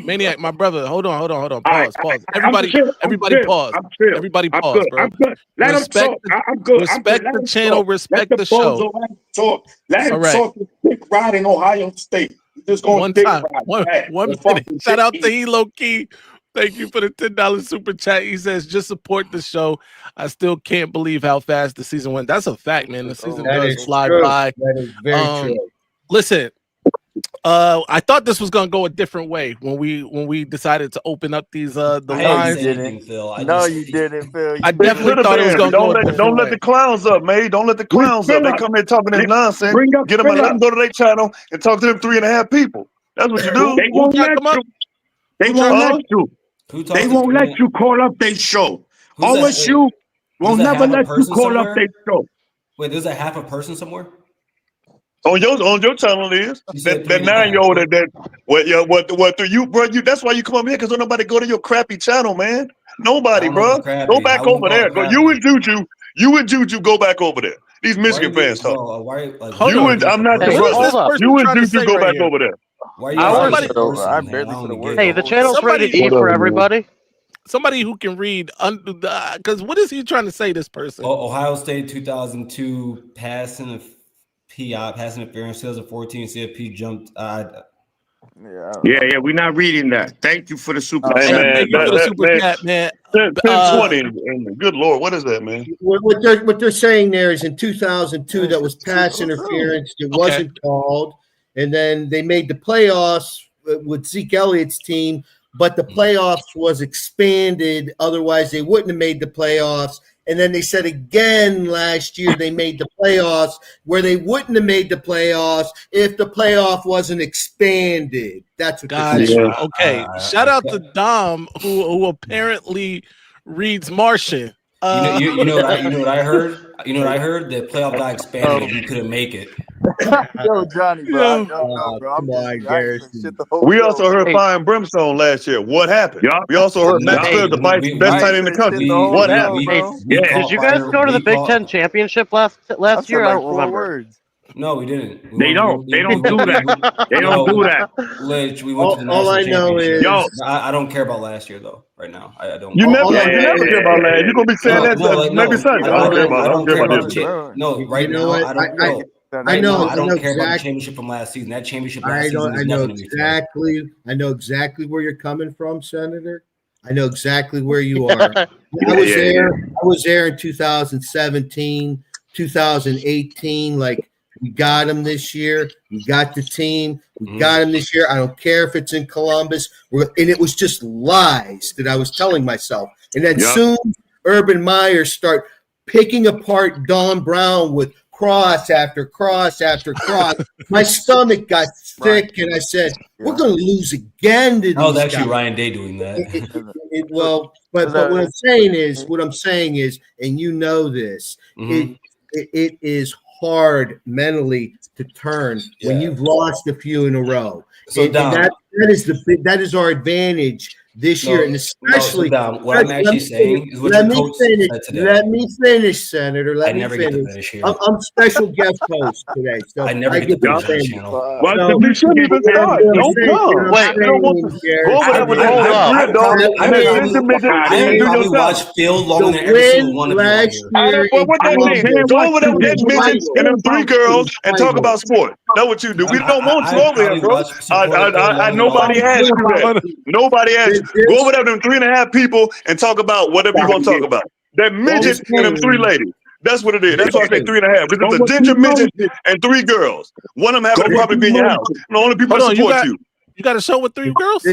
Maniac, my brother. Hold on. All right, Pause. I'm chill. Everybody pause. I'm chill. Everybody I'm pause, good. bro. I'm good. Let him Respect talk. the, I'm good. I'm good. respect Let the him channel, talk. Let respect the the show. bozo let him talk. Let him Correct. talk the dick ride in Ohio State. He's just going One dick time. ride. One Hey, one the minute. fucking Shout dick out to eat. Elo Key. Thank you for the $10 super chat. He says, just support the show. I still can't believe how fast the season went. That's a fact, man. The season That does is fly true. by. That is very true. Listen, I thought this was gonna go a different way when we decided to open up these the I lines. didn't say anything, Phil. No, you didn't, Phil. I You definitely Put a thought it was band. gonna go a Don't different let way. the clowns up, man. Don't let the clowns up. They Phillip. come here talking this nonsense. Bring up Get them. Let Phillip. them go to their channel and talk to them 3.5 people. That's what you do. They Who won't tried let come up? you. They Who won't tried- let you. Who They talks won't to let you call up their show. Who's that? OSU will Who's that? never Half a let you person call up somewhere? their show. Wait, there's a half a person somewhere. On your channel is You said that 3.5. 9-year-old what through you, bro. That's why you come up here, because don't nobody go to your crappy channel, man. Nobody, I don't know if bro. it's crappy. Go back I wouldn't over call there. it Go. crappy. You and Juju go back over there. These Why Michigan are you, fans talk. bro? Why? Like, Hold You on. and I'm not the Hey, What is brother. this hold up. person You and trying to Juju say go right back here? over there. Why are you Ours- asking Somebody, the person, I man? barely I don't said a get word. it. Hey, the channel's Somebody- rated E Whatever, for man. everybody. somebody who can read because what is he trying to say? This person. Ohio State 2002 pass interference 2014 CFP jumped. Yeah, we're not reading that. Thank you for the super Hey Hey, chat. man, thank you for the that super man, chat, man. 1020 and good lord, what is that, man? What they're saying there is in 2002 that was pass interference. It wasn't called, and then they made the playoffs with Zeke Elliott's team, but the playoffs was expanded. Otherwise, they wouldn't have made the playoffs. And then they said again last year they made the playoffs where they wouldn't have made the playoffs if the playoff wasn't expanded. That's what Got they're saying. you. Okay. Shout out to Dom, who apparently reads Martian. You know what I heard? You know what I heard? The playoff got expanded and we couldn't make it. Yo, Johnny, bro. I don't know, bro. Come on, I ain't Garrison. saying shit the whole We show, also heard bro. Fire and Brimstone last year. What happened? Yeah. We also heard Matt Hey, Sperr, the best I tight ain't end in the said country. shit the whole What show, happened? bro. Did you guys go to the Big Ten championship last I said year? I like don't 4 remember. words. No, we didn't. They don't do that. They don't do that. Lich, we went to the All national I know championship. is- Yo. I don't care about last year though. Right now, I don't. You All I never know care about that. You're gonna be saying that maybe Sunday. I don't care about this. No, right You know now what? I don't know. I Right know. now, I don't care about the exactly. championship from last season. That championship I last season know. is I know nothing to me. Phil. exactly. I know exactly where you're coming from, Senator. I know exactly where you are. I was there. I was there in 2017, 2018. Like we got him this year. We got the team. We got him this year. I don't care if it's in Columbus. And it was just lies that I was telling myself. And then soon Urban Meyer start picking apart Don Brown with cross after cross after cross. My stomach got sick, and I said, "We're going to lose again to these That was actually guys." Ryan Day doing that. But what I'm saying is, and you know this, it is hard mentally to turn when you've lost a few in a row. So and that is our advantage this year, and especially what I'm actually saying is what your coach said today. Let me finish, Senator. Let I me never finish. get to finish here. I'm special guest host today, so I never get to finish this channel. Well, you shouldn't even start. Don't come. Wait, go over there with that I probably watched Phil longer than every single one of you on here. What that means? Go over there with them midgets and them 3 girls and talk about sport. That's what you do. We don't want you over here, bro. Nobody asked you that. Nobody asked you. Go over there with them 3.5 people and talk about whatever you're gonna talk about. That midget and them 3 ladies. That's what it is. That's why I say 3.5. Because it's a Go ginger with midget Moses. and 3 girls. One of them happen Go to probably with be in your house. Moses. And the only people Hold that on, support you. you got a show with 3 girls?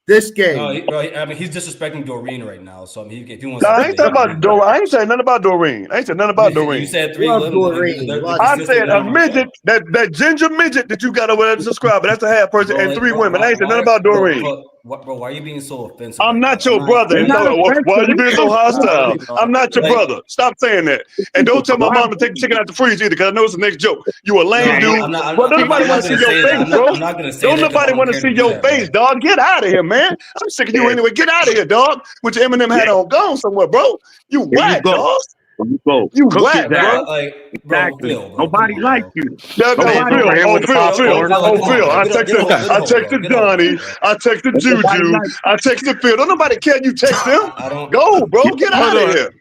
This game. No, I mean, he's disrespecting Doreen right now. So I mean, if he wants Nah, to I ain't talking about Doreen. I ain't saying nothing about Doreen. I ain't saying nothing about Doreen. You said 3 Love women. Doreen. I said a midget, that ginger midget that you got over there to subscribe. That's a half person, and 3 women. I ain't saying nothing about Doreen. Bro, why are you being so offensive? I'm right not now? your brother. You're And not so, why are you offensive. being so hostile? I'm not your Like- brother. Stop saying that. And don't tell my mom to take the chicken out the freezer either, because I know it's the next joke. You a lame dude. Well, don't nobody want to see your face, bro. I'm not gonna say Don't that 'cause I nobody don't want to care see to do your that, bro. face, dog. Get out of here, man. I'm sick of you anyway. Get out of here, dog. With your Eminem hat on. Go on somewhere, bro. You There you whack, go. dog. There you go. You Cook whack, his bro. ass. Exactly. Exactly. Nobody likes you. There go Nobody Phil. likes Oh, you. Phil. I Get a hold, texted Johnny. I texted Nobody Juju. likes I texted Phil. Don't nobody care you text them. I don't. Go, bro. Get Hold out of on. here.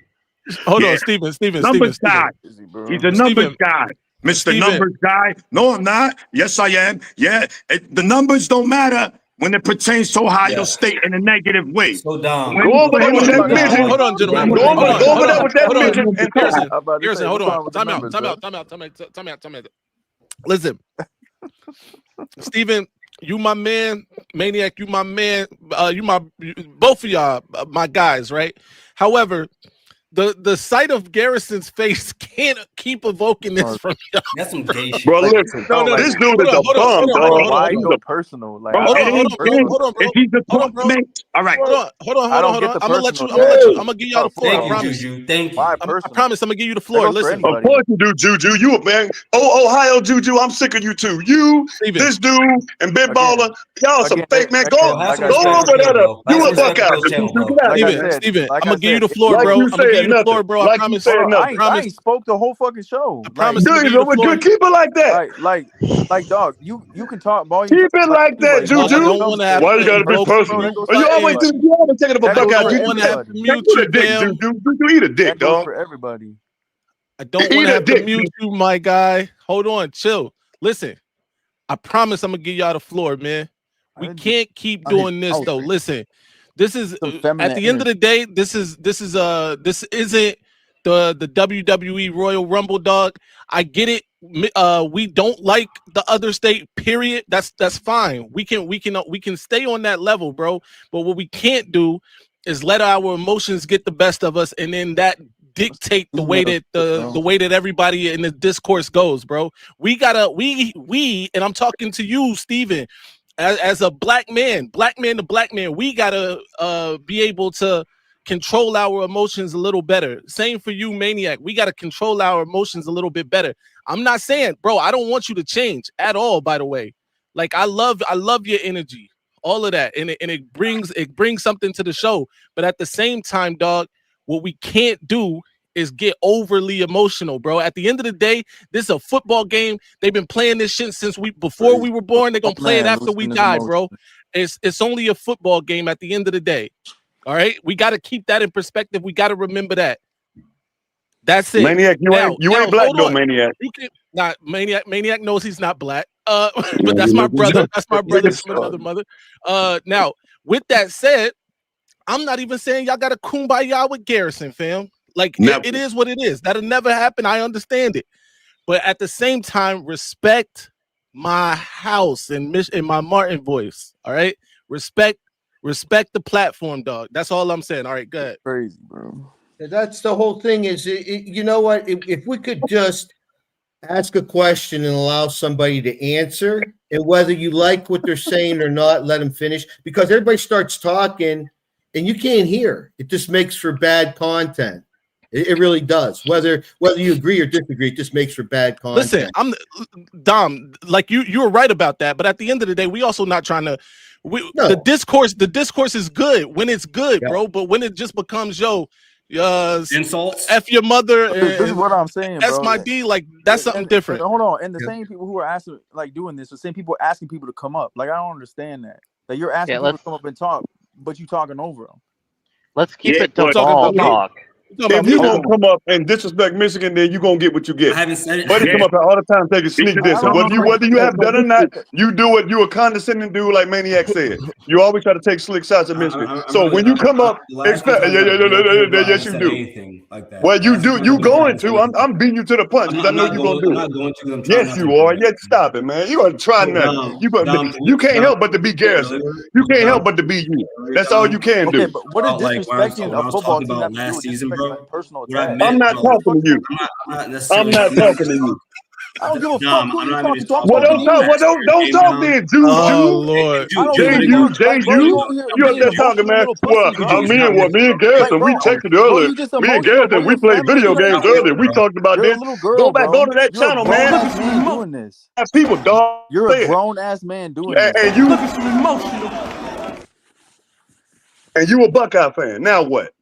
Hold Yeah. on, Steven. Numbers guy. He's a numbers guy. Mr. Steven. Numbers guy. No, I'm not. Yes, I am. Yeah. The numbers don't matter when it pertains to Ohio State in a negative way. So dumb. Go over there with that midget. Hold on, gentlemen. Go over there with that Hold on. midget. And Harrison, hold on. Time out. Listen, Steven, you my man. Maniac, you my man. Both of y'all, my guys, right? However, the sight of Garrison's face can't keep evoking this from y'all. That's some gay shit. Bro, listen, this dude is a bum, dog. Why you go personal? Like, Hold on, bro. If he's a talk mate, all right. Hold on. I don't get the I'm gonna let you. personal I'm gonna give y'all the floor. I promise. Juju. Thank you. Why I personal? promise. I'm gonna give you the floor. That goes for Listen. Of course you do, Juju. You a man. Oh, Ohio Juju, I'm sick of you too. You, Steven. this dude, and Big Baller, y'all some fake man. Go have some over respect for there. Phil, bro. You Have a some respect Buckeye. for Phil's channel, bro. Get out of here. Steven, like I'm I gonna give you said, the floor, like bro. you I'm gonna give saying you the floor, nothing. bro. I Like you promise. saying Hold on, nothing. I ain't spoke the whole fucking show. I promise. Dude, I'm gonna give you the floor. keep it like that. Like, dog, you can talk ball. Keep it like that, Bro, I Juju. don't want to have Why you to gotta be invoke personal? That goes You for always everybody. taking up a That goes Buckeye. for I don't want to have to everybody. mute Eat you, a dick, fam. Juju. Eat a dick, That goes dog. for everybody. I don't Eat want to a have to dick, mute you, my guy. Hold on, chill. Listen, I promise I'm gonna give y'all the floor, man. We can't keep doing this though. Listen, this is at the end of the day. This isn't the WWE Royal Rumble, dog. I get it. We don't like the other state. Period. That's fine. We can stay on that level, bro. But what we can't do is let our emotions get the best of us, and then that dictate the way that the way that everybody in the discourse goes, bro. We gotta and I'm talking to you, Steven, as a black man to black man, we gotta be able to control our emotions a little better. Same for you, Maniac. We gotta control our emotions a little bit better. I'm not saying, bro, I don't want you to change at all, by the way. Like I love your energy, all of that, and it brings something to the show. But at the same time, dog, what we can't do is get overly emotional, bro. At the end of the day, this is a football game. They've been playing this shit since before we were born. They're gonna play it after we die, bro. It's only a football game at the end of the day. All right, we got to keep that in perspective. We got to remember that. That's it. Maniac, you ain't black though, Maniac. You can not Maniac. Maniac knows he's not black. But that's my brother. That's my brother from another mother. Now with that said, I'm not even saying y'all got a kumbaya with Garrison, fam. Like it is what it is. That'll never happen. I understand it, but at the same time, respect my house and my Martin voice. All right, respect the platform, dog. That's all I'm saying. All right, go ahead. Crazy, bro. That's the whole thing. Is you know what? If we could just ask a question and allow somebody to answer, and whether you like what they're saying or not, let them finish. Because everybody starts talking, and you can't hear. It just makes for bad content. It really does. Whether you agree or disagree, it just makes for bad content. Listen, I'm Dom. Like you were right about that. But at the end of the day, we also not trying to. The discourse is good when it's good, bro. But when it just becomes insults, F your mother. This is what I'm saying, bro. That's my D. Like that's something different. Hold on, and the same people who are asking, like doing this, the same people asking people to come up. Like I don't understand that. That you're asking people to come up and talk, but you talking over them. Let's keep it to ball talk. If you gonna come up and disrespect Michigan, then you gonna get what you get. I haven't said it. Buddy come up here all the time taking sneak diss. And whether you have done or not, you do what you a condescending dude, like Maniac said. You always try to take slick shots at Michigan. So when you come up, expect yes you do. Anything like that. Well, you do. You going to? I'm beating you to the punch because I know you're gonna do it. I'm not going to. I'm trying Yes, you are. Yes, stop it, man. You gonna try nothing. You can't help but to be Garrison. You can't help but to be you. That's all you can do. Okay, but what is disrespecting a football team have to do with disrespecting personal attack? I'm not talking to you. I'm not talking to you. I don't give a fuck who you talking to. I'm Well, talking to you. don't talk then, Juju. Oh Lord, You up there talking, man? Well, me and Garrison, we texted earlier. Me and Garrison, we played video games earlier. We talked about this. Go back, go to that channel, man. Doing this. People, dog. You're a grown ass man doing this. And you and you a Buckeye fan. Now what?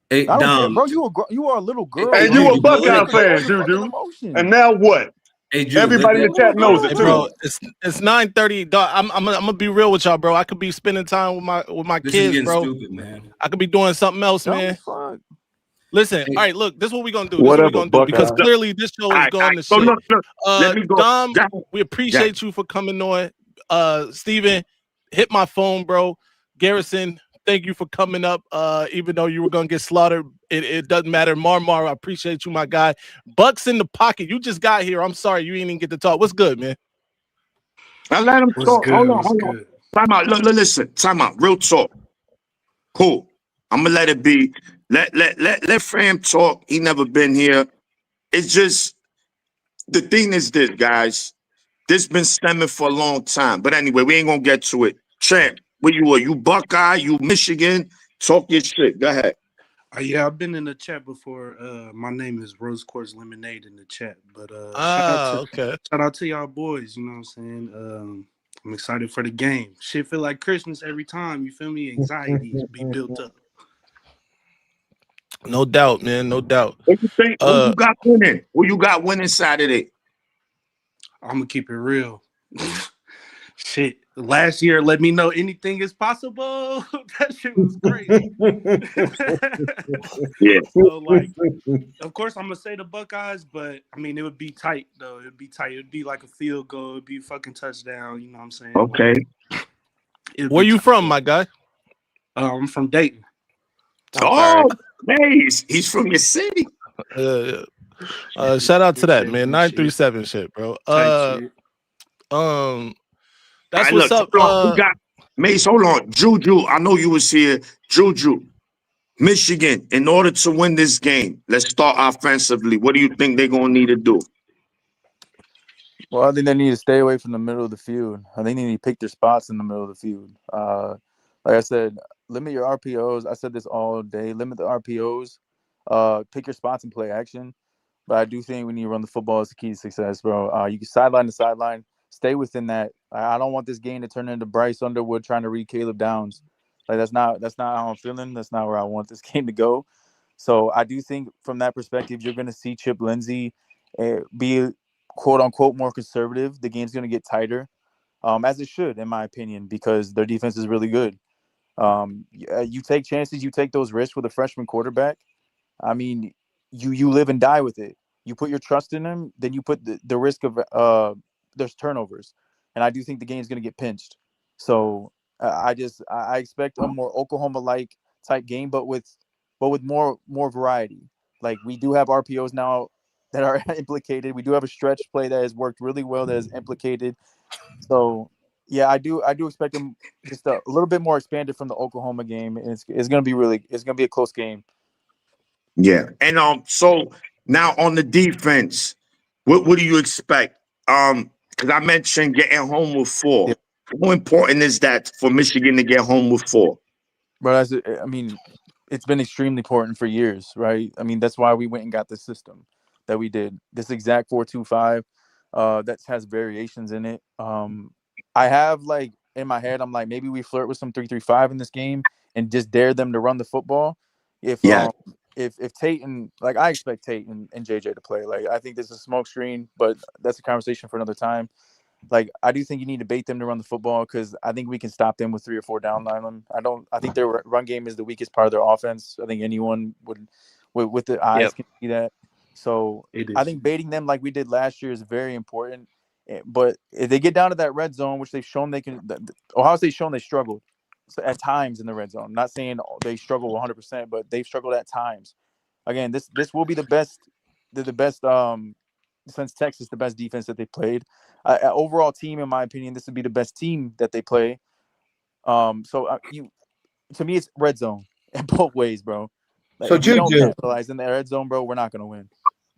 Hey, I don't care, bro. You are a little girl. And you a Buckeye fan, Juju. And now what? Hey, Juju, everybody in the chat knows it too. Bro, it's 9:30. Dog, I'm gonna be real with y'all, bro. I could be spending time with my kids, bro. Stupid, man. I could be doing something else, man. Listen, all right, look, this is what we're gonna do. Because clearly this show is going to shit. Let me go. Dom, we appreciate you for coming on. Steven, hit my phone, bro. Garrison, thank you for coming up. Even though you were gonna get slaughtered, it doesn't matter. Marmar, I appreciate you, my guy. Bucks in the pocket. You just got here. I'm sorry you didn't even get to talk. What's good, man? I let him talk. Hold on. Time out. Listen. Time out. Real talk. Cool. I'm gonna let it be. Let Fram talk. He never been here. It's just the thing is this, guys. This been stemming for a long time. But anyway, we ain't gonna get to it. Champ, where you are? You Buckeye? You Michigan? Talk your shit. Go ahead. Yeah, I've been in the chat before. My name is Rose Quartz Lemonade in the chat. But shout out to y'all boys, you know what I'm saying? I'm excited for the game. Shit feel like Christmas every time, you feel me? Anxieties be built up. No doubt, man. No doubt. What you think? Who you got winning? Who you got winning Saturday? I'm gonna keep it real. Shit, last year let me know anything is possible. That shit was crazy. Yeah. So like, of course I'm gonna say the Buckeyes, but I mean it would be tight though. It'd be tight. It'd be like a field goal. It'd be a fucking touchdown. You know what I'm saying? Okay. Where you from, my guy? I'm from Dayton. Maize. He's from your city. Shout out to that, man. 937 shit, bro. That's what's up. We got Maize. Hold on, Juju. I know you was here, Juju. Michigan, in order to win this game, let's start offensively. What do you think they're gonna need to do? Well, I think they need to stay away from the middle of the field. I think they need to pick their spots in the middle of the field. Like I said, limit your RPOs. I said this all day. Limit the RPOs. Pick your spots and play action. But I do think we need to run the football as the key to success, bro. You can sideline to sideline. Stay within that. I don't want this game to turn into Bryce Underwood trying to read Caleb Downs. Like that's not how I'm feeling. That's not where I want this game to go. So I do think from that perspective, you're going to see Chip Lindsey be quote unquote more conservative. The game's going to get tighter, as it should, in my opinion, because their defense is really good. You take chances, you take those risks with a freshman quarterback. I mean, you live and die with it. You put your trust in him, then you put the risk of there's turnovers, and I do think the game's going to get pinched. So I expect a more Oklahoma-like type game, but with more variety. Like we do have RPOs now that are implicated. We do have a stretch play that has worked really well that is implicated. So yeah, I do expect them just a little bit more expanded from the Oklahoma game. And it's going to be a close game. Yeah, and so now on the defense, what do you expect? Because I mentioned getting home with 4. Yeah. How important is that for Michigan to get home with 4? But I mean, it's been extremely important for years, right? I mean, that's why we went and got this system that we did. This exact 4-2-5 that has variations in it. I have like in my head, I'm like, maybe we flirt with some 3-3-5 in this game and just dare them to run the football. If Tate and like I expect Tate and JJ to play. Like I think this is a smoke screen, but that's a conversation for another time. Like I do think you need to bait them to run the football because I think we can stop them with 3 or 4 down line them. I think their run game is the weakest part of their offense. I think anyone with the eyes Yep. can see that. So I think baiting them like we did last year is very important. But if they get down to that red zone, which they've shown they can, Ohio State's shown they struggled at times in the red zone. I'm not saying they struggle 100%, but they've struggled at times. Again, this will be the best since Texas, the best defense that they played. Overall team, in my opinion, this would be the best team that they play. To me, it's red zone in both ways, bro. Like, So if we don't Juju, capitalize in the red zone, bro, we're not gonna win.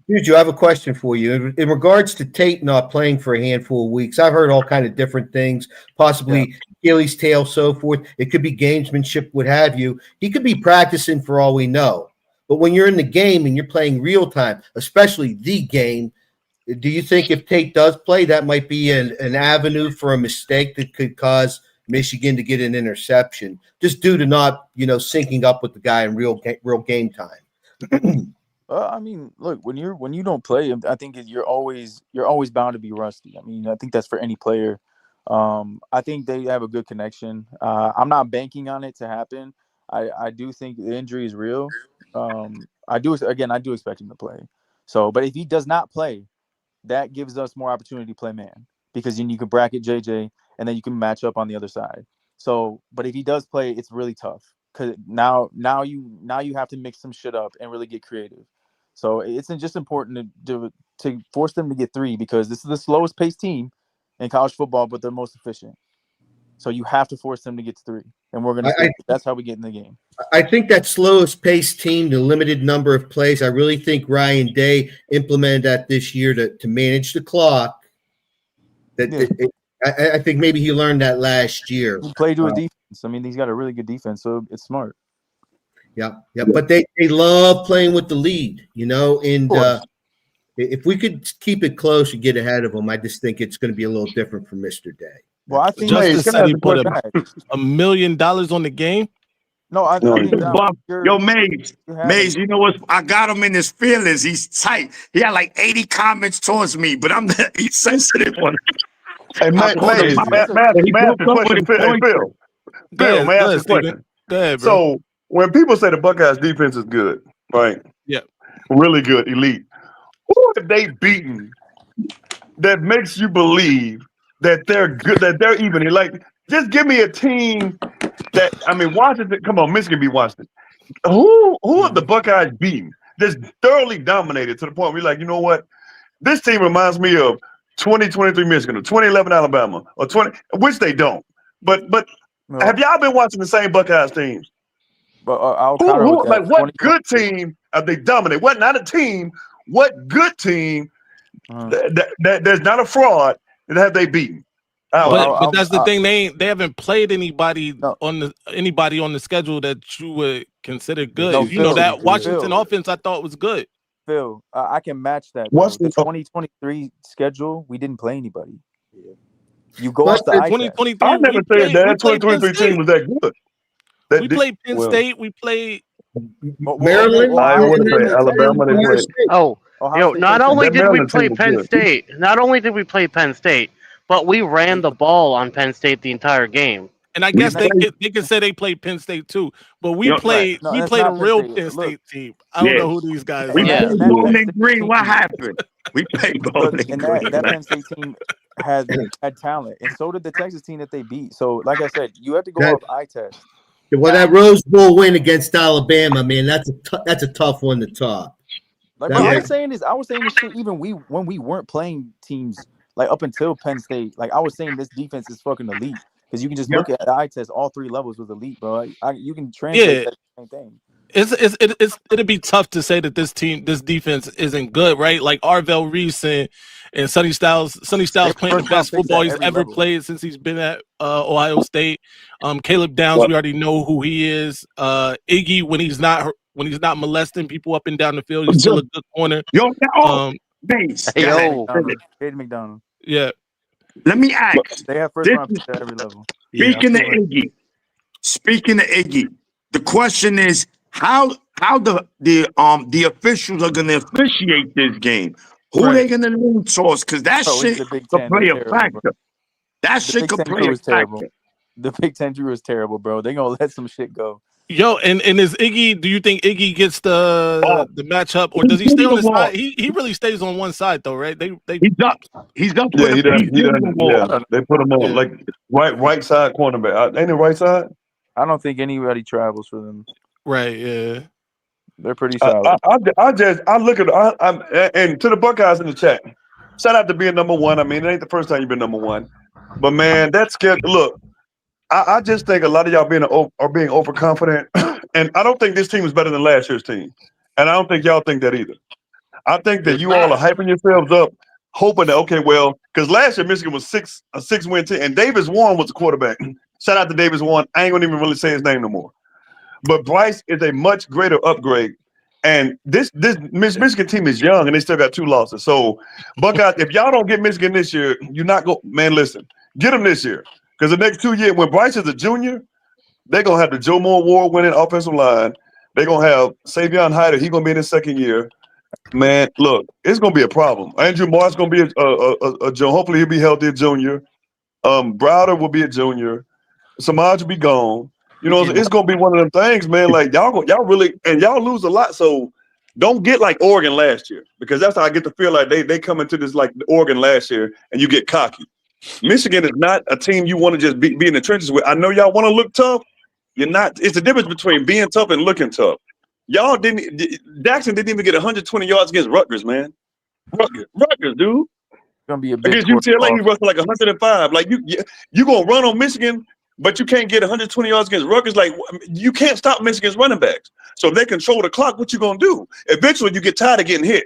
Juju, I have a question for you in regards to Tate not playing for a handful of weeks. I've heard all kind of different things, possibly Achilles tail, so forth. It could be gamesmanship, what have you. He could be practicing for all we know. But when you're in the game and you're playing real time, especially the game, do you think if Tate does play, that might be an avenue for a mistake that could cause Michigan to get an interception, just due to not, syncing up with the guy in real game time? I mean, look, when you don't play, I think you're always bound to be rusty. I mean, I think that's for any player. I think they have a good connection. I'm not banking on it to happen. I do think the injury is real. I do expect him to play. So, but if he does not play, that gives us more opportunity to play man, because then you can bracket JJ and then you can match up on the other side. So, but if he does play, it's really tough, because now you have to mix some shit up and really get creative. So it's just important to force them to get 3, because this is the slowest paced team in college football, but they're most efficient. So you have to force them to get to 3, and we're gonna. That's how we get in the game. I think that slowest paced team, the limited number of plays, I really think Ryan Day implemented that this year to manage the clock. I think maybe he learned that last year. He played to his defense. I mean, he's got a really good defense, so it's smart. Yeah. But they love playing with the lead, and if we could keep it close and get ahead of them, I just think it's going to be a little different for Mr. Day. Well, I think Justice said he put $1 million on the game. No, I think Yo, Maize, you know what? I got him in his feelings. He's tight. He had like 80 comments towards me, but he's sensitive on it. Hey, Maize, may I ask a question? Phil, may I ask a question? Go ahead, bro. So when people say the Buckeyes defense is good, right? Yeah. Really good, elite. Who have they beaten that makes you believe that they're good, that they're even? Like, just give me a team that, I mean, Washington, come on, Michigan beat Washington. Who have the Buckeyes beaten that's thoroughly dominated to the point where you're like, you know what? This team reminds me of 2023 Michigan or 2011 Alabama or which they don't. But have y'all been watching the same Buckeyes teams? But what good team have they dominated? What, not a team, what good team that there's not a fraud that have they beaten? But that's the thing. They haven't played anybody on the schedule that you would consider good. That Washington offense I thought was good. Phil, I can match that. The 2023 schedule, we didn't play anybody. You go off the 2023. I never said that 2023 team was that good. We played Penn State. We played Maryland. I would say Alabama. Not only did we play Penn State, but we ran the ball on Penn State the entire game. And I guess they can say they played Penn State too, but we played a real Penn State team. I don't know who these guys are. We played Bowling Green. What happened? We played Bowling Green. That Penn State team had talent, and so did the Texas team that they beat. So, like I said, you have to go off eye test. Well, that Rose Bowl win against Alabama, man, that's a tough one to top. I was saying this shit even when we weren't playing teams like up until Penn State. Like I was saying, this defense is fucking elite, because you can just look at the eye test. All 3 levels was elite, bro. You can translate that same thing. It'd be tough to say that this defense isn't good, right? Like Arvell Reese and Sonny Styles playing the best football he's ever played since he's been at Ohio State. Caleb Downs, we already know who he is. Iggy, when he's not molesting people up and down the field, he's still a good corner. Hayden McDonald. Yeah. Let me ask. They have first round picks at every level. Speaking of Iggy, the question is how the officials are going to officiate this game. Who are they going to lean towards? Because that shit could play a factor. That shit could play a factor. The Big Ten drew is terrible, bro. They're going to let some shit go. Yo, and is Iggy? Do you think Iggy gets the matchup, or does he He's stay on the his wall. side? He really stays on one side though, right? They He's up. He's up Yeah, with he him. does. He's He in does. the Yeah, wall. they put him on Yeah. like right side cornerback. Ain't it right side? I don't think anybody travels for them. Right. Yeah. They're pretty solid. I look at and to the Buckeyes in the chat. Shout out to being number one. I mean, it ain't the first time you've been number one, but man, that's scared. Look, I just think a lot of y'all are being overconfident, and I don't think this team is better than last year's team, and I don't think y'all think that either. I think that It's you all not. are hyping yourselves up, hoping that okay, well, because last year Michigan was a 6-win team, and Davis Warren was the quarterback. Shout out to Davis Warren. I ain't gonna even really say his name no more. But Bryce is a much greater upgrade. And this Michigan team is young and they still got 2 losses. So, Buckeyes, if y'all don't get Michigan this year, you're not going. Man, listen, get them this year because the next 2 years, when Bryce is a junior, they're gonna have the Joe Moore Award-winning offensive line. They're gonna have Savion Hyder. He's gonna be in his second year. Man, look, it's gonna be a problem. Andrew Moore's gonna be a junior. Hopefully, he'll be healthy, a junior. Browder will be a junior. Samaj will be gone. You know, it's gonna be one of them things, man. Like y'all really, and y'all lose a lot. So don't get like Oregon last year, because that's how I get to feel like they come into this like Oregon last year, and you get cocky. Michigan is not a team you want to just be in the trenches with. I know y'all want to look tough. You're not. It's the difference between being tough and looking tough. Y'all didn't. Jackson didn't even get 120 yards against Rutgers, man. Rutgers, dude. It's gonna be a big Against UCLA, he off. rushed for like 105. Like you gonna run on Michigan, but you can't get 120 yards against Rutgers. Like you can't stop Michigan's running backs. So if they control the clock, what you gonna do? Eventually, you get tired of getting hit.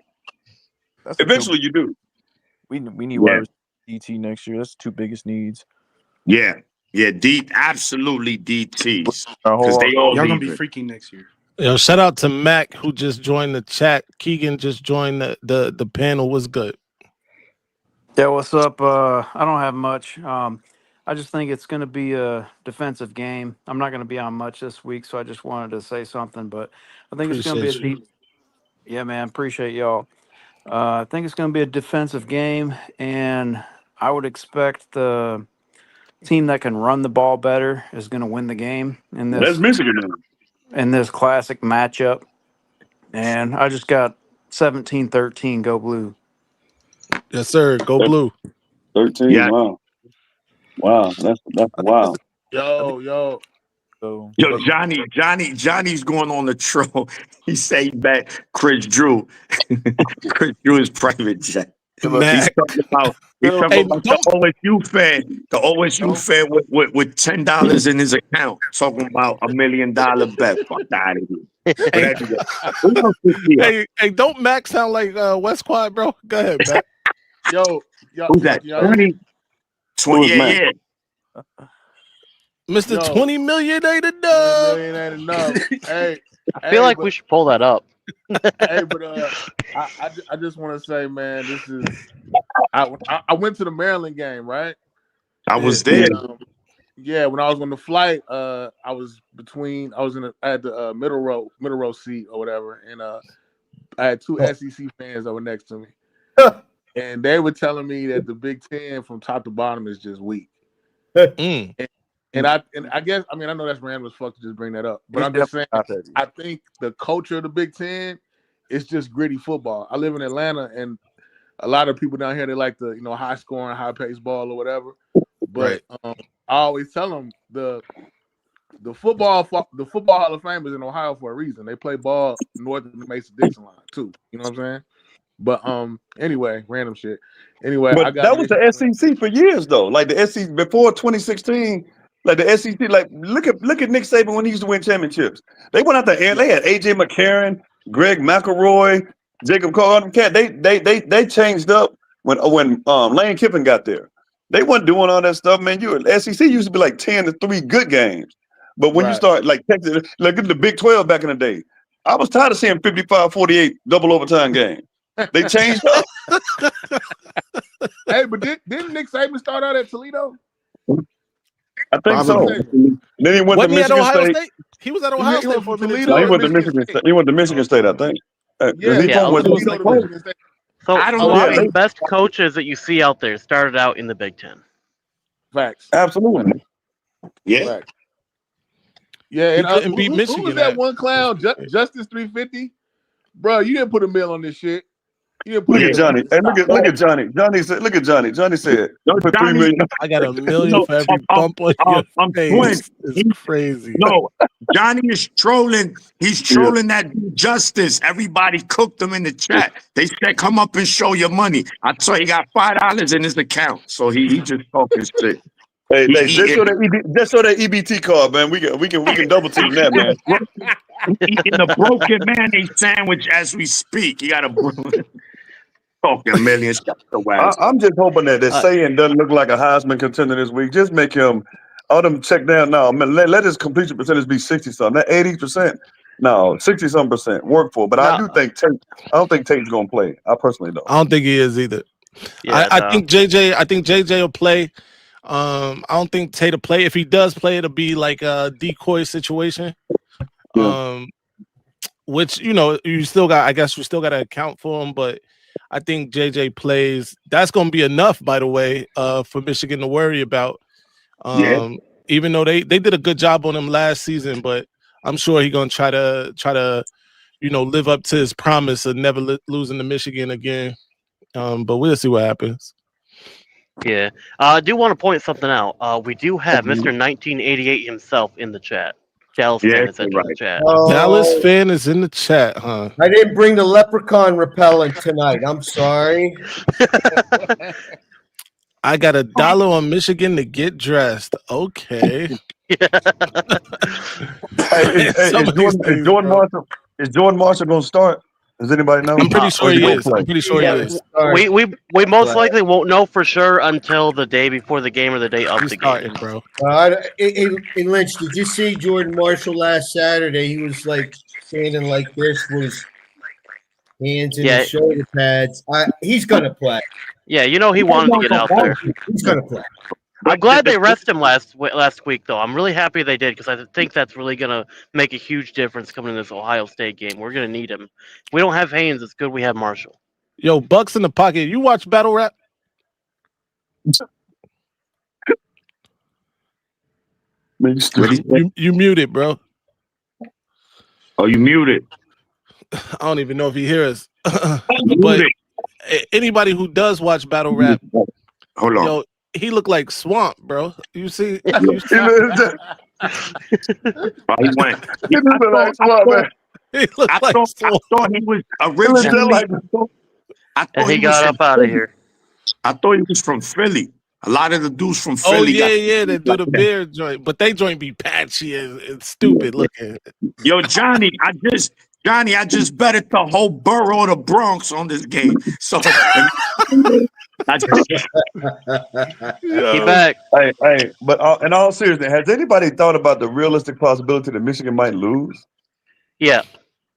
That's Eventually, you do. We need Yeah. wide receiver DT next year. That's the 2 biggest needs. Yeah. Absolutely DTs. Our Because whole they all Y'all gonna be leaving. freaky next year. Yo, shout out to Mac who just joined the chat. Keegan just joined the panel. Was good. Yeah, what's up? I don't have much. I just think it's going to be a defensive game. I'm not going to be on much this week, so I just wanted to say something. But I think it's going to be a Appreciate you. deep. Yeah, man, appreciate y'all. I think it's going to be a defensive game, and I would expect the team that can run the ball better is going to win the game in That's this Michigan. classic matchup. And I just got 17-13. Go Blue. Yes, sir. Go Blue. 13. Yeah. Wow. That's wow. Yo. So Yo, Johnny's going on the troll. He say back Chris Drew. Chris Drew is private jet. He's Mac. talking about Hey, the don't OSU fan. The OSU fan with $10 in his account talking about $1 million bet. Fuck out of here. But hey, anyway, who else is here? hey, don't Mac sound like West Quad, bro? Go ahead, Mac. Yo, Who's that? y'all hear me? 20, yeah. Mr. Yo. 20 million ain't 20 enough. million ain't enough. Hey, I feel like we should pull that up. hey, but I just want to say, man, this is. I went to the Maryland game, right? I was there. And, yeah, when I was on the flight, I was at the middle row seat or whatever, and I had 2 SEC fans that were next to me, and they were telling me that the Big Ten from top to bottom is just weak. And I guess I know that's random as fuck to just bring that up, but I'm just saying I think the culture of the Big Ten is just gritty football. I live in Atlanta, and a lot of people down here they like the high scoring, high paced ball or whatever. But I always tell them the football Hall of Fame is in Ohio for a reason. They play ball north of the Mason-Dixon line too. You know what I'm saying? But anyway, random shit. Anyway, But I got that was the SEC for years though. Like the SEC before 2016, like the SEC, like look at Nick Saban when he used to win championships. They went out there and they had AJ McCarron, Greg McElroy, Jacob Carter. They changed up when Lane Kiffin got there. They wasn't doing all that stuff, man. SEC used to be like 10-3 good games. But when you start like Texas, like the Big 12 back in the day, I was tired of seeing 55-48 double overtime games. They changed up. Hey, but didn't Nick Saban start out at Toledo? I think so. Then he went to Wasn't he at Michigan Ohio State. State? He was at Ohio State for a minute No, he too. went to Michigan State. He went to Michigan State, I think. Yeah, he from Toledo to Michigan State. So I don't a lot know. of the best coaches that you see out there started out in the Big Ten. Facts. Absolutely. Yeah. Facts. Yeah, He and couldn't beat who was Michigan. that one clown? Justice 350, bro. You didn't put a mill on this shit. You didn't put Look a at mill on Johnny. this. Hey, look at Johnny. Johnny said, "Look at Johnny." Johnny said, No, "Put $3 Johnny, million." I got a you million know, for every bump on your I'm twin. face. It's crazy. No, Johnny is trolling. He's Yeah. trolling that dude Justice. Everybody cooked him in the chat. They said, "Come up and show your money." I saw he got $5 in his account, so he just talking shit. Hey, He just show that EBT card, man. We can double team that, man. eating a broken mayonnaise sandwich as we speak. He got a talking millions. Shut the ass up. I'm just hoping that saying doesn't look like a Heisman contender this week. Just make him all them check down now. Man, let his completion percentage be 60 something. That 80%. No, 60 something percent work for. But I do think Tate. I don't think Tate's gonna play. I personally don't. I don't think he is either. Yeah, I think JJ will play. I don't think Tate will play. If he does play, it'll be like a decoy situation. Yeah. Which you still got. I guess you still got to account for him, but I think JJ plays. That's going to be enough, by the way, for Michigan to worry about. Even though they did a good job on him last season, but I'm sure he's going to try to live up to his promise of never losing to Michigan again. But we'll see what happens. Yeah. I do want to point something out. We do have Mr. 1988 himself in the chat. Dallas fan is entering the chat. Dallas fan is in the chat, huh? I didn't bring the leprechaun repellent tonight. I'm sorry. I got $1 on Michigan to get dressed. Okay. Is Jordan Marshall gonna start? Does anybody know? I'm pretty sure he is. I'm pretty sure he is. We most likely won't know for sure until the day before the game or the day of the game, bro. Hey, Lynch, did you see Jordan Marshall last Saturday? He was like standing like this with his hands in his shoulder pads. He's gonna play. Yeah, he wanted to get out there. He's gonna play. I'm glad they rested him last week, though. I'm really happy they did because I think that's really going to make a huge difference coming in this Ohio State game. We're going to need him. If we don't have Haynes, it's good we have Marshall. Yo, Bucks in the pocket. You watch Battle Rap? You muted, bro. Oh, you muted. I don't even know if he hears us. But anybody who does watch Battle Rap, hold on. Yo, he looked like Swamp, bro. You see? He went. I thought he was originally. And he got up out of here. I thought he was from Philly. A lot of the dudes from Philly. Oh yeah, they do the beard joint, but they joint be patchy and stupid looking. Yo, Johnny, I just bet it the whole borough of the Bronx on this game. So He back. Hey, but in all seriousness, has anybody thought about the realistic possibility that Michigan might lose? Yeah.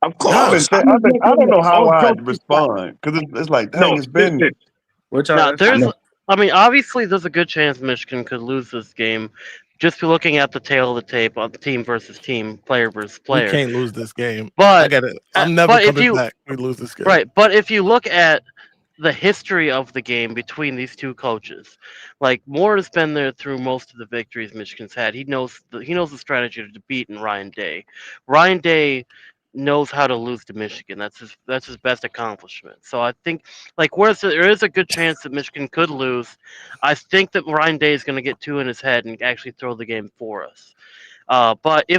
Of course. I don't know how I'd respond because it's like, dang, it's been. Obviously, there's a good chance Michigan could lose this game. Just looking at the tail of the tape on team versus team, player versus player. We can't lose this game. But I'm never coming back. We lose this game. Right, but if you look at the history of the game between these two coaches, like Moore has been there through most of the victories Michigan's had. He knows the strategy to beat in Ryan Day. Ryan Day knows how to lose to Michigan. That's his best accomplishment. So I think, whereas there is a good chance that Michigan could lose, I think that Ryan Day is going to get two in his head and actually throw the game for us. But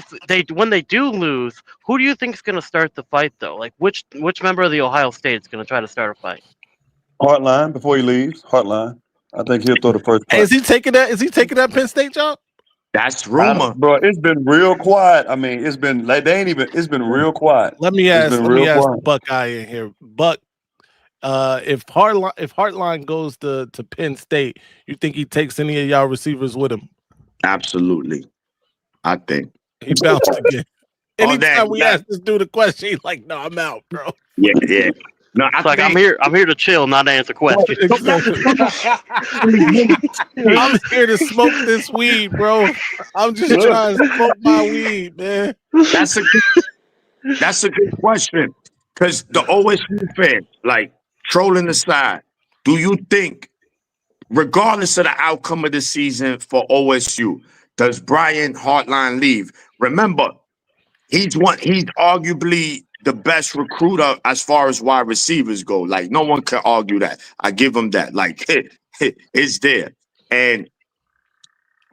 when they do lose, who do you think is going to start the fight though? Like which member of the Ohio State is going to try to start a fight? Hartline before he leaves. Hartline. I think he'll throw the first punch. Hey, is he taking that Penn State job? That's rumor, bro. It's been real quiet. I mean, it's been like it's been real quiet. Let me ask the Buckeye in here. Buck, if Hartline goes to Penn State, you think he takes any of y'all receivers with him? Absolutely. I think. He bounced again. Anytime we ask this dude a question, he's like, no, I'm out, bro. Yeah. No, I'm here to chill, not answer questions. I'm here to smoke this weed, bro. I'm just trying to smoke my weed, man. That's a good question. Because the OSU fans, trolling aside, do you think, regardless of the outcome of the season for OSU, does Brian Hartline leave? remember, he's arguably the best recruiter as far as wide receivers go. Like, no one can argue that. I give him that. Like, it's there. And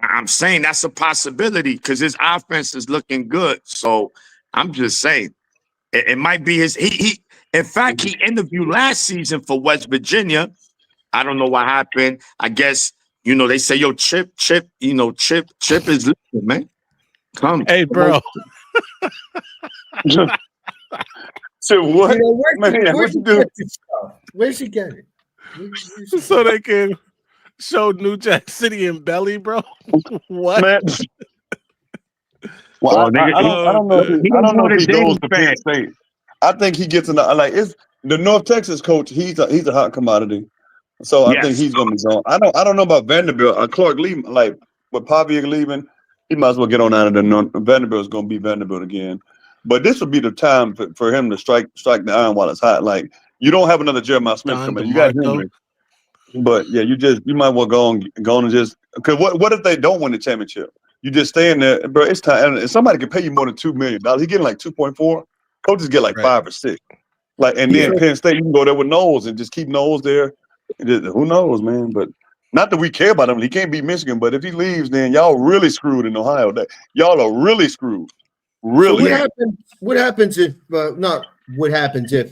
I'm saying that's a possibility because his offense is looking good. So I'm just saying it might be his. He in fact, he interviewed last season for West Virginia. I don't know what happened. I guess, they say, yo, Chip is listening, man. Come. Hey, bro. So what? Where's he get this stuff? Where's he get it? So they can show New Jack City in belly, bro. What? Man. Well, I don't know. I don't know if he goes to Penn State. I think he gets it's the North Texas coach. He's a hot commodity, so I think he's going to be gone. I don't know about Vanderbilt. Clark leaving, with Pavia leaving, he might as well get on out of the North. Vanderbilt is going to be Vanderbilt again. But this would be the time for him to strike the iron while it's hot. Like, you don't have another Jeremiah Smith coming. You got Henry. But yeah, you might well go and just, because what if they don't win the championship? You just stay in there, bro. It's time. And somebody can pay you more than $2 million. He getting like 2.4. Coaches get like 5 or 6. And then Penn State, you can go there with Knowles and just keep Knowles there. Who knows, man? But not that we care about him. He can't beat Michigan. But if he leaves, then y'all really screwed in Ohio. Y'all are really screwed. Really. So what happens if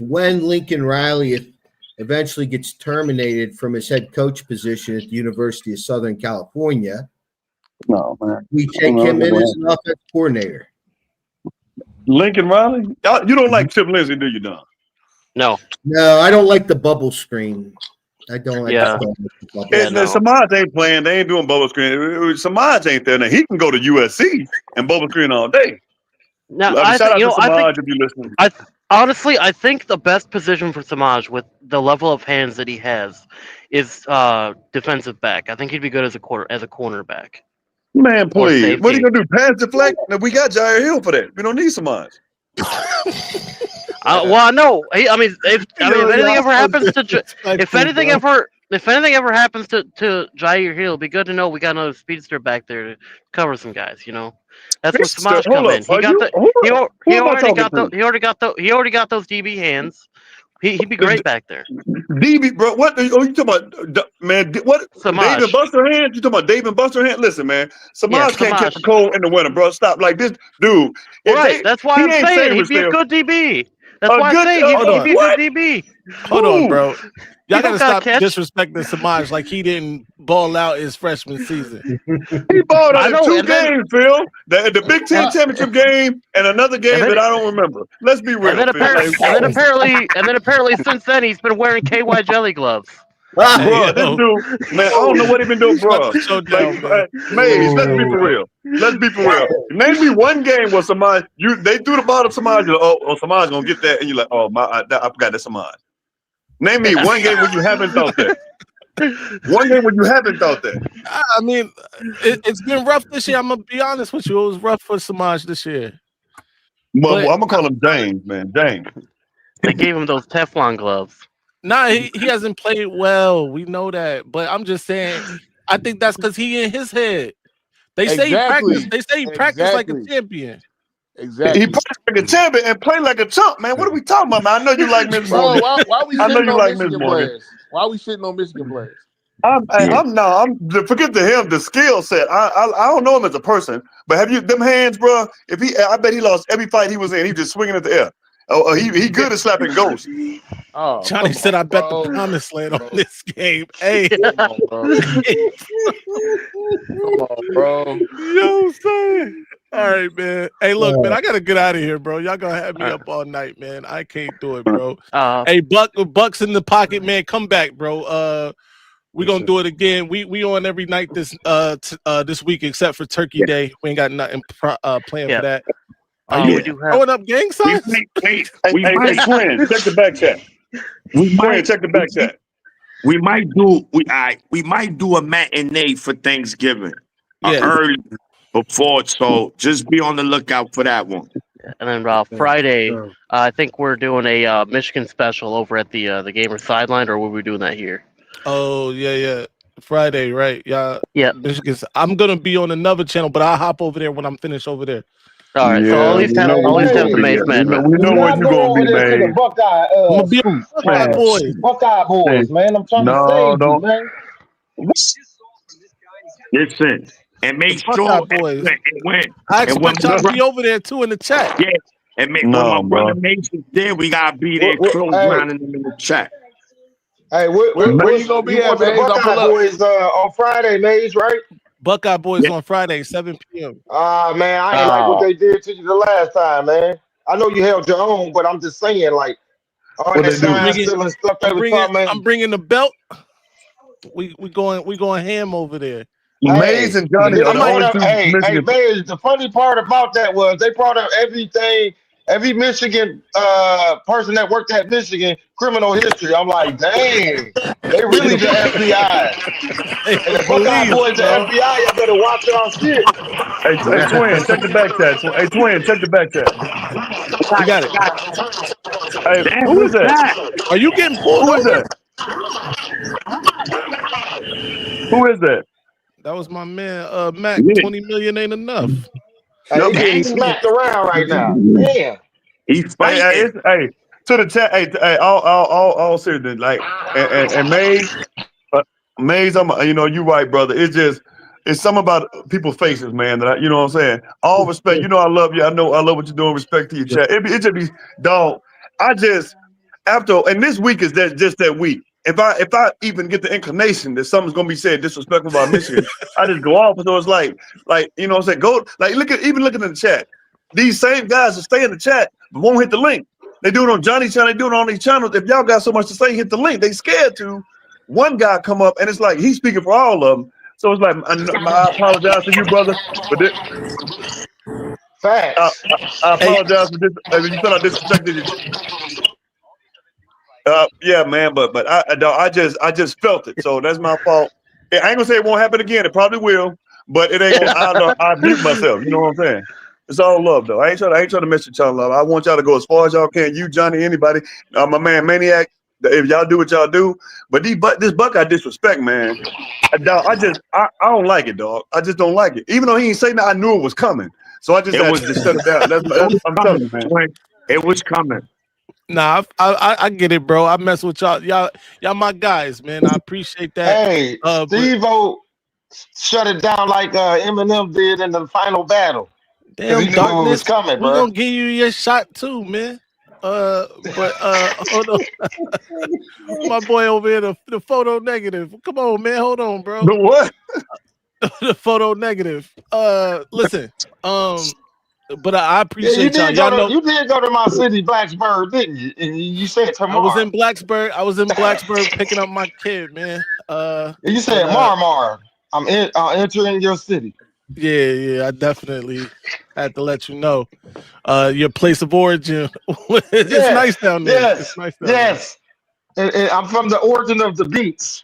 when Lincoln Riley eventually gets terminated from his head coach position at the University of Southern California? No, man. We take him in as an offensive coordinator. Lincoln Riley? You don't like Chip Lindsey, do you, Don? No. No, I don't like the bubble screen. I don't like the bubble screen. Samaj ain't playing. They ain't doing bubble screen. Samaj ain't there. Now, he can go to USC and bubble screen all day. Now, shout out to Samaj if you're listening. Honestly, I think the best position for Samaj with the level of hands that he has is defensive back. I think he'd be good as a cornerback. Man, please. What are you going to do? Pass deflect? We got Jair Hill for that. We don't need Samaj. Well, no. If anything ever happens to if anything ever happens to Jair Hill, it'd be good to know we got another speedster back there to cover some guys. That's where Samaj come in. He already got those DB hands. He'd be great back there. DB, bro. What are you talking about, man? What? Samaj. David Buster Hand? You talking about David Buster Hand? Listen, man. Samaj can't catch a cold in the winter, bro. Stop. Like this, dude. Right. That's why I'm saying he'd be a good DB. That's why I'm saying he'd be a good DB. Hold on, bro. Y'all gotta stop disrespecting Samaj like he didn't ball out his freshman season. He balled out in 2 games, Phil. The Big Ten championship game and another game that I don't remember. Let's be real. And then apparently since then he's been wearing KY jelly gloves. Bro, this dude, man, I don't know what he been doing, bro. Maize, let's be for real. Name me one game where Samaj, they threw the ball to Samaj. Samaj gonna get that, and you're like, I forgot that Samaj. Name me one game where you haven't thought that. One game where you haven't thought that. I mean, it's been rough this year. I'm gonna be honest with you. It was rough for Samaj this year. Well, I'm gonna call him James, man. James. They gave him those Teflon gloves. Nah, he hasn't played well. We know that, but I'm just saying. I think that's because he in his head. They say he practiced. They say he practiced like a champion. Exactly. He practiced like a champion and played like a chump, man. What are we talking about, man? I know you like Miss Morgan. Why we shitting on Michigan players? Why are we shitting on Michigan players? I'm forget to him the skill set. I don't know him as a person, but have you them hands, bro? I bet he lost every fight he was in. He was just swinging at the air. He good at slapping ghosts. Johnny said, "I bet the promised land on this game." Hey, come on, bro. Yo, son. All right, man. Hey, look, man, I gotta get out of here, bro. Y'all gonna have me up all night, man. I can't do it, bro. Hey, Bucks in the pocket, man. Come back, bro. We're gonna do it again. We on every night this week except for Turkey Day. We ain't got nothing planned for that. Are you throwing up gang signs? We might twin. Check the back chat. Check the back chat. We might do a matinee for Thanksgiving. Early before, so just be on the lookout for that one. And then Friday, I think we're doing a Michigan special over at the Gamer Sideline, or were we doing that here? Oh yeah. Friday, right? Yeah. Yeah. Michigan. I'm gonna be on another channel, but I'll hop over there when I'm finished over there. All right, so Yeah, at least we know where have you the gonna be Maze at. Madman. We Do know where not you go gonna over be, there to the man. Buckeye I'm gonna be school. Buckeye Man, boys. Buckeye hey, boys, man. I'm trying to no, save you, don't. man. Listen, and The make Buckeye sure boys. when I and when expect my y'all to No, be over there too in the chat. yeah, and when my no, brother bro. Mace is there, we gotta be there Hey, clotheslining them in the chat. hey, Where you gonna you be going at, to the Maze? I'll Buckeye pull up. boys on Friday, Maze, right? Buckeye boys Yeah, on Friday, 7 p.m. Man, I ain't like what Oh, they did to you the last time, man. I know you held your own, but I'm just saying, like, all What that they I'm do? sign bringing, stealing stuff they was talking, I'm man. bringing the belt. We going ham over there. Maze Hey, and Johnny they are the brought only up. two Hey, Michigan. man. The funny part about that was they brought up everything. Every Michigan person that worked at Michigan criminal history. I'm like, dang, they They really the FBI. And the the Buckeye police, boys, the bro. FBI. Y'all better watch y'all shit. Hey, twin, check the back chat. Hey, twin, check the back chat. You got it. Hey, damn, who is who's that? that? Are you getting pulled Who is over? that? Who is that? That was my man, Mac. Yeah, 20 million ain't enough. Hey, No, they getting damn, smacked around right now. Damn. he's hey, fighting. to the chat. Hey, all serious. Like, and Maze, Maze, you right, brother. It's something about people's faces, man. That you know what I'm saying. All respect. You know, I love you. I know, I love what you're doing. Respect to your chat. It just be dog. I just and this week is just that week. If I even get the inclination that something's gonna be said disrespectful about Michigan, I just go off. So it's like you know what I'm saying. Go like looking in the chat. These same guys that stay in the chat but won't hit the link. They do it on Johnny's channel. They do it on these channels. If y'all got so much to say, hit the link. They scared to. One guy come up and it's like he's speaking for all of them. So it's like I apologize to you, brother, but Facts. I Hey, apologize for this. You felt I disrespected you. Yeah, man, but I just felt it. So that's my fault. I ain't gonna say it won't happen again. It probably will, but it ain't gonna. I mute myself. You know what I'm saying? It's all love though. I ain't trying to mess with y'all love. I want y'all to go as far as y'all can. You, Johnny, anybody. My man, Maniac. If y'all do what y'all do, but this Buckeye disrespect, man. Dog, I don't like it, dog. I just don't like it. Even though he ain't saying that, I knew it was coming. So I just It had was to just shut it down. it was I'm telling coming, you, man. twin. It was coming. nah, I get it, bro. I mess with y'all. Y'all my guys, man. I appreciate that. Hey, But Steve-O shut it down like Eminem did in the final battle because he damn, knew it was darkness, coming, we bro. gonna give you your shot too, man. But hold on. My boy over here, the photo negative. Come on, man. Hold on, bro. The what? The photo negative. Listen. But I Yeah, appreciate y'all. Y'all know you did go to my city, Blacksburg, didn't you? And you said I was tomorrow. in Blacksburg. I was in Blacksburg picking up my kid, man. And you But said Marmar. I'm entering your city. yeah, I definitely had to let you know. Your place of origin. It's Yes, nice down there. It's yes, nice down there. yes. And I'm from the origin of the beats.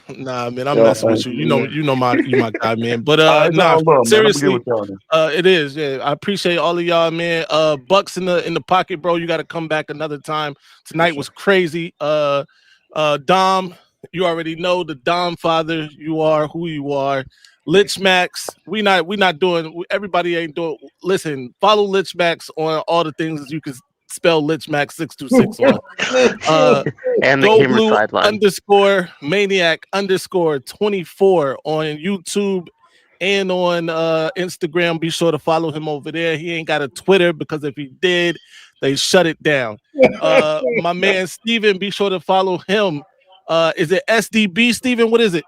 Nah, man, I'm Yeah, messing with you. You know my guy, man. But it's nah, all love, man. I'm gonna get seriously, with y'all. Man. it is. Yeah, I appreciate all of y'all, man. Bucks in the pocket, bro. You got to come back another time. Tonight was crazy. Dom, you already know the Dom father. You are who you are. Lich Max, we not doing. Everybody ain't doing. Listen, follow Lich Max on all the things you can spell Lich Max 626 on. and the Go gamer Blue sideline. _ Maniac _ 24 on YouTube and on Instagram. Be sure to follow him over there. He ain't got a Twitter because if he did, they shut it down. My man Steven, be sure to follow him. Is it SDB, Steven? What is it?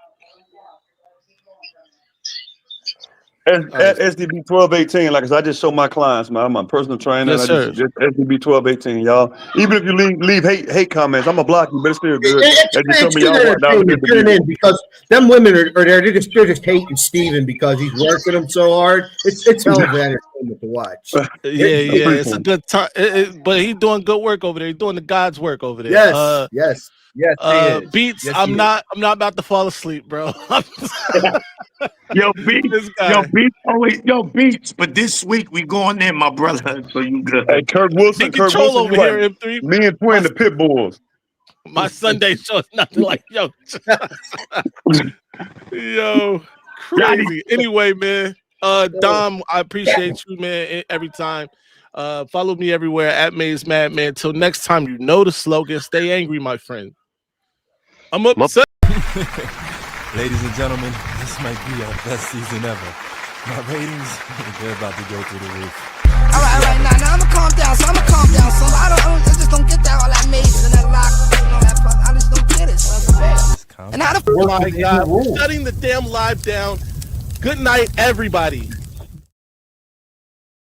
At SDB 1218, like I said, I just show my clients, man. I'm a personal trainer, and Yes, I sir. just SDB 1218, y'all. Even if you leave hate comments, I'm gonna block you, but it's still good. They just show It's me good y'all walk down the entertainment. the Tune view. in because them women are there. They're just hating Steven because he's working them so hard. It's hell of an entertainment to watch. Yeah, it's a good time. But he's doing good work over there. He's doing the God's work over there. Yes, he is. Beats. Yes, he I'm is. not about to fall asleep, bro. Yo, beats, This guy. beats. But this week we going in, my brother. So you Hey, good. Kirk Big Wilson, control you over right. here, M3. Me and Twin, the pit bulls. My Sunday show is nothing like yo, Johnny, crazy. Anyway, man, Dom, I appreciate you, man, every time. Follow me everywhere at Maize Madman. Till next time, you know the slogan. Stay angry, my friend. I'm upset. Ladies and gentlemen, this might be our best season ever. My ratings, they're about to go through the roof. All right, now I'ma calm down. So I just don't get that all that Maize and that lock and all that. I just don't get it. So and how the my God, shutting the damn live down. Good night, everybody.